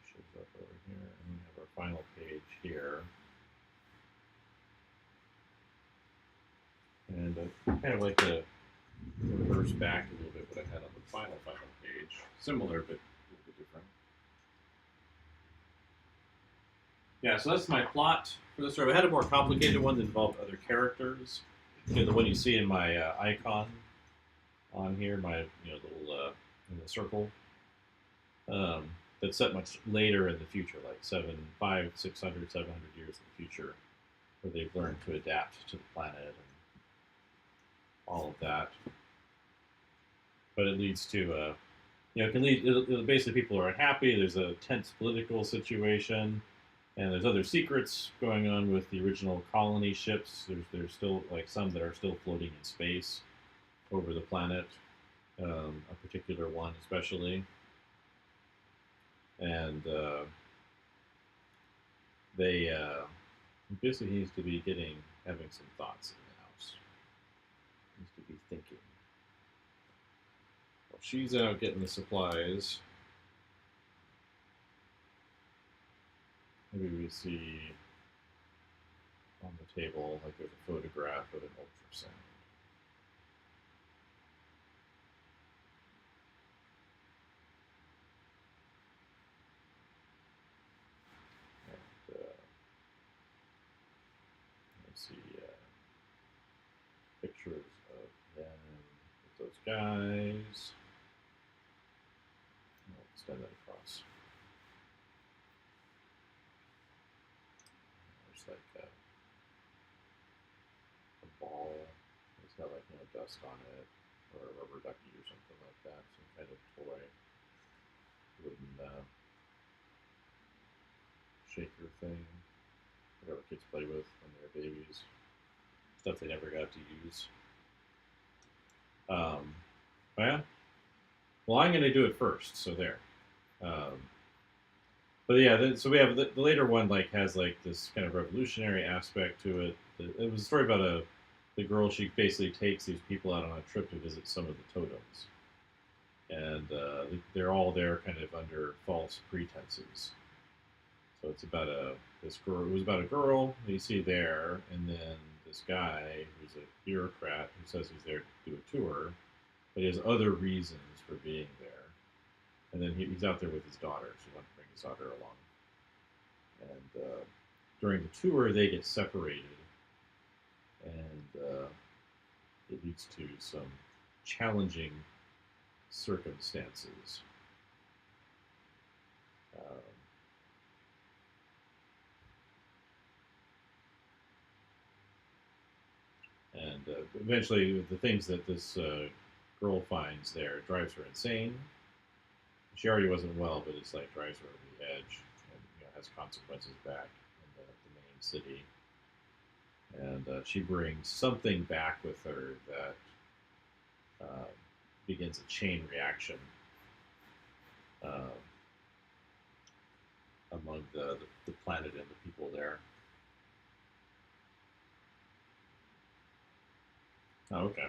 She shows up over here, and we have our final page here. And I kind of like to reverse back a little bit what I had on the final page. Similar, but a little bit different. Yeah, so that's my plot for this story. I had a more complicated one that involved other characters. The one you see in my icon on here, my little in the circle. That's set much later in the future, like 500, 600, 700 years in the future, where they've learned to adapt to the planet and all of that. But it leads to, basically people are unhappy. There's a tense political situation. And there's other secrets going on with the original colony ships. There's still like some that are still floating in space over the planet, a particular one especially. And they basically needs to be having some thoughts in the house. Needs to be thinking. Well, she's out getting the supplies. Maybe we see on the table, like there's a photograph of an ultrasound. And I see pictures of them with those guys. I'll extend that across. There's like a ball. It's got like dust on it, or a rubber ducky or something like that. Some kind of toy, wooden shaker thing. Whatever kids play with when they're babies. Stuff they never got to use. Yeah. Well, I'm going to do it first, so there. But yeah, so we have the later one has this kind of revolutionary aspect to it. It was a story about the girl. She basically takes these people out on a trip to visit some of the totems, and they're all there kind of under false pretenses. So it's about this girl. It was about a girl that you see there, and then this guy who's a bureaucrat who says he's there to do a tour, but he has other reasons for being there. And then he's out there with his daughter, so he wants to bring his daughter along. And during the tour, they get separated, and it leads to some challenging circumstances. And eventually, the things that this girl finds there drives her insane. She already wasn't well, but it's like drives her over the edge and has consequences back in the main city. And she brings something back with her that begins a chain reaction. among the planet and the people there. Oh, okay.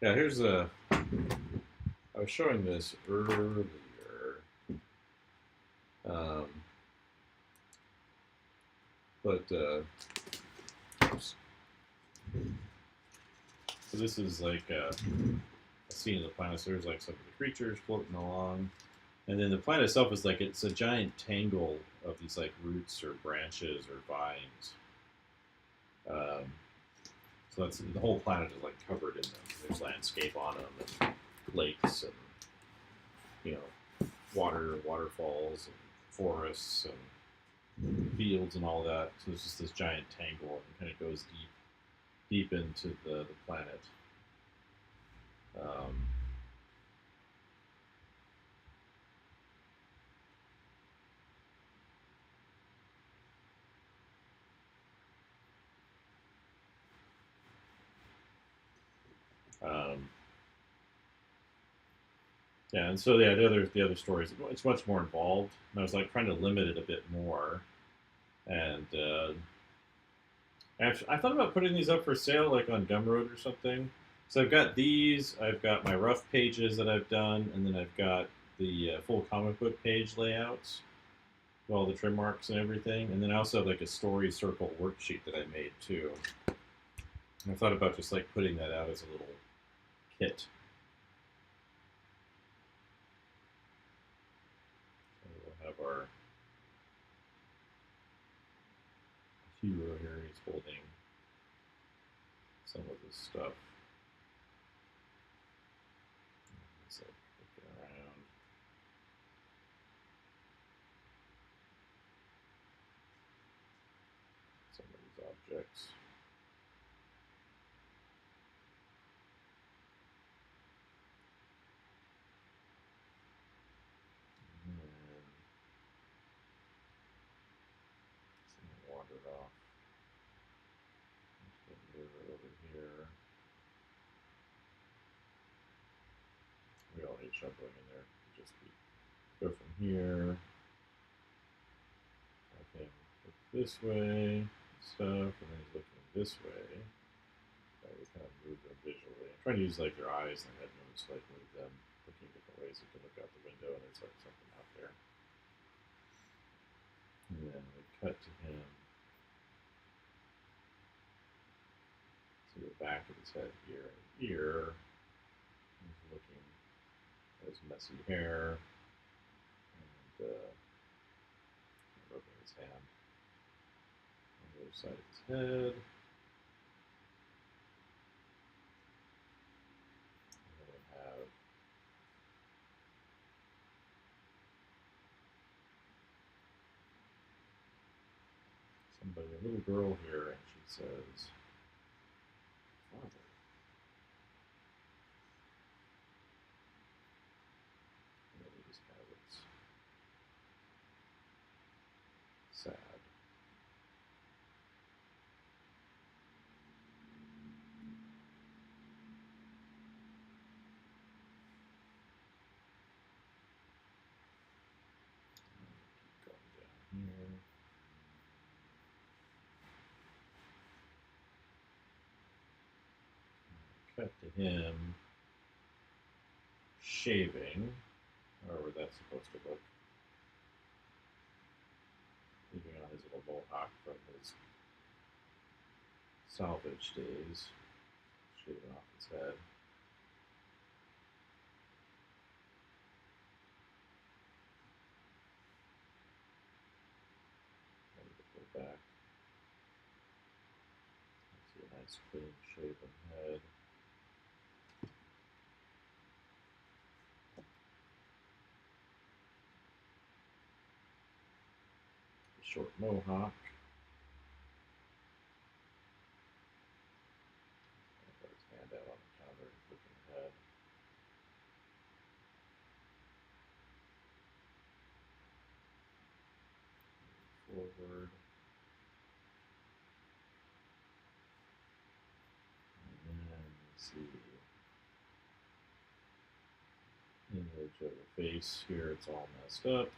Yeah, here's a. I was showing this earlier. Um, but oops. So this is like a scene of the planet. So there's like some of the creatures floating along, and then the planet itself is like it's a giant tangle of these like roots or branches or vines. Um, so that's the whole planet is like covered in them. There's landscape on them, and lakes, and waterfalls, and forests, and fields, and all that. So there's just this giant tangle, and it kind of goes deep into the planet. Um, um, yeah, and so yeah, the other stories, it's much more involved. And I was like trying to limit it a bit more, and actually, I thought about putting these up for sale, like on Gumroad or something. So I've got these. I've got my rough pages that I've done, and then I've got the full comic book page layouts, with all the trim marks and everything. And then I also have like a story circle worksheet that I made too. And I thought about just like putting that out as a little kit. So we'll have our hero here. He's holding some of this stuff. He's like looking around. Some of these objects. And some wandered off. There's the mirror over here. We all need shuffling in there. Just go from here. I can look this way, stuff, and then he's looking this way. We kind of move them visually. I'm trying to use like their eyes and their head moves, like move them looking different ways. You can look out the window and there's like something out there. And then we cut to him. See the back of his head here and here. He's looking at his messy hair and rubbing his hand on the other side of his head. And then we have somebody, a little girl here, and she says, "Father." And then he just kind of looks sad. Keep going down here. Cut to him shaving, however that's supposed to look. Leaving on his little mohawk from his salvage days, shaving off his head. Ready to pull back. See a nice clean shaven head. A short mohawk. Got his hand out on the counter, looking ahead. Forward. And then you see the image of the face here. It's all messed up.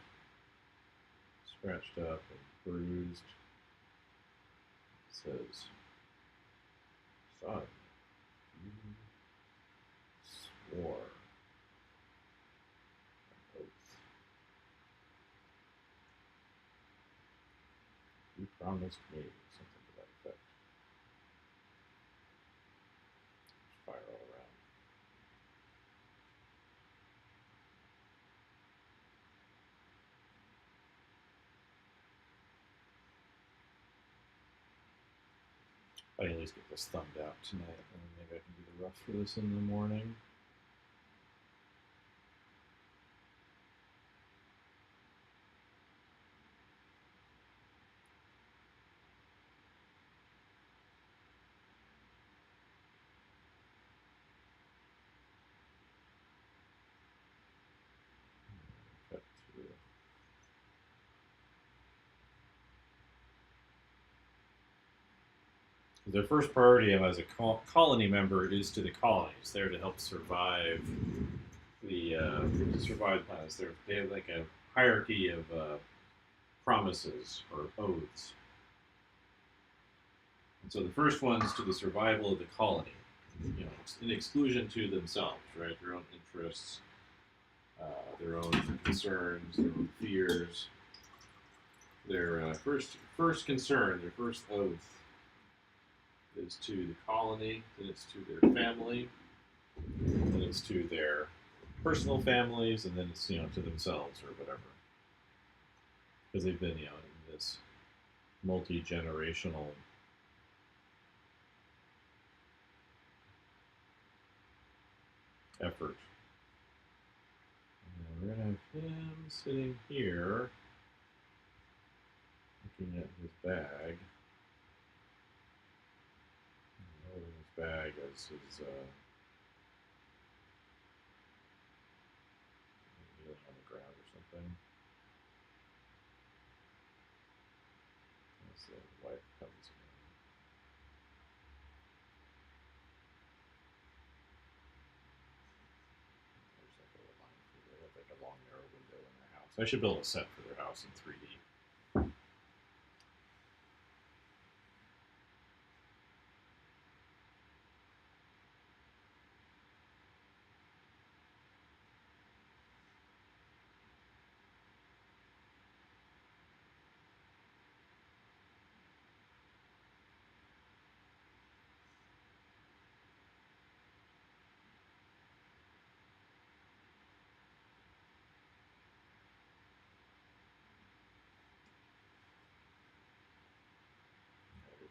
scratched up and bruised. It says, "Son, you swore an oath. You promised me," something to that effect. There's fire all around. I can at least get this thumbed out tonight, and then maybe I can do the rough for this in the morning. Cut to their first priority as a colony member is to the colonies. They're to help survive the planets. They have like a hierarchy of promises or oaths. And so the first one's to the survival of the colony, in exclusion to themselves, right? Their own interests, their own concerns, their own fears. Their first concern, their first oath, is to the colony, then it's to their family, then it's to their personal families, and then it's to themselves or whatever, because they've been in this multi-generational effort. And we're gonna have him sitting here, looking at his bag. Holding his bag as his kneeling on the ground or something. As the wife comes in. There's like a line through there. They have like a long narrow window in their house. I should build a set for their house in 3D.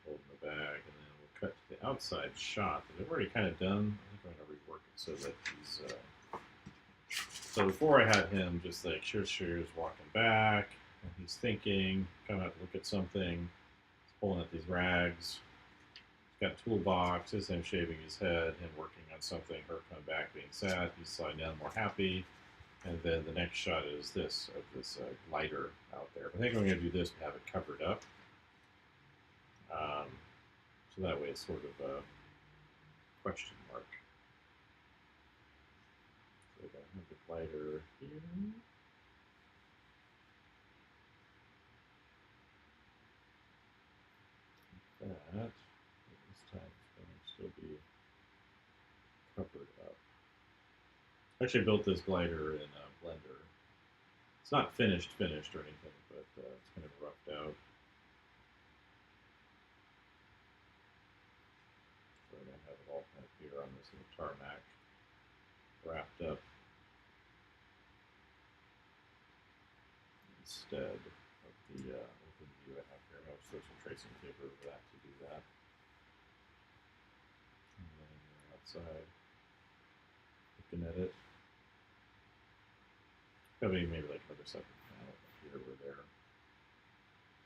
Holding the bag, and then we'll cut to the outside shot that I've already kind of done. I think I'm going to rework it so that he's. So before I had him just like shears walking back, and he's thinking, coming out to look at something. He's pulling out these rags. He's got a toolbox. His him shaving his head, him working on something. Her coming back being sad. He's sliding down more happy. And then the next shot is this of this lighter out there. I think I'm going to do this to have it covered up. So that way it's sort of a question mark. So we're going to have the glider here. Like that. But this time it's going to still be covered up. I actually built this glider in Blender. It's not finished or anything, but it's kind of roughed out. So I'm going to have it all kind of here on this little tarmac, wrapped up instead of the open view I have here. I'll throw some tracing paper over that to do that. And then you're outside looking at it. Probably maybe like another separate panel here where they're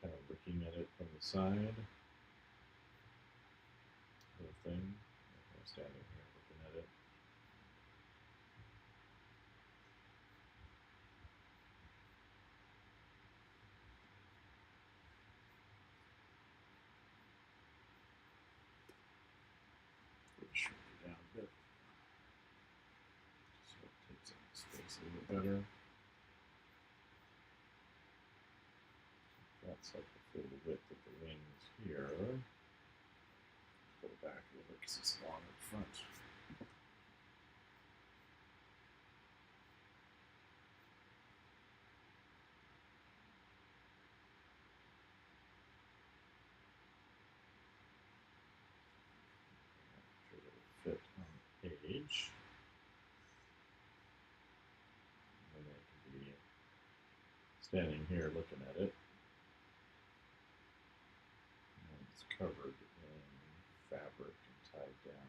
kind of looking at it from the side. Whole thing. I'm standing here looking at it. Shrink it down a bit so it takes up space a little bit better. That's like the full width of the wings here. Go back a little bit because it's long up front. Sure it'll fit on the page. And I can be standing here looking at it. And it's covered in fabric and tied down.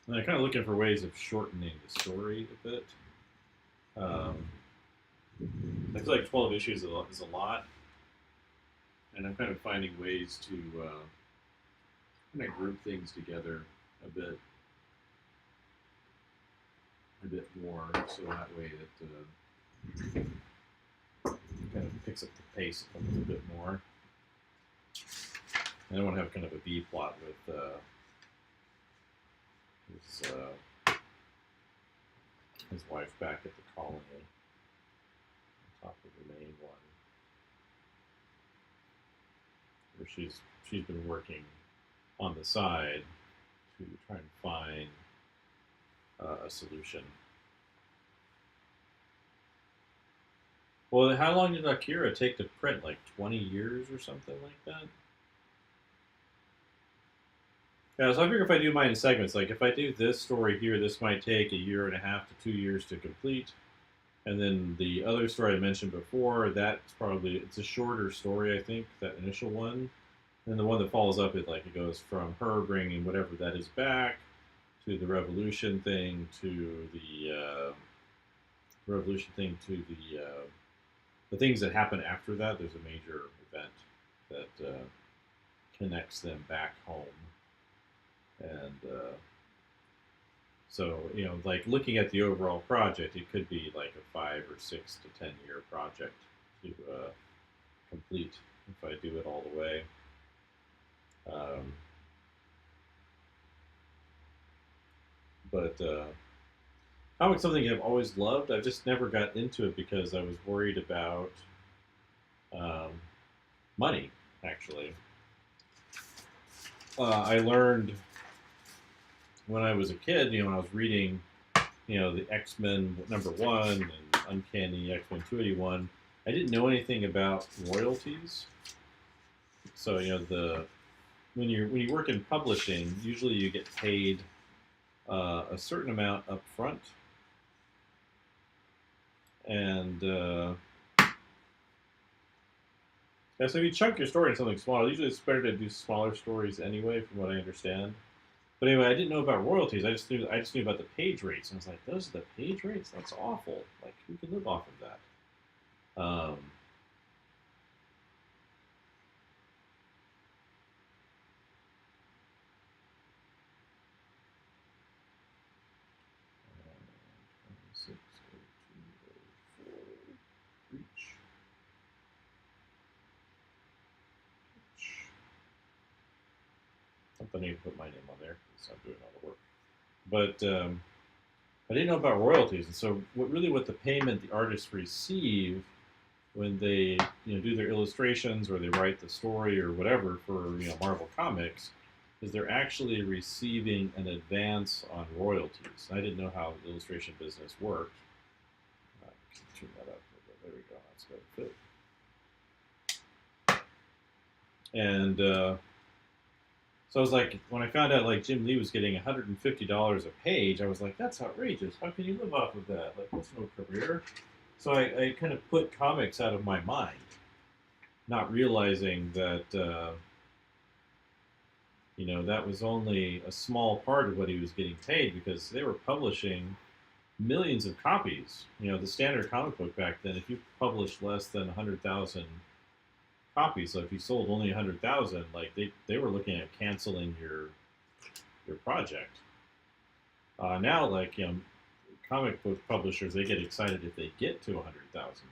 And I'm kind of looking for ways of shortening the story a bit. I feel like 12 issues is a lot, and I'm kind of finding ways to kind of group things together a bit more, so that way it kind of picks up the pace a little bit more. And I want to have kind of a B plot with his wife back at the colony on top of the main one, where she's been working on the side to try and find a solution. Well, how long did Akira take to print? Like 20 years or something like that? Yeah, so I figure if I do mine in segments, like if I do this story here, this might take 1.5 to 2 years to complete. And then the other story I mentioned before, it's a shorter story, I think, that initial one. And the one that follows up, it goes from her bringing whatever that is back to the revolution thing to the the things that happen after that. There's a major event that connects them back home. And so, like looking at the overall project, it could be like a 5 or 6 to 10 year project to complete if I do it all the way. But comics something I've always loved. I've just never got into it because I was worried about money, actually. I learned when I was a kid, when I was reading, the X-Men #1 and Uncanny X-Men 281, I didn't know anything about royalties. So, when you work in publishing, usually you get paid a certain amount up front, and yeah, so if you chunk your story into something smaller, usually it's better to do smaller stories anyway, from what I understand. But anyway, I didn't know about royalties. I just knew about the page rates. And I was like, those are the page rates? That's awful. Like, who can live off of that? Reach. Something I need to put my name on there because I'm doing all the work. But I didn't know about royalties, and so what the payment the artists receive when they do their illustrations or they write the story or whatever for Marvel Comics is they're actually receiving an advance on royalties. I didn't know how the illustration business worked. Turn that up. There we go. That's going to fit. And so I was like, when I found out like Jim Lee was getting $150 a page, I was like, that's outrageous. How can you live off of that? Like, that's no career. So I kind of put comics out of my mind, not realizing that that was only a small part of what he was getting paid, because they were publishing millions of copies. The standard comic book back then, if you published less than 100,000 copies, so if you sold only 100,000, like they were looking at canceling your project. Now, like comic book publishers, they get excited if they get to 100,000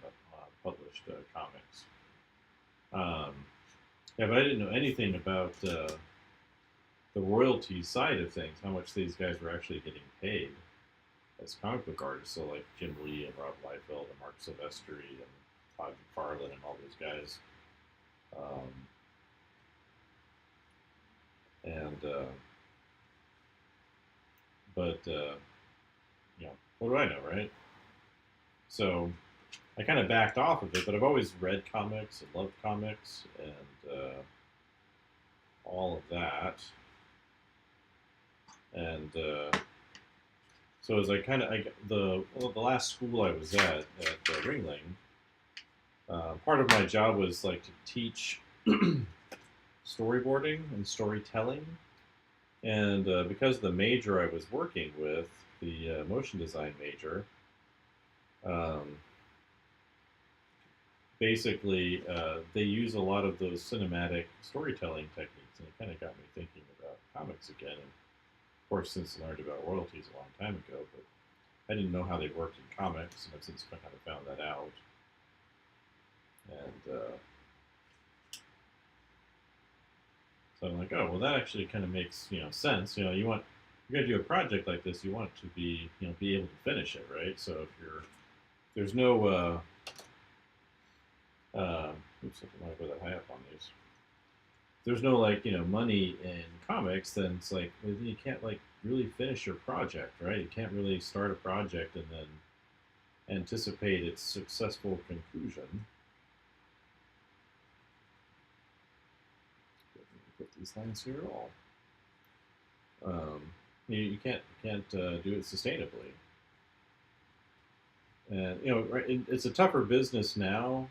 published comics. Yeah, but I didn't know anything about the royalty side of things, how much these guys were actually getting paid as comic book artists. So like Jim Lee and Rob Liefeld and Mark Silvestri and Todd McFarlane and all those guys. Um, and but you know, what do I know, right? So I kind of backed off of it, but I've always read comics and loved comics and all of that. And so as I kind of the last school I was at Ringling, part of my job was like to teach storyboarding and storytelling, and because the major I was working with, the motion design major, um, basically they use a lot of those cinematic storytelling techniques, and it kind of got me thinking about comics again. And of course, since I learned about royalties a long time ago, but I didn't know how they worked in comics, and I've since kind of found that out. And so I'm like, oh, well, that actually kind of makes sense. You're gonna do a project like this, you want it to be able to finish it, right? So if there's no oops, I don't want to go that high up on these. If there's no money in comics, then it's like well, you can't like really finish your project, right? You can't really start a project and then anticipate its successful conclusion. Put these lines here at all. You can't do it sustainably. And right, it's a tougher business now.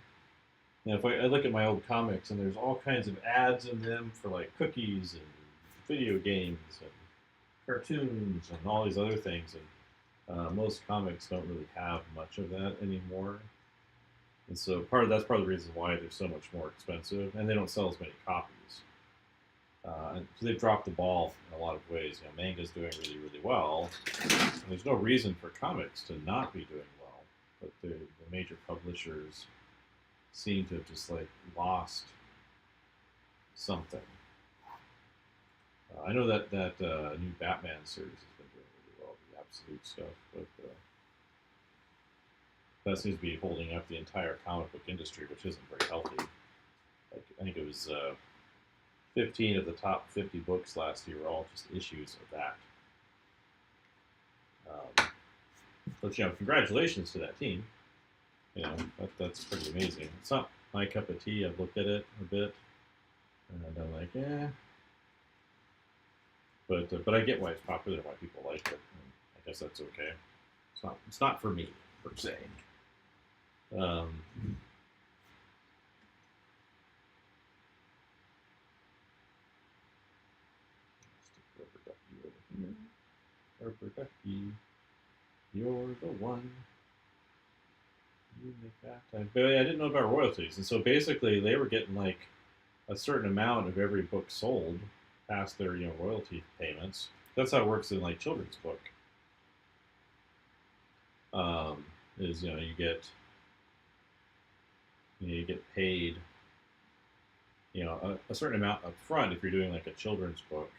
If I look at my old comics, and there's all kinds of ads in them for like cookies and video games and cartoons and all these other things, and most comics don't really have much of that anymore. And so that's part of the reason why they're so much more expensive, and they don't sell as many copies. And so they've dropped the ball in a lot of ways. Manga's doing really, really well. And there's no reason for comics to not be doing well, but the major publishers seem to have just like lost something. I know that new Batman series has been doing really well, the Absolute stuff, but that seems to be holding up the entire comic book industry, which isn't very healthy. Like I think it was 15 of the top 50 books last year were all just issues of that. But congratulations to that team. That's pretty amazing. It's not my cup of tea. I've looked at it a bit, and I'm like, eh. But I get why it's popular and why people like it. And I guess that's okay. It's not for me per se. Um, Rubber Ducky over here. Rubber Ducky, you're the one. You make that time. But yeah, I didn't know about royalties, and so basically they were getting like a certain amount of every book sold past their royalty payments. That's how it works in like children's book. Is you get paid a certain amount up front if you're doing like a children's book,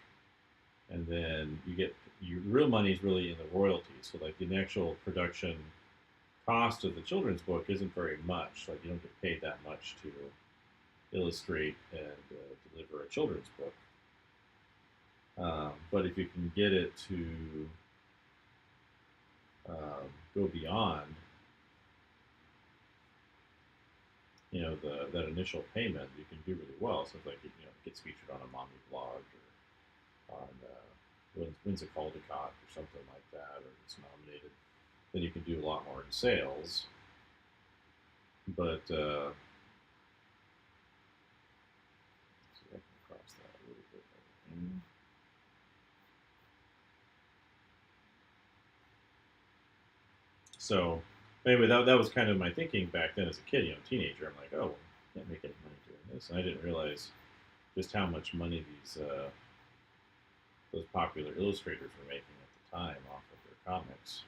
and then your real money is really in the royalties. So like the actual production cost of the children's book isn't very much. Like you don't get paid that much to illustrate and deliver a children's book. But if you can get it to go beyond, that initial payment, you can do really well. So if like it gets featured on a mommy blog or on wins a Caldecott or something like that, or it's nominated, then you can do a lot more in sales. But let's see if I can cross that a little bit over here. So anyway, that was kind of my thinking back then as a kid, teenager. I'm like, oh, well, I can't make any money doing this, and I didn't realize just how much money those popular illustrators were making at the time off of their comics.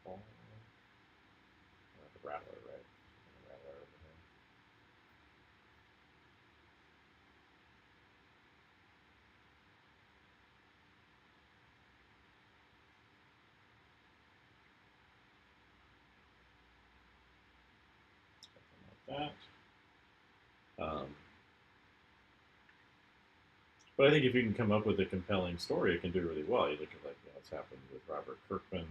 ball. The rattler, right? The rattler over here. Something like that. But I think if you can come up with a compelling story, it can do really well. You look at what's happened with Robert Kirkman.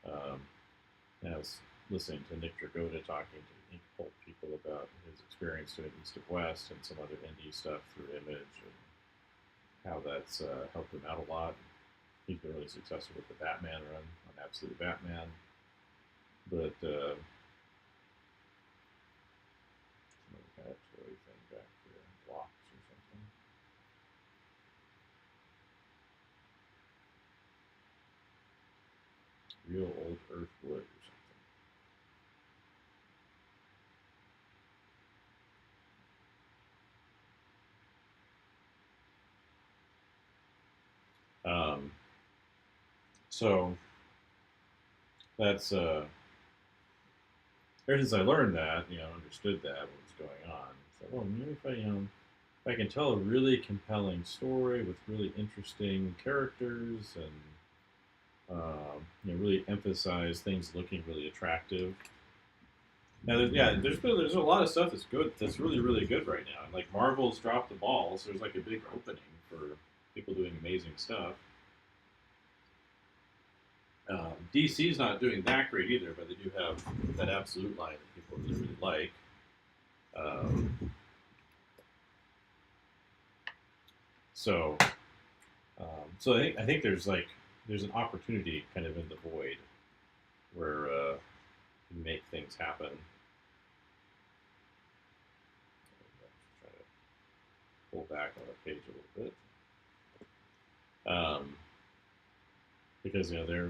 I was listening to Nick Dragotta talking to Ink Pulp people about his experience doing East of West and some other indie stuff through Image and how that's helped him out a lot. He's been really successful with the Batman run on Absolute Batman. But some kind of toy thing back here, blocks or something. Real old earth wood or something. So that's ever since I learned that, understood that what was going on. So, well, maybe if I can tell a really compelling story with really interesting characters and really emphasize things looking really attractive. Now, there's a lot of stuff that's good. That's really really good right now. And like Marvel's dropped the ball, so there's like a big opening for people doing amazing stuff. DC's not doing that great either, but they do have that Absolute line that people really really like. So so I think there's an opportunity kind of in the void where you make things happen. Try to pull back on the page a little bit because they're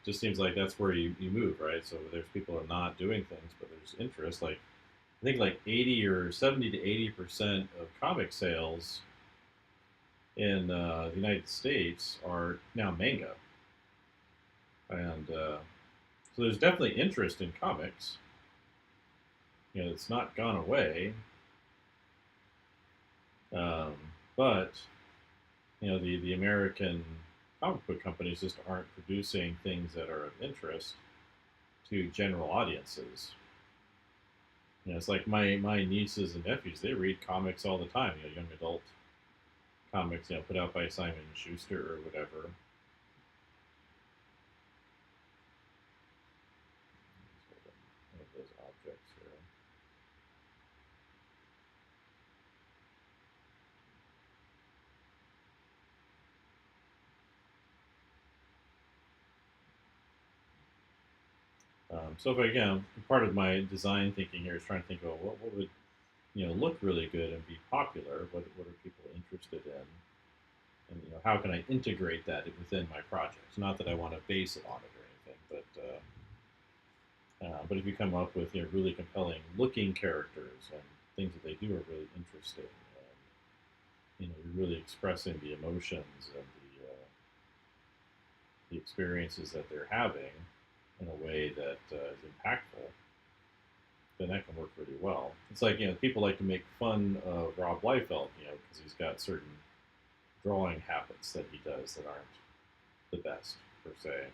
just seems like that's where you move, right? So there's people are not doing things, but there's interest. Like I think like 80 or 70 to 80% of comic sales in the United States are now manga, and so there's definitely interest in comics. It's not gone away, um, but the American comic book companies just aren't producing things that are of interest to general audiences. It's like my nieces and nephews, they read comics all the time. Young adult comics, put out by Simon and Schuster or whatever. One of those objects here. So if part of my design thinking here is trying to think of what would look really good and be popular. What are people interested in? And how can I integrate that within my projects? Not that I want to base it on it or anything, but if you come up with really compelling looking characters and things that they do are really interesting, and you're really expressing the emotions and the experiences that they're having in a way that is impactful, then that can work really well. It's like people like to make fun of Rob Liefeld, because he's got certain drawing habits that he does that aren't the best per se,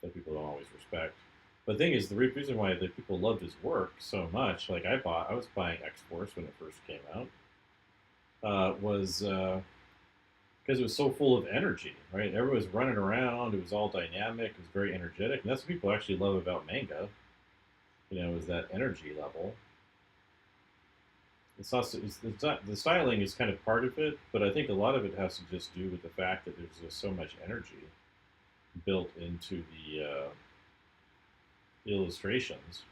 that people don't always respect. But the thing is, the reason why the people loved his work so much, like I was buying X Force when it first came out, was because it was so full of energy, right? Everyone was running around. It was all dynamic. It was very energetic, and that's what people actually love about manga. Is that energy level. It's not the styling is kind of part of it, but I think a lot of it has to just do with the fact that there's just so much energy built into the illustrations.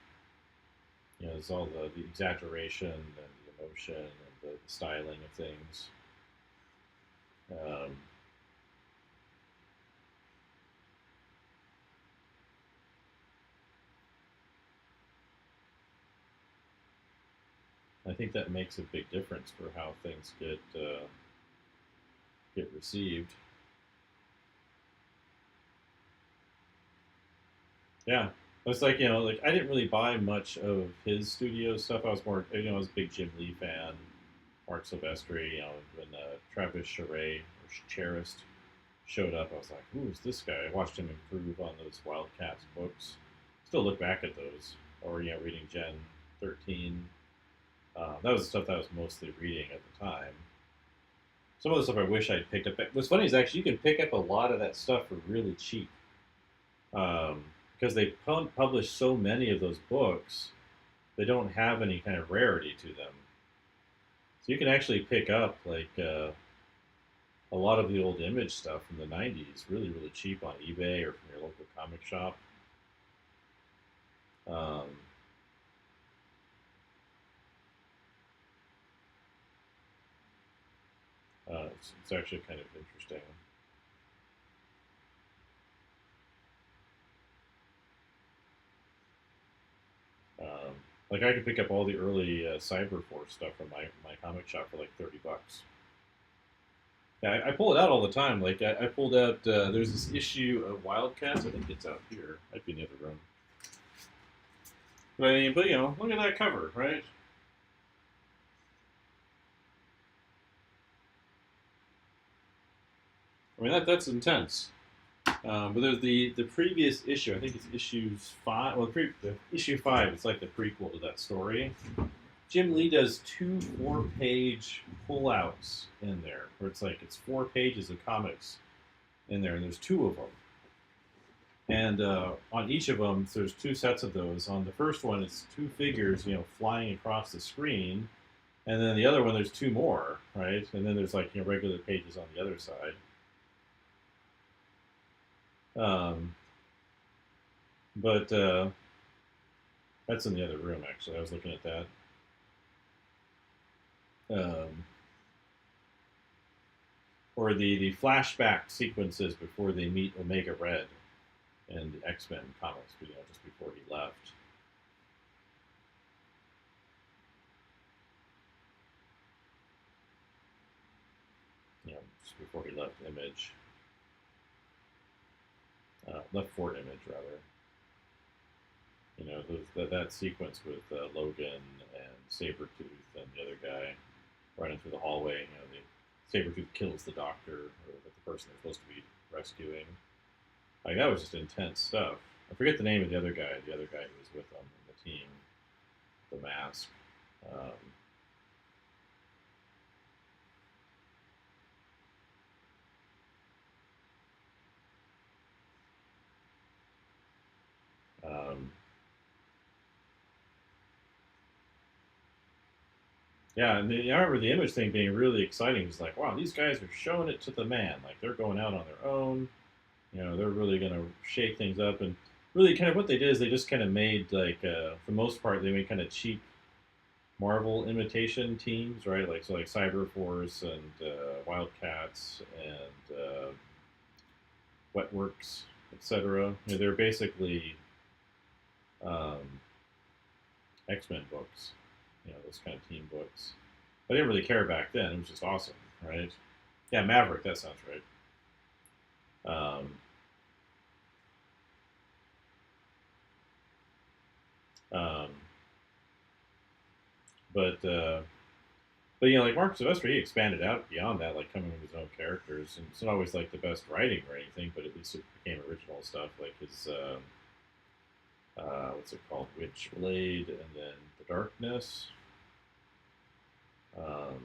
There's all the exaggeration and the emotion and the styling of things. Um, I think that makes a big difference for how things get received. Yeah. It's like, you know, like I didn't really buy much of his studio stuff. I was more, you know, I was a big Jim Lee fan, Mark Silvestri, you know, when Travis Charest or Charist showed up, I was like, who is this guy? I watched him improve on those Wildcats books. Still look back at those, or, you know, reading Gen 13. That was the stuff that I was mostly reading at the time. Some of the stuff I wish I'd picked up. What's funny is actually you can pick up a lot of that stuff for really cheap. Because they publish so many of those books, they don't have any kind of rarity to them. So you can actually pick up like a lot of the old Image stuff from the '90s, really, really cheap on eBay or from your local comic shop. Um, it's actually kind of interesting. Um, like I could pick up all the early Cyberforce stuff from my comic shop for like $30. Yeah, I pull it out all the time. Like I pulled out. There's this issue of Wildcats. I think it's out here. Might be in the other room. But I mean, but you know, look at that cover, right? I mean that's intense. But there's the previous issue. I think it's issues five. Well, the issue five. It's like the prequel to that story. Jim Lee does two 4-page pullouts in there, where it's like it's 4 pages of comics in there, and there's two of them. And on each of them, so there's two sets of those. On the first one, it's two figures, you know, flying across the screen, and then the other one, there's two more, right? And then there's like, you know, regular pages on the other side. Um, but that's in the other room, actually. I was looking at that. Um, or the flashback sequences before they meet Omega Red in the X-Men comics, you know, just before he left. You know, just before he left Image. Left for Image, rather. You know, that sequence with Logan and Sabretooth and the other guy running through the hallway. You know, the Sabretooth kills the doctor or the person they're supposed to be rescuing. Like that was just intense stuff. I forget the name of the other guy. The other guy who was with them in the team, the mask. Um, yeah, and I remember the Image thing being really exciting. It was like, wow, these guys are showing it to the man. Like they're going out on their own. You know, they're really going to shake things up. And really, kind of what they did is they just kind of made like, for the most part, they made kind of cheap Marvel imitation teams, right? Like so, like Cyberforce and Wildcats and Wetworks, etc. You know, they're basically um, X-Men books. You know, those kind of team books. I didn't really care back then. It was just awesome, right? Yeah, Maverick. That sounds right. Um, um, but but you know, like Mark Silvestri, he expanded out beyond that, like coming with his own characters, and it's not always like the best writing or anything, but at least it became original stuff, like his what's it called, Witchblade, and then the Darkness. Um,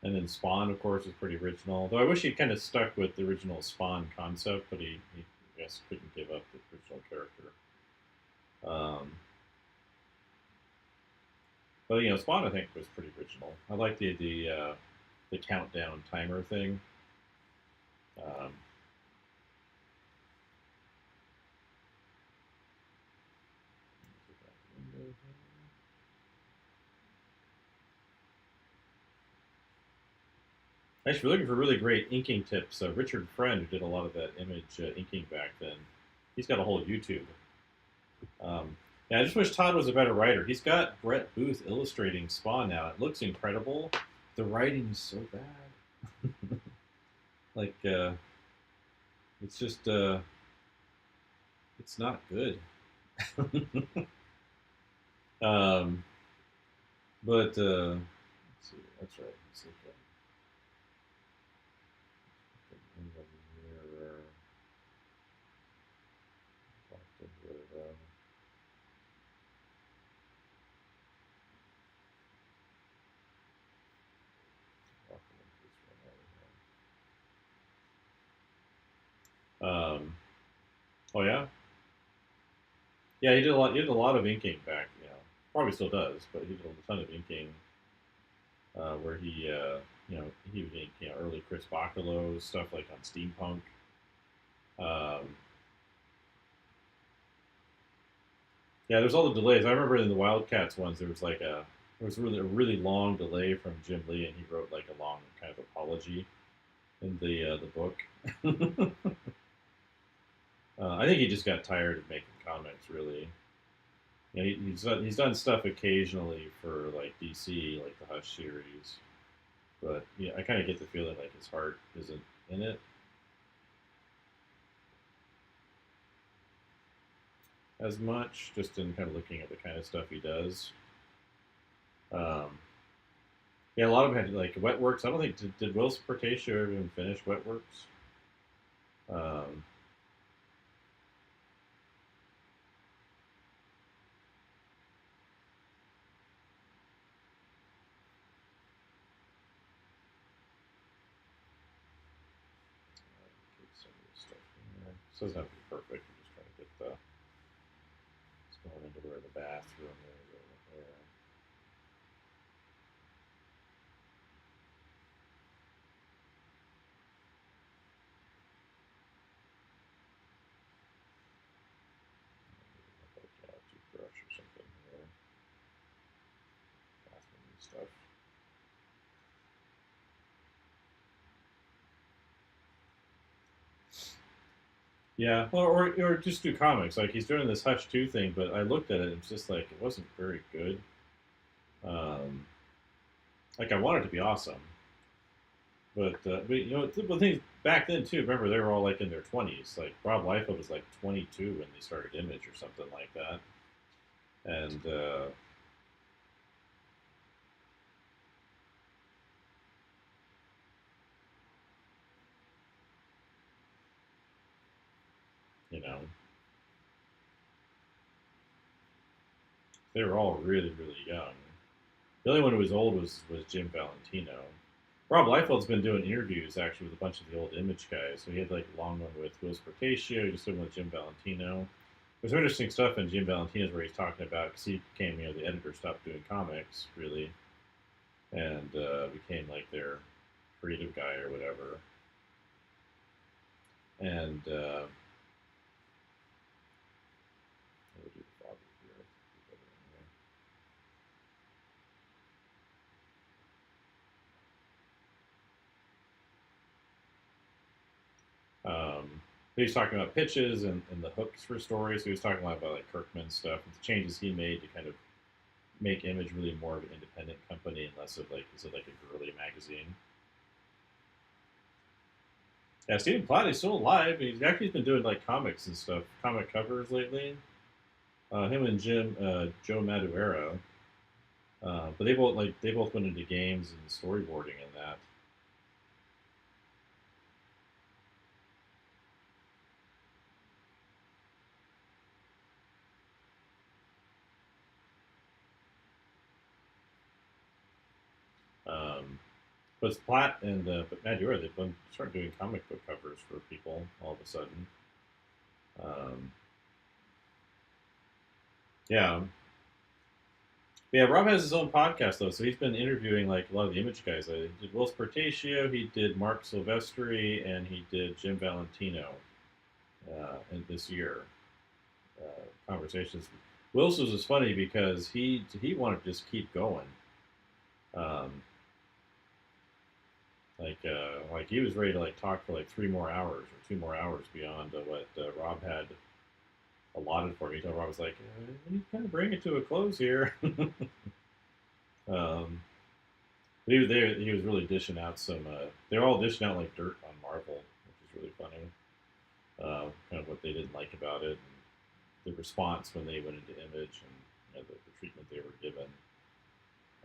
and then Spawn, of course, is pretty original. Though I wish he'd kind of stuck with the original Spawn concept, but he I guess couldn't give up the original character. Um, but you know, Spawn I think was pretty original. I like the countdown timer thing. Um, Actually, if you're looking for really great inking tips, Richard Friend, who did a lot of that Image inking back then, he's got a whole YouTube. Um, Yeah, I just wish Todd was a better writer. He's got Brett Booth illustrating Spawn now. It looks incredible. The writing is so bad. Like, it's just, it's not good. um, but let's see. That's right. Let's look at in the mirror. Oh yeah, yeah. He did a lot. He did a lot of inking back. You know, probably still does, but he did a ton of inking where he, he would ink, early Chris Bacalo stuff like on Steampunk. Um, yeah, there's all the delays. I remember in the Wildcats ones, there was really a really long delay from Jim Lee, and he wrote like a long kind of apology in the book. I think he just got tired of making comics. Really, he's done stuff occasionally for like DC, like the Hush series, but yeah, I kind of get the feeling like his heart isn't in it as much. Just in kind of looking at the kind of stuff he does. Um, yeah, a lot of them had like Wetworks. I don't think did Will Portatio ever even finish Wetworks? Um, Get some of this stuff in there. This doesn't have to be perfect. I'm just trying to get the it's going into where the bathroom is over there. Like a toothbrush or something here. Bathroom stuff. Yeah, well, or just do comics. Like he's doing this Hush 2 thing, but I looked at it and it's just like it wasn't very good. Um, like I wanted it to be awesome, but the thing back then too. Remember they were all like in their 20s. Like Rob Liefeld was like 22 when they started Image or something like that, and you know they were all really really young. The only one who was old was Jim Valentino. Rob Liefeld's been doing interviews actually with a bunch of the old Image guys. So he had like a long one with Will Portatio. He just did one with Jim Valentino. There's some interesting stuff in Jim Valentino's where he's talking about because he became the editor, stopped doing comics really, and became like their creative guy or whatever. And we'll do the Foggy here. He's talking about pitches and the hooks for stories. So he was talking a lot about like Kirkman stuff and the changes he made to kind of make Image really more of an independent company and less of like a girly magazine. Yeah, Stephen Platt is still alive. He's actually been doing like comics and stuff, comic covers lately. Him and Joe Madureira, but they both went into games and storyboarding and that. Um, but Platt and but Madureira, they've been started doing comic book covers for people all of a sudden. Um, yeah, yeah. Rob has his own podcast though, so he's been interviewing like a lot of the Image guys. He did Will Portatio, he did Mark Silvestri, and he did Jim Valentino in this year. Conversations. Wilson's was funny because he wanted to just keep going. Um, like he was ready to like talk for like 3 more hours or 2 more hours beyond what Rob had allotted for me. I was like, "We need to kind of bring it to a close here." um, but he was there. He was really dishing out some. They're all dishing out like dirt on Marvel, which is really funny. Kind of what they didn't like about it, and the response when they went into Image, and the treatment they were given.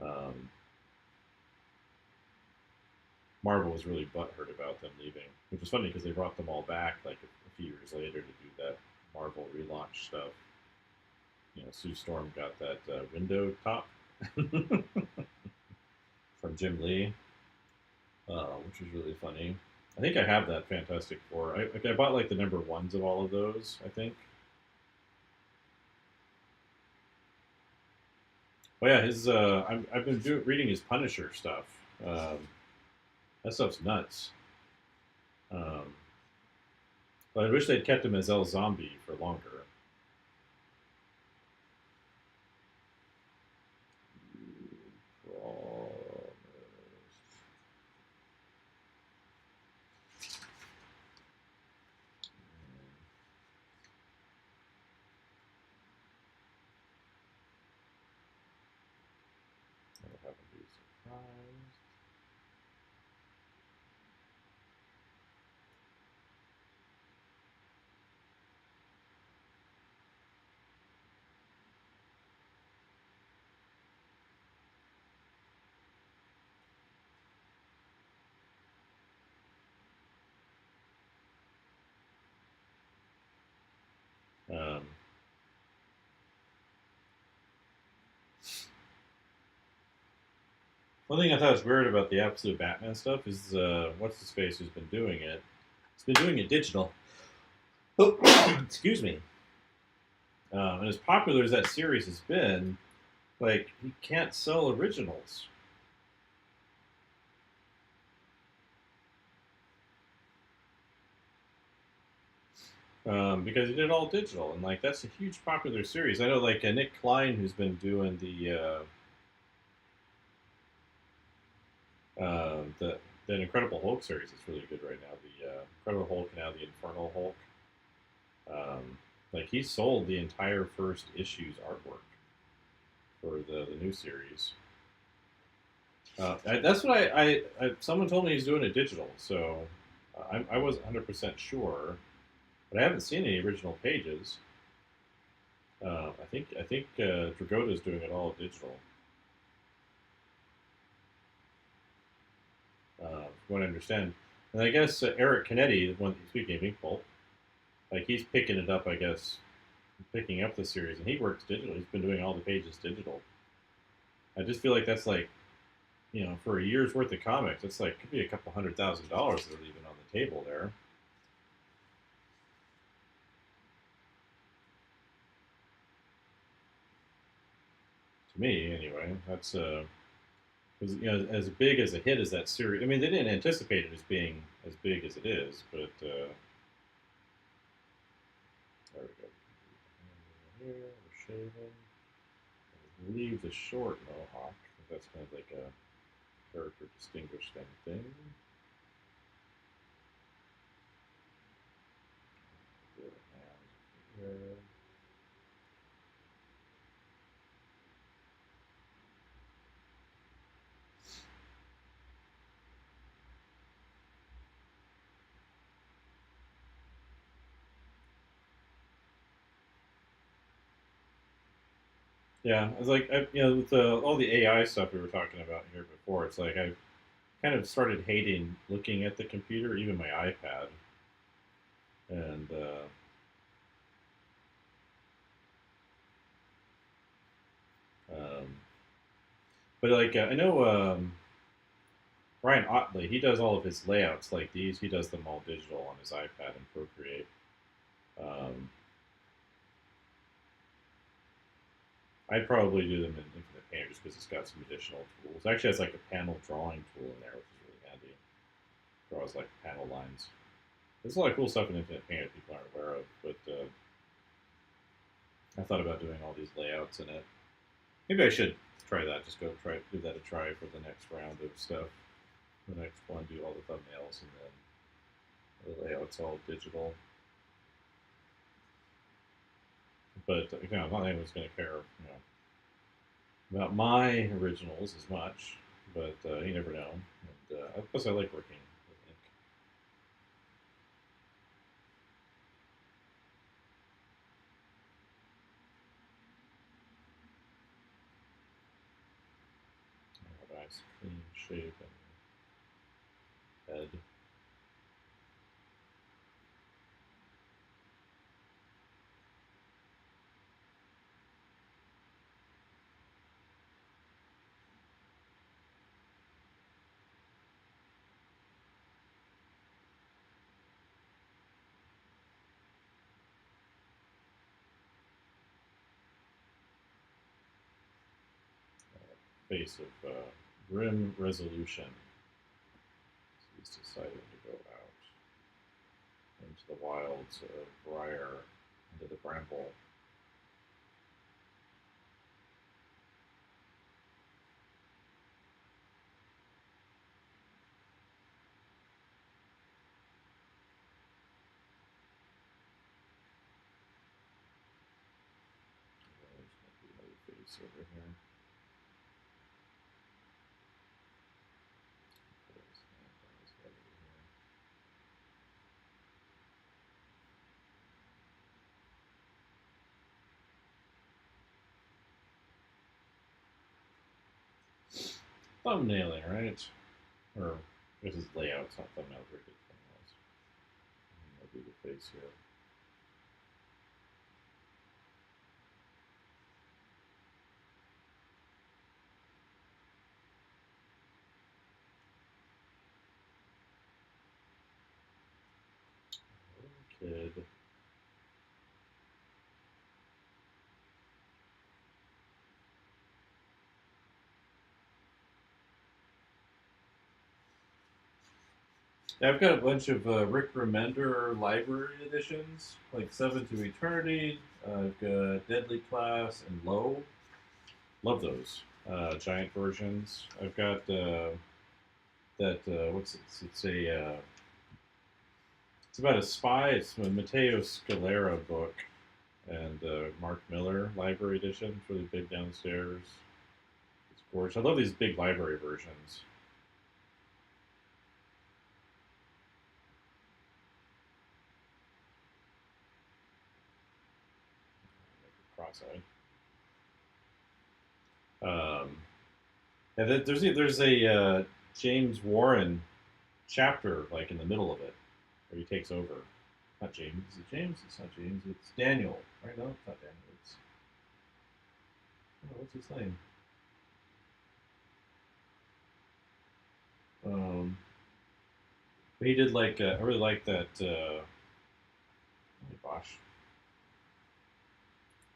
Um, Marvel was really butthurt about them leaving, which is funny because they brought them all back like a few years later to do that Marvel relaunch stuff. Sue Storm got that window top from Jim Lee, which was really funny. I think I have that Fantastic Four. I bought like the number ones of all of those, I think. Oh yeah, I've been reading his Punisher stuff. Um, that stuff's nuts. Um, but I wish they'd kept him as El Zombie for longer. I haven't been surprised. Um, One thing I thought was weird about the Absolute Batman stuff is what's his face who's been doing it. He's been doing it digital. Excuse me. And as popular as that series has been, like he can't sell originals because he did it all digital, and like that's a huge popular series. I know like Nick Klein, who's been doing the Incredible Hulk series, is really good right now. The Incredible Hulk and now the Infernal Hulk. Like he sold the entire first issue's artwork for the new series. That's what someone told me he's doing it digital, so I wasn't 100% sure, but I haven't seen any original pages. I think Dragota's doing it all digital. From what I understand, and I guess Eric Canetti, the one speaking of Inkpulp, like he's picking it up. I guess picking up the series, and he works digital. He's been doing all the pages digital. I just feel like that's like for a year's worth of comics, it's like could be a couple $100,000 they're leaving on the table there. To me, anyway, that's because as big as a hit as that series. I mean, they didn't anticipate it as being as big as it is, but there we go. Here we're shaving. Leave the short mohawk. That's kind of like a character distinguished kind of thing. Here. Yeah, it's like with all the AI stuff we were talking about here before. It's like I've kind of started hating looking at the computer, even my iPad, and um, but like I know Ryan Otley, he does all of his layouts like these. He does them all digital on his iPad and Procreate. Um, I'd probably do them in Infinite Painter just because it's got some additional tools. It actually has like a panel drawing tool in there, which is really handy. Draws like panel lines. There's a lot of cool stuff in Infinite Painter people aren't aware of, but I thought about doing all these layouts in it. Maybe I should try that. Just give that a try for the next round of stuff. The next one, do all the thumbnails and then the layout's all digital. but you know, not anyone's going to care, you know, about my originals as much. But you never know. And plus, I like working with ink. I have a nice clean shape and head. Face of grim resolution. So he's decided to go out into the wilds of briar, into the bramble. There's going to be another face over here. Put his hand on his head over here. Thumbnailing, right? Or this is layouts, not thumbnails. Very good thumbnails. And I'll do the face here. Little kid. I've got a bunch of Rick Remender library editions, like Seven to Eternity. I've got Deadly Class and Low. Love those giant versions. I've got that. What's it? It's about a spy. It's a Matteo Scalera book and Mark Miller library edition. It's really big downstairs. It's gorgeous. I love these big library versions. Cross-eyed. Yeah, there's a James Warren chapter like in the middle of it where he takes over. Not James. Is it James? It's not James. It's Daniel. Right? No, it's not Daniel. It's what's his name? Um, but he did like I really like that. Oh gosh,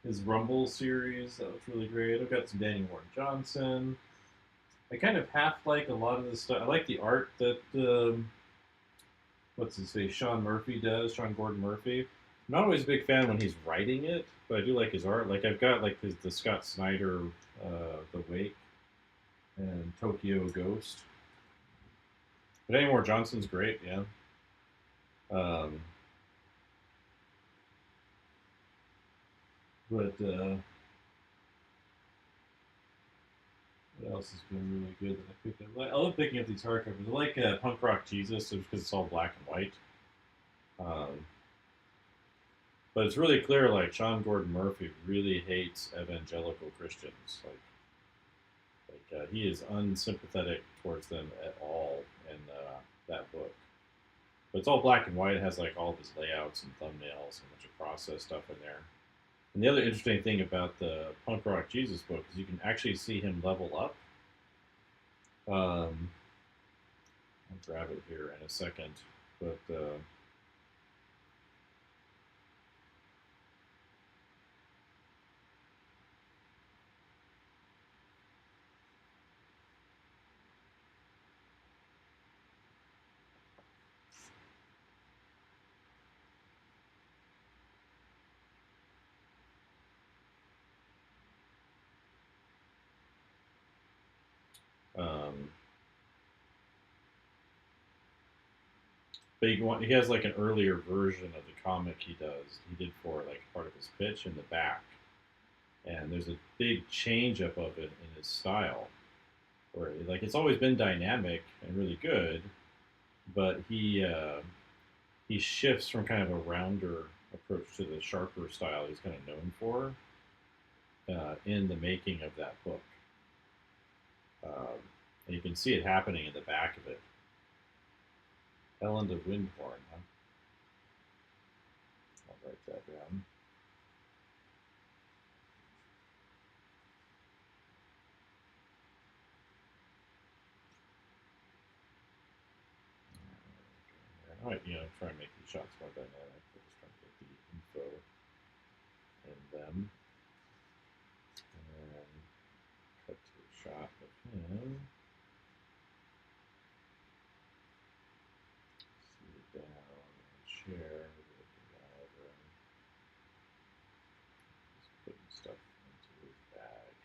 his Rumble series that was really great. I've got some Danny Warren Johnson. I kind of half like a lot of the stuff. I like the art that what's his face Sean Murphy does. Sean Gordon Murphy. I'm not always a big fan when he's writing it, but I do like his art. Like I've got like the Scott Snyder, The Wake, and Tokyo Ghost. But Danny Warren Johnson's great. Yeah. Um, but what else has been really good that I picked up? I love picking up these hardcovers. I like Punk Rock Jesus because it's all black and white. Um, but it's really clear, like Sean Gordon Murphy really hates evangelical Christians. He is unsympathetic towards them at all in that book. But it's all black and white. It has like all of his layouts and thumbnails and a bunch of process stuff in there. And the other interesting thing about the Punk Rock Jesus book is you can actually see him level up. I'll grab it here in a second, but um, But he has like an earlier version of the comic he did for like part of his pitch in the back, and there's a big change up of it in his style, where like it's always been dynamic and really good, but he shifts from kind of a rounder approach to the sharper style he's kind of known for in the making of that book. And you can see it happening in the back of it. Ellen of Windhorn, huh? I'll write that down. I might, try and make these shots more dynamic. I'm just trying to get the info in them. And then cut to a shot of him. See down and share. Just putting stuff into his bag.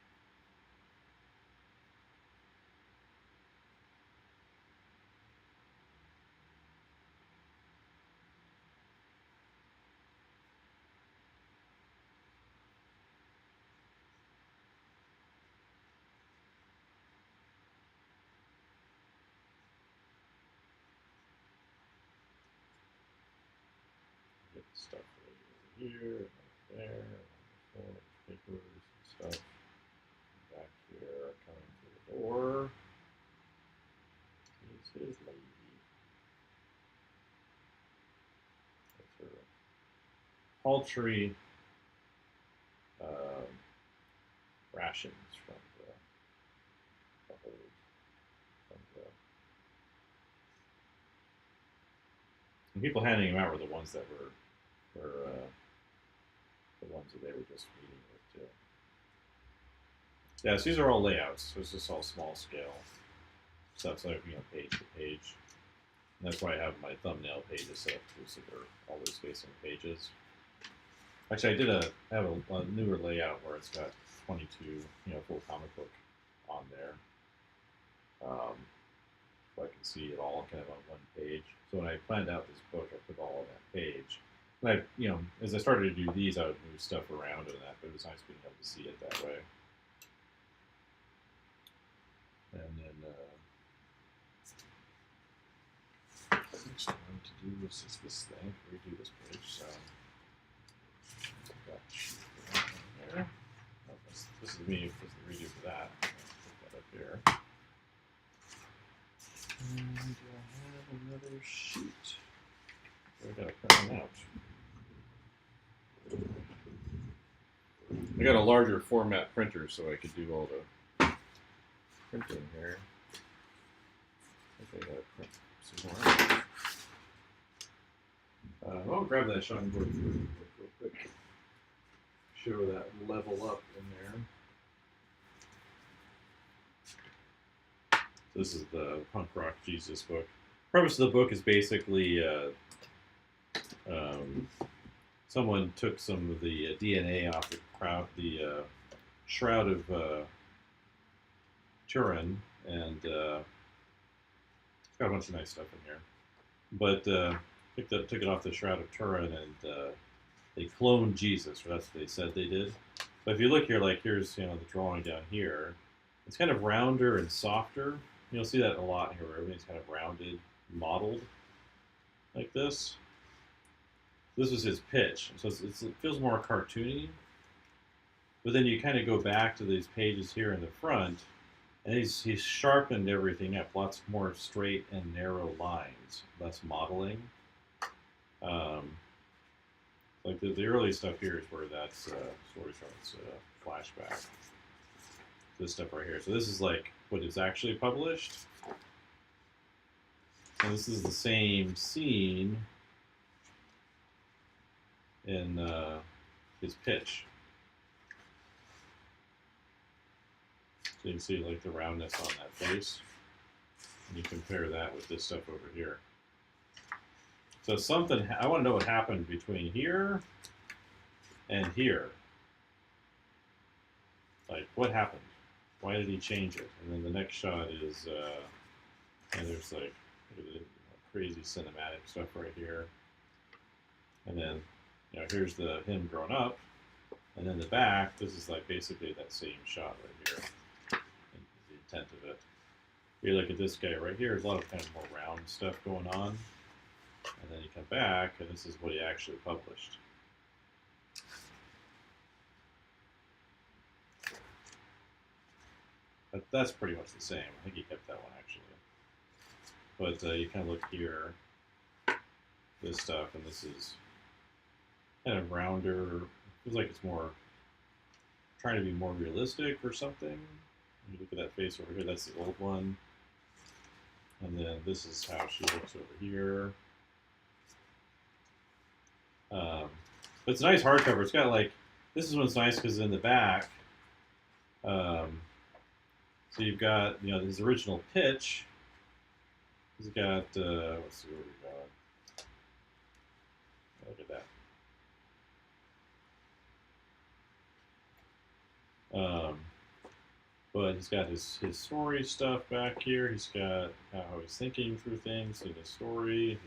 Get stuff right over here, right there, and papers and stuff. Back here, coming to the door. Is his lady. That's her paltry rations from the hold. And people handing them out were the ones that were the ones that they were just meeting with too. Yeah, so these are all layouts. So it's just all small scale stuff. So page to page. And that's why I have my thumbnail pages set up too, so they're always facing pages. Actually, I have a newer layout where it's got 22, full comic book on there. So I can see it all kind of on one page. So when I planned out this book, I put all on that page. And as I started to do these, I would move stuff around and that, but it was nice being able to see it that way. And then next one to do is this thing, redo this page. So got sheet for that one there. Oh, this is me. This is the redo for that. Put that up here. And do I have another sheet? I gotta print one out. I got a larger format printer, so I could do all the printing here. I think I gotta print some more. I'll grab that shotgun board real quick. Show that level up in there. This is the Punk Rock Jesus book. The premise of the book is basically someone took some of the DNA off the shroud of Turin, and it's got a bunch of nice stuff in here. But took it off the shroud of Turin, and they cloned Jesus, or that's what they said they did. But if you look here, here's the drawing down here. It's kind of rounder and softer. You'll see that a lot here, where everything's kind of rounded, modeled like this. This was his pitch, so it feels more cartoony. But then you kind of go back to these pages here in the front, and he's sharpened everything up. Lots more straight and narrow lines, less modeling. Like the early stuff here is where that's story starts flashback. This stuff right here. So this is like what is actually published. And this is the same scene in his pitch. So you can see the roundness on that face. And you compare that with this stuff over here. So I want to know what happened between here and here. What happened? Why did he change it? And then the next shot is, and there's look at it, crazy cinematic stuff right here. And then, here's him grown up. And then the back, this is like basically that same shot right here. The intent of it. If you look at this guy right here, there's a lot of kind of more round stuff going on. And then you come back, and this is what he actually published. But that's pretty much the same. I think he kept that one actually. But you kind of look here, this stuff, and this is kind of rounder. Feels like it's more trying to be more realistic or something. You look at that face over here, that's the old one. And then this is how she looks over here. But it's a nice hardcover. It's got like, this is what's nice because in the back, so you've got, his original pitch. He's got, let's see what we got. Look at that. But he's got his story stuff back here. He's got how he's thinking through things in his story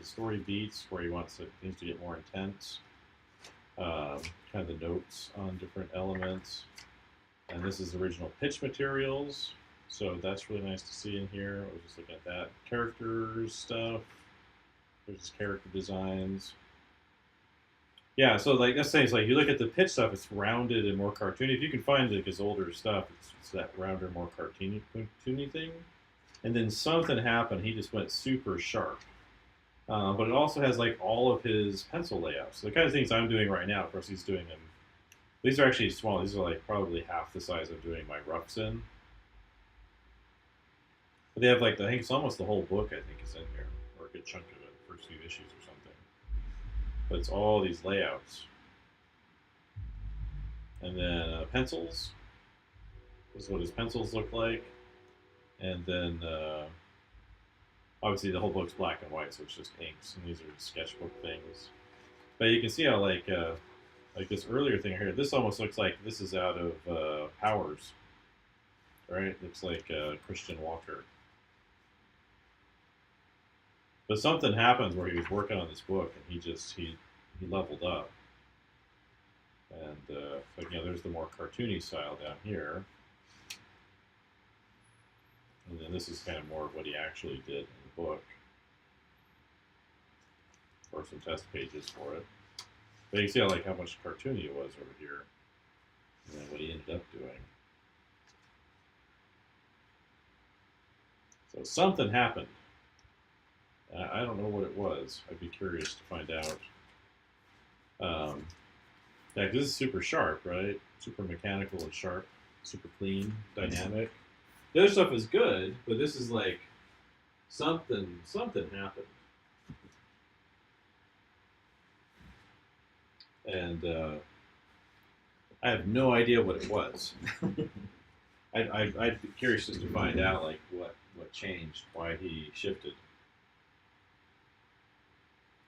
beats where he wants things to get more intense. Kind of the notes on different elements. And this is original pitch materials. So that's really nice to see in here. I was just looking at that. Characters stuff. There's his character designs. Yeah, so like that's saying, it's like you look at the pitch stuff, it's rounded and more cartoony. If you can find like his older stuff, it's that rounder, more cartoony thing. And then something happened. He just went super sharp. But it also has like all of his pencil layouts. So the kind of things I'm doing right now, of course, he's doing them. These are actually small. These are like probably half the size I'm doing my roughs in. But they have like, I think it's almost the whole book, I think, is in here, or a good chunk of it, first few issues or something. But it's all these layouts. And then pencils. This is what his pencils look like. And then obviously the whole book's black and white, so it's just inks, and these are sketchbook things. But you can see how like this earlier thing here, this almost looks like this is out of Powers, right? Looks like Christian Walker. But something happens where he was working on this book, and he leveled up. And there's the more cartoony style down here. And then this is kind of more of what he actually did in the book. Or some test pages for it. But you can see how much cartoony it was over here. And then what he ended up doing. So something happened. I don't know what it was. I'd be curious to find out. Yeah, 'cause this is super sharp, right? Super mechanical and sharp. Super clean, dynamic. The other stuff is good, but this is like something happened. And I have no idea what it was. I'd be curious just to find out like what changed, why he shifted.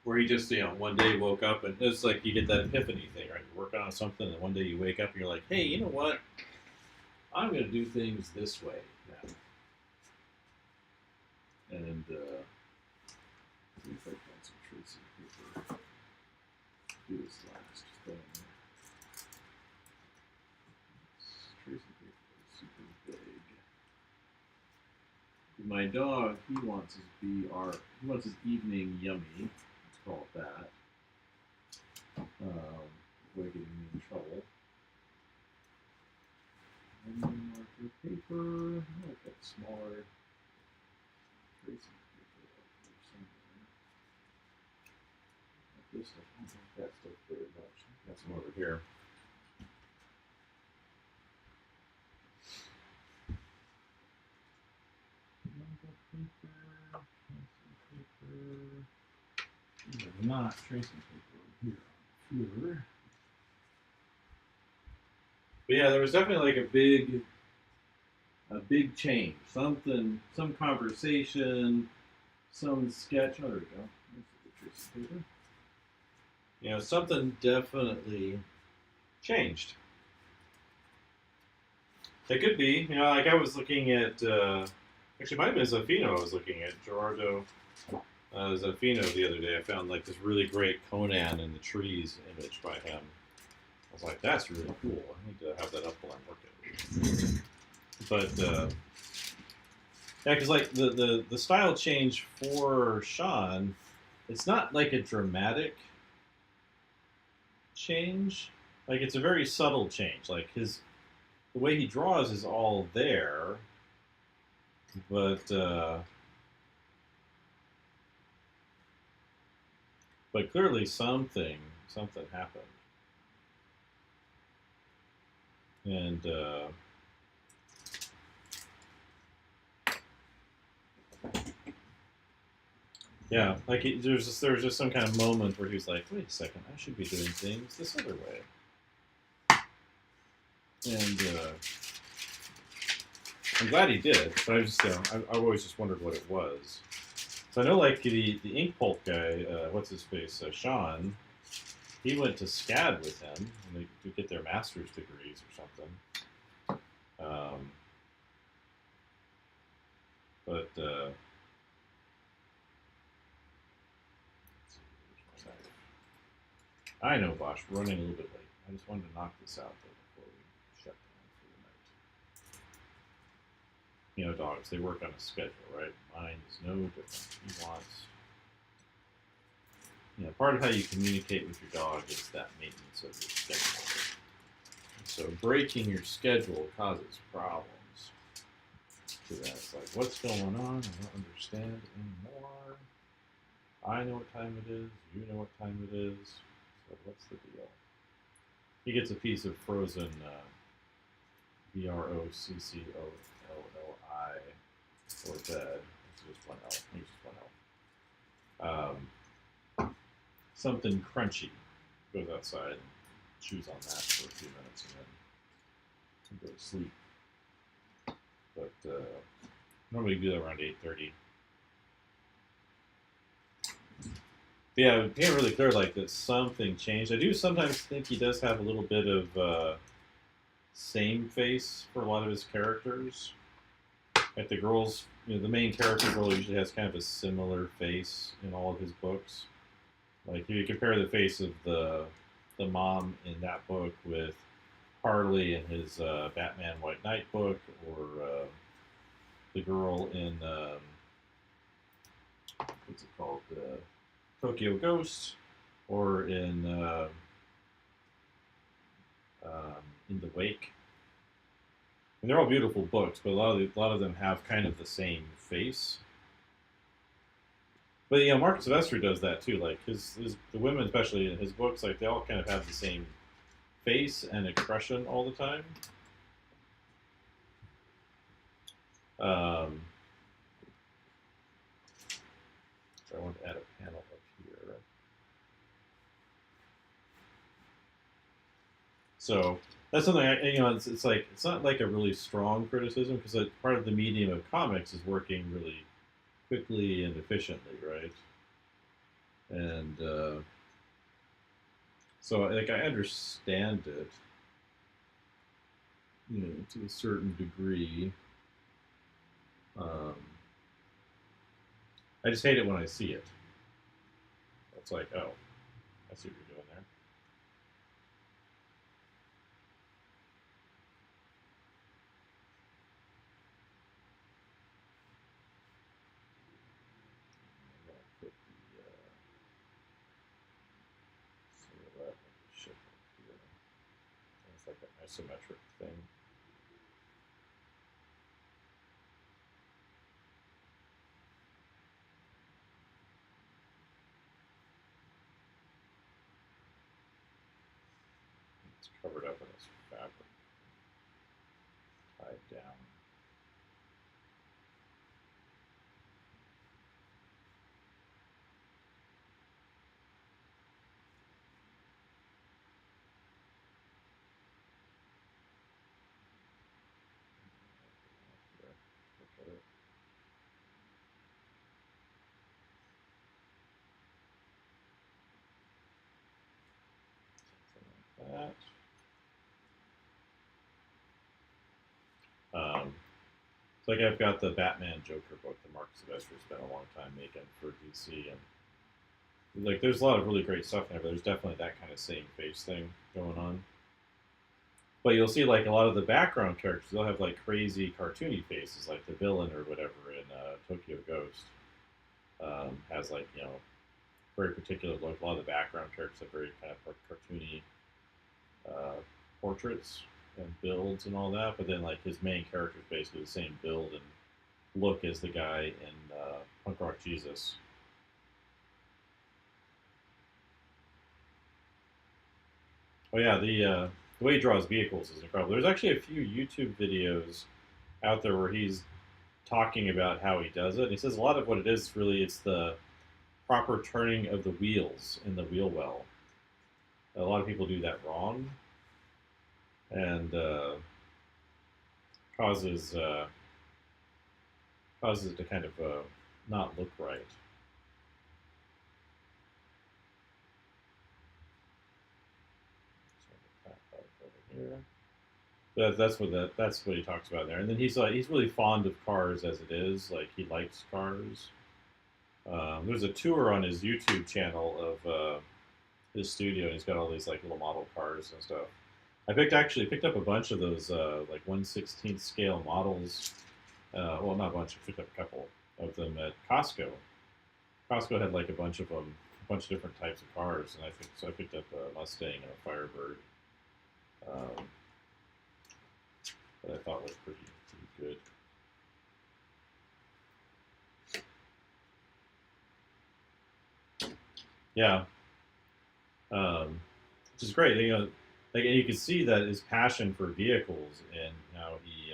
Where he just, one day woke up and it's like you get that epiphany thing, right? You're working on something and one day you wake up and you're like, hey, you know what? I'm going to do things this way now. And see if I find some tracing paper. Do this last thing. Tracing paper is super big. My dog, he wants his evening yummy. Let's call it that. Avoid getting me in trouble. And then marker paper. I've got smaller tracing paper up here somewhere. This stuff, I don't think that stuff very much. Got some over here. Not tracing paper over here. But yeah, there was definitely like a big change. Something, some conversation, some sketch. Oh, there we go. There's the tracing paper. Something definitely changed. It could be, like I was looking at, actually it might have been Zafino I was looking at, Gerardo Zafino the other day. I found like this really great Conan in the trees image by him. I was like, that's really cool. I need to have that up while I'm working. But yeah, because like the style change for Sean, it's not like a dramatic change. Like it's a very subtle change. Like the way he draws is all there, but clearly something happened, and yeah, like there was just some kind of moment where he was like, wait a second, I should be doing things this other way, and I'm glad he did. But I just I've always just wondered what it was. So I know like the ink pulp guy, what's his face, Sean. He went to SCAD with him and to get their master's degrees or something. But I know, Bosch, we're running a little bit late. I just wanted to knock this out though before we shut down for the night. You know, dogs, they work on a schedule, right? Mine is no different. He wants, part of how you communicate with your dog is that maintenance of your schedule. So breaking your schedule causes problems. So that's like, what's going on? I don't understand anymore. I know what time it is. You know what time it is. So what's the deal? He gets a piece of frozen BROCCOLLI for bed. It's just one L. It's just one L. Something crunchy. Goes outside and chews on that for a few minutes and then go to sleep. But normally do that around 8:30. Yeah, it became really clear like that something changed. I do sometimes think he does have a little bit of same face for a lot of his characters. Like the girls, the main character girl usually has kind of a similar face in all of his books. Like if you compare the face of the mom in that book with Harley in his Batman White Knight book, or the girl in what's it called, Tokyo Ghost, or in The Wake. And they're all beautiful books, but a lot of them have kind of the same face. But Marcus Silvestri does that too. Like the women, especially in his books, like they all kind of have the same face and expression all the time. So I want to add a panel up here. So that's something it's like it's not like a really strong criticism because part of the medium of comics is working really quickly and efficiently, right? And so like I understand it, to a certain degree. I just hate it when I see it. It's like, oh, I see what you're doing there. I'm gonna put the silhouette of the ship up here. It's like an isometric thing. It's covered up in this fabric, tied down. Look at it. Something like that. It's like I've got the Batman Joker book that Mark Silvestri spent a long time making for DC, and like there's a lot of really great stuff in there, but there's definitely that kind of same face thing going on. But you'll see like a lot of the background characters, they'll have like crazy cartoony faces, like the villain or whatever in Tokyo Ghost has like very particular look. A lot of the background characters have very kind of cartoony uh, portraits and builds and all that. But then like his main character is basically the same build and look as the guy in Punk Rock Jesus. Oh yeah, the way he draws vehicles is incredible. There's actually a few YouTube videos out there where he's talking about how he does it. And he says a lot of what it is really it's the proper turning of the wheels in the wheel well. A lot of people do that wrong, and causes causes it to kind of not look right. So over here. That's what he talks about there. And then he's really fond of cars as it is. Like he likes cars. There's a tour on his YouTube channel of his studio. And he's got all these like little model cars and stuff. Actually picked up a bunch of those like 1/16th scale models. Well, not a bunch. I picked up a couple of them at Costco. Costco had like a bunch of them, a bunch of different types of cars, and I picked up a Mustang and a Firebird. Um, that I thought was pretty good. Yeah, which is great. Like and you can see that his passion for vehicles and how he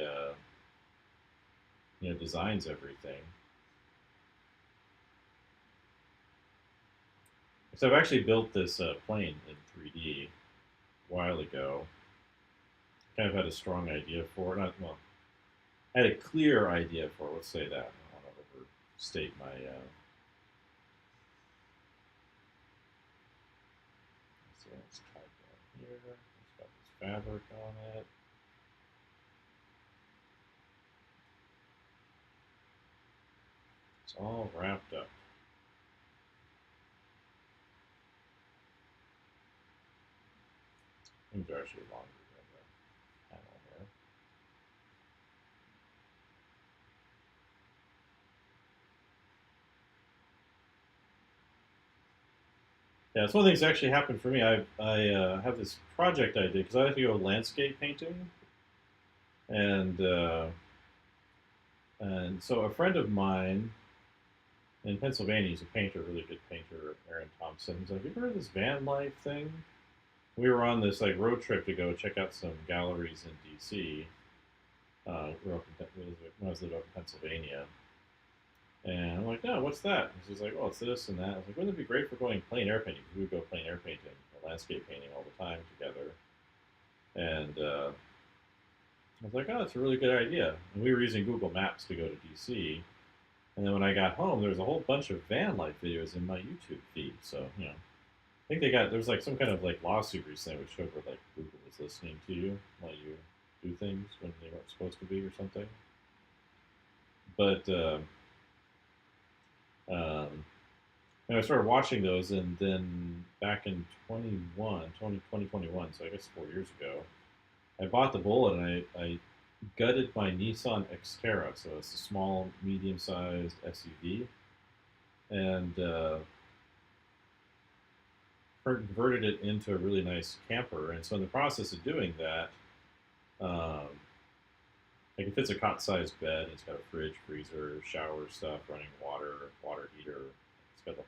designs everything. So I've actually built this plane in 3D a while ago. Kind of had a strong idea for it. Not well, I had a clear idea for it. Let's say that. I don't want to overstate my. So let's type down here. It's got this fabric on it. It's all wrapped up. Things are actually longer than the panel here. Yeah, it's one of the things that actually happened for me. I have this project I did because I like to go landscape painting, and so a friend of mine in Pennsylvania, he's a painter, really good painter, Aaron Thompson. He's like, "You ever heard of this van life thing?" We were on this like road trip to go check out some galleries in D.C. When I was living up in Pennsylvania, and I'm like, "No, what's that?" And she's like, "Oh, it's this and that." I was like, "Wouldn't it be great for going plein air painting?" Because we would go plein air painting, or landscape painting all the time together, and I was like, "Oh, that's a really good idea." And we were using Google Maps to go to D.C. And then when I got home, there was a whole bunch of van life videos in my YouTube feed. So I think there was like some kind of like lawsuit recently which showed where like Google was listening to you while you do things when they weren't supposed to be or something. But um, and I started watching those, and then back in 2021, so I guess 4 years ago, I bought the Bullet, and I gutted my Nissan Xterra, so it's a small, medium-sized SUV, and converted it into a really nice camper. And so in the process of doing that, um, like it fits a cot-sized bed. It's got a fridge, freezer, shower stuff, running water heater. It's got the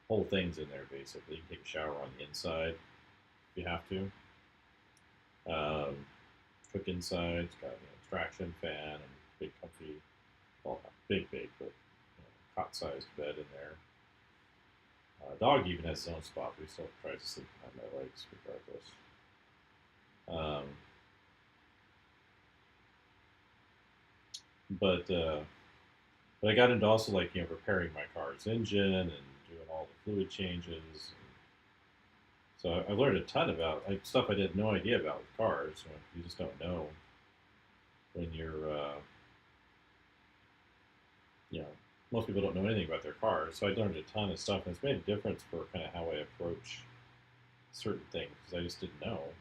whole thing's in there basically. You can take a shower on the inside if you have to. Cook inside. It's got extraction fan and big comfy, well not big, but cot-sized bed in there. Dog even has his own spot, but he still tries to sleep behind my legs regardless. But I got into also like repairing my car's engine and doing all the fluid changes. So I learned a ton about like, stuff I had no idea about with cars. You just don't know when you're most people don't know anything about their cars, so I learned a ton of stuff, and it's made a difference for kind of how I approach certain things because I just didn't know,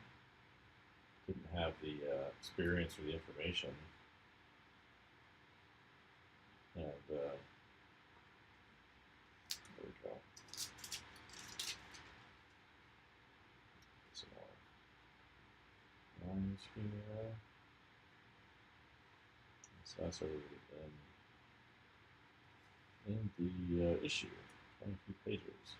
didn't have the experience or the information, and there we go. Some more lines here. So that's already been in the issue, 22 pages.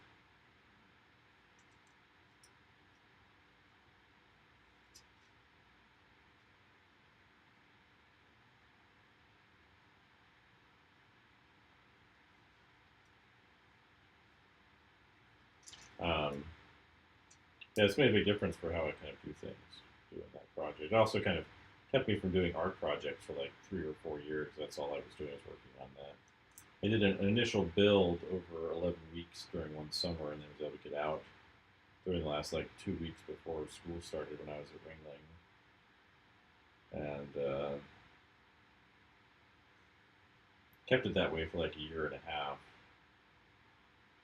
Yeah, it's made a big difference for how I kind of do things doing that project. It also kind of kept me from doing art projects for like 3 or 4 years. That's all I was doing, was working on that. I did an initial build over 11 weeks during one summer, and then was able to get out during the last like 2 weeks before school started when I was at Ringling, and kept it that way for like a year and a half,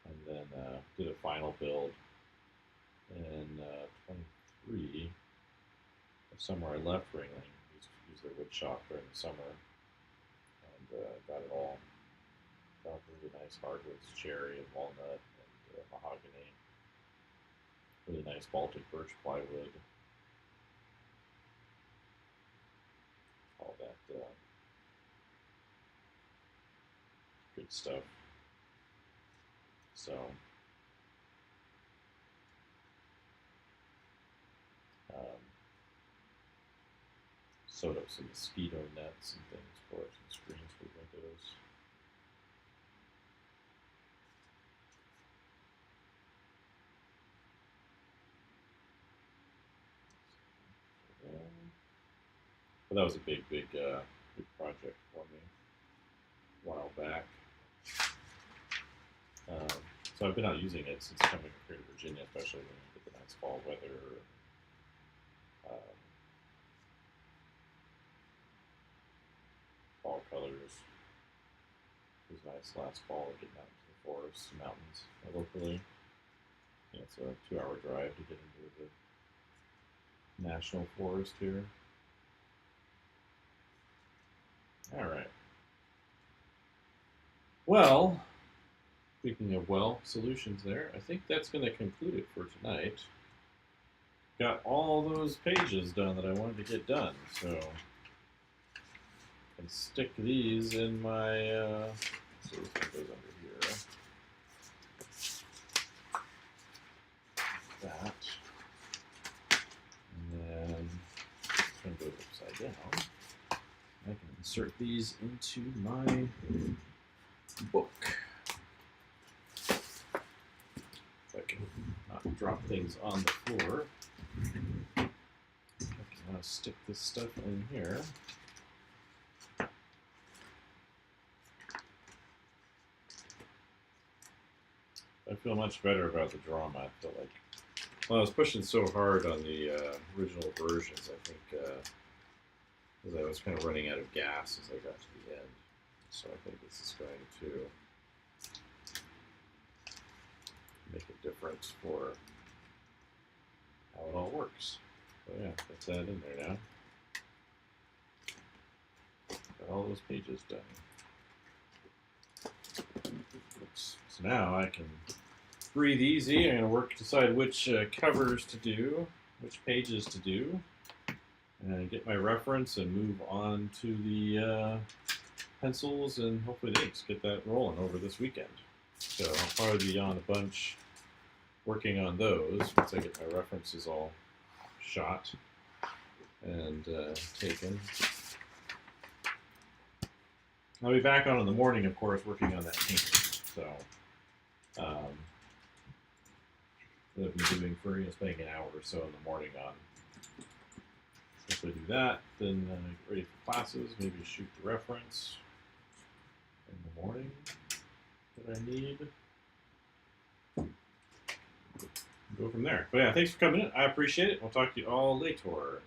and then did a final build in 23. The summer I left Ringling, used their wood shop during the summer, and got it all. Got really nice hardwoods, cherry and walnut and mahogany. Really nice Baltic birch plywood. All that good stuff. So sewed up some mosquito nets and things for it, some screens for windows. But that was a big project for me a while back. So I've been out using it since coming here to Virginia, especially when you get the nice fall weather. Fall colors. It was nice last fall getting out into the forests, mountains locally. Yeah, it's a 2-hour drive to get into the national forest here. All right. Well, speaking of solutions there, I think that's going to conclude it for tonight. Got all those pages done that I wanted to get done, so I can stick these in my, let's see what goes under here. That. And then it's going to go upside down. I can insert these into my book. If I can not drop things on the floor. I can now stick this stuff in here. I feel much better about the drama. I feel like, well, I was pushing so hard on the original versions, I think, because I was kind of running out of gas as I got to the end. So I think this is going to make a difference for how it all works. So yeah, that's that in there now. Got all those pages done. So now I can breathe easy. I'm going to decide which covers to do, which pages to do, and get my reference and move on to the pencils and hopefully the inks. Get that rolling over this weekend. So I'll probably be on a bunch working on those once I get my references all shot and taken. I'll be back on in the morning, of course, working on that painting. So that I've been doing for spending an hour or so in the morning on. If I do that, then get ready for classes, maybe shoot the reference in the morning that I need. Go from there. But yeah, thanks for coming in. I appreciate it. We'll talk to you all later.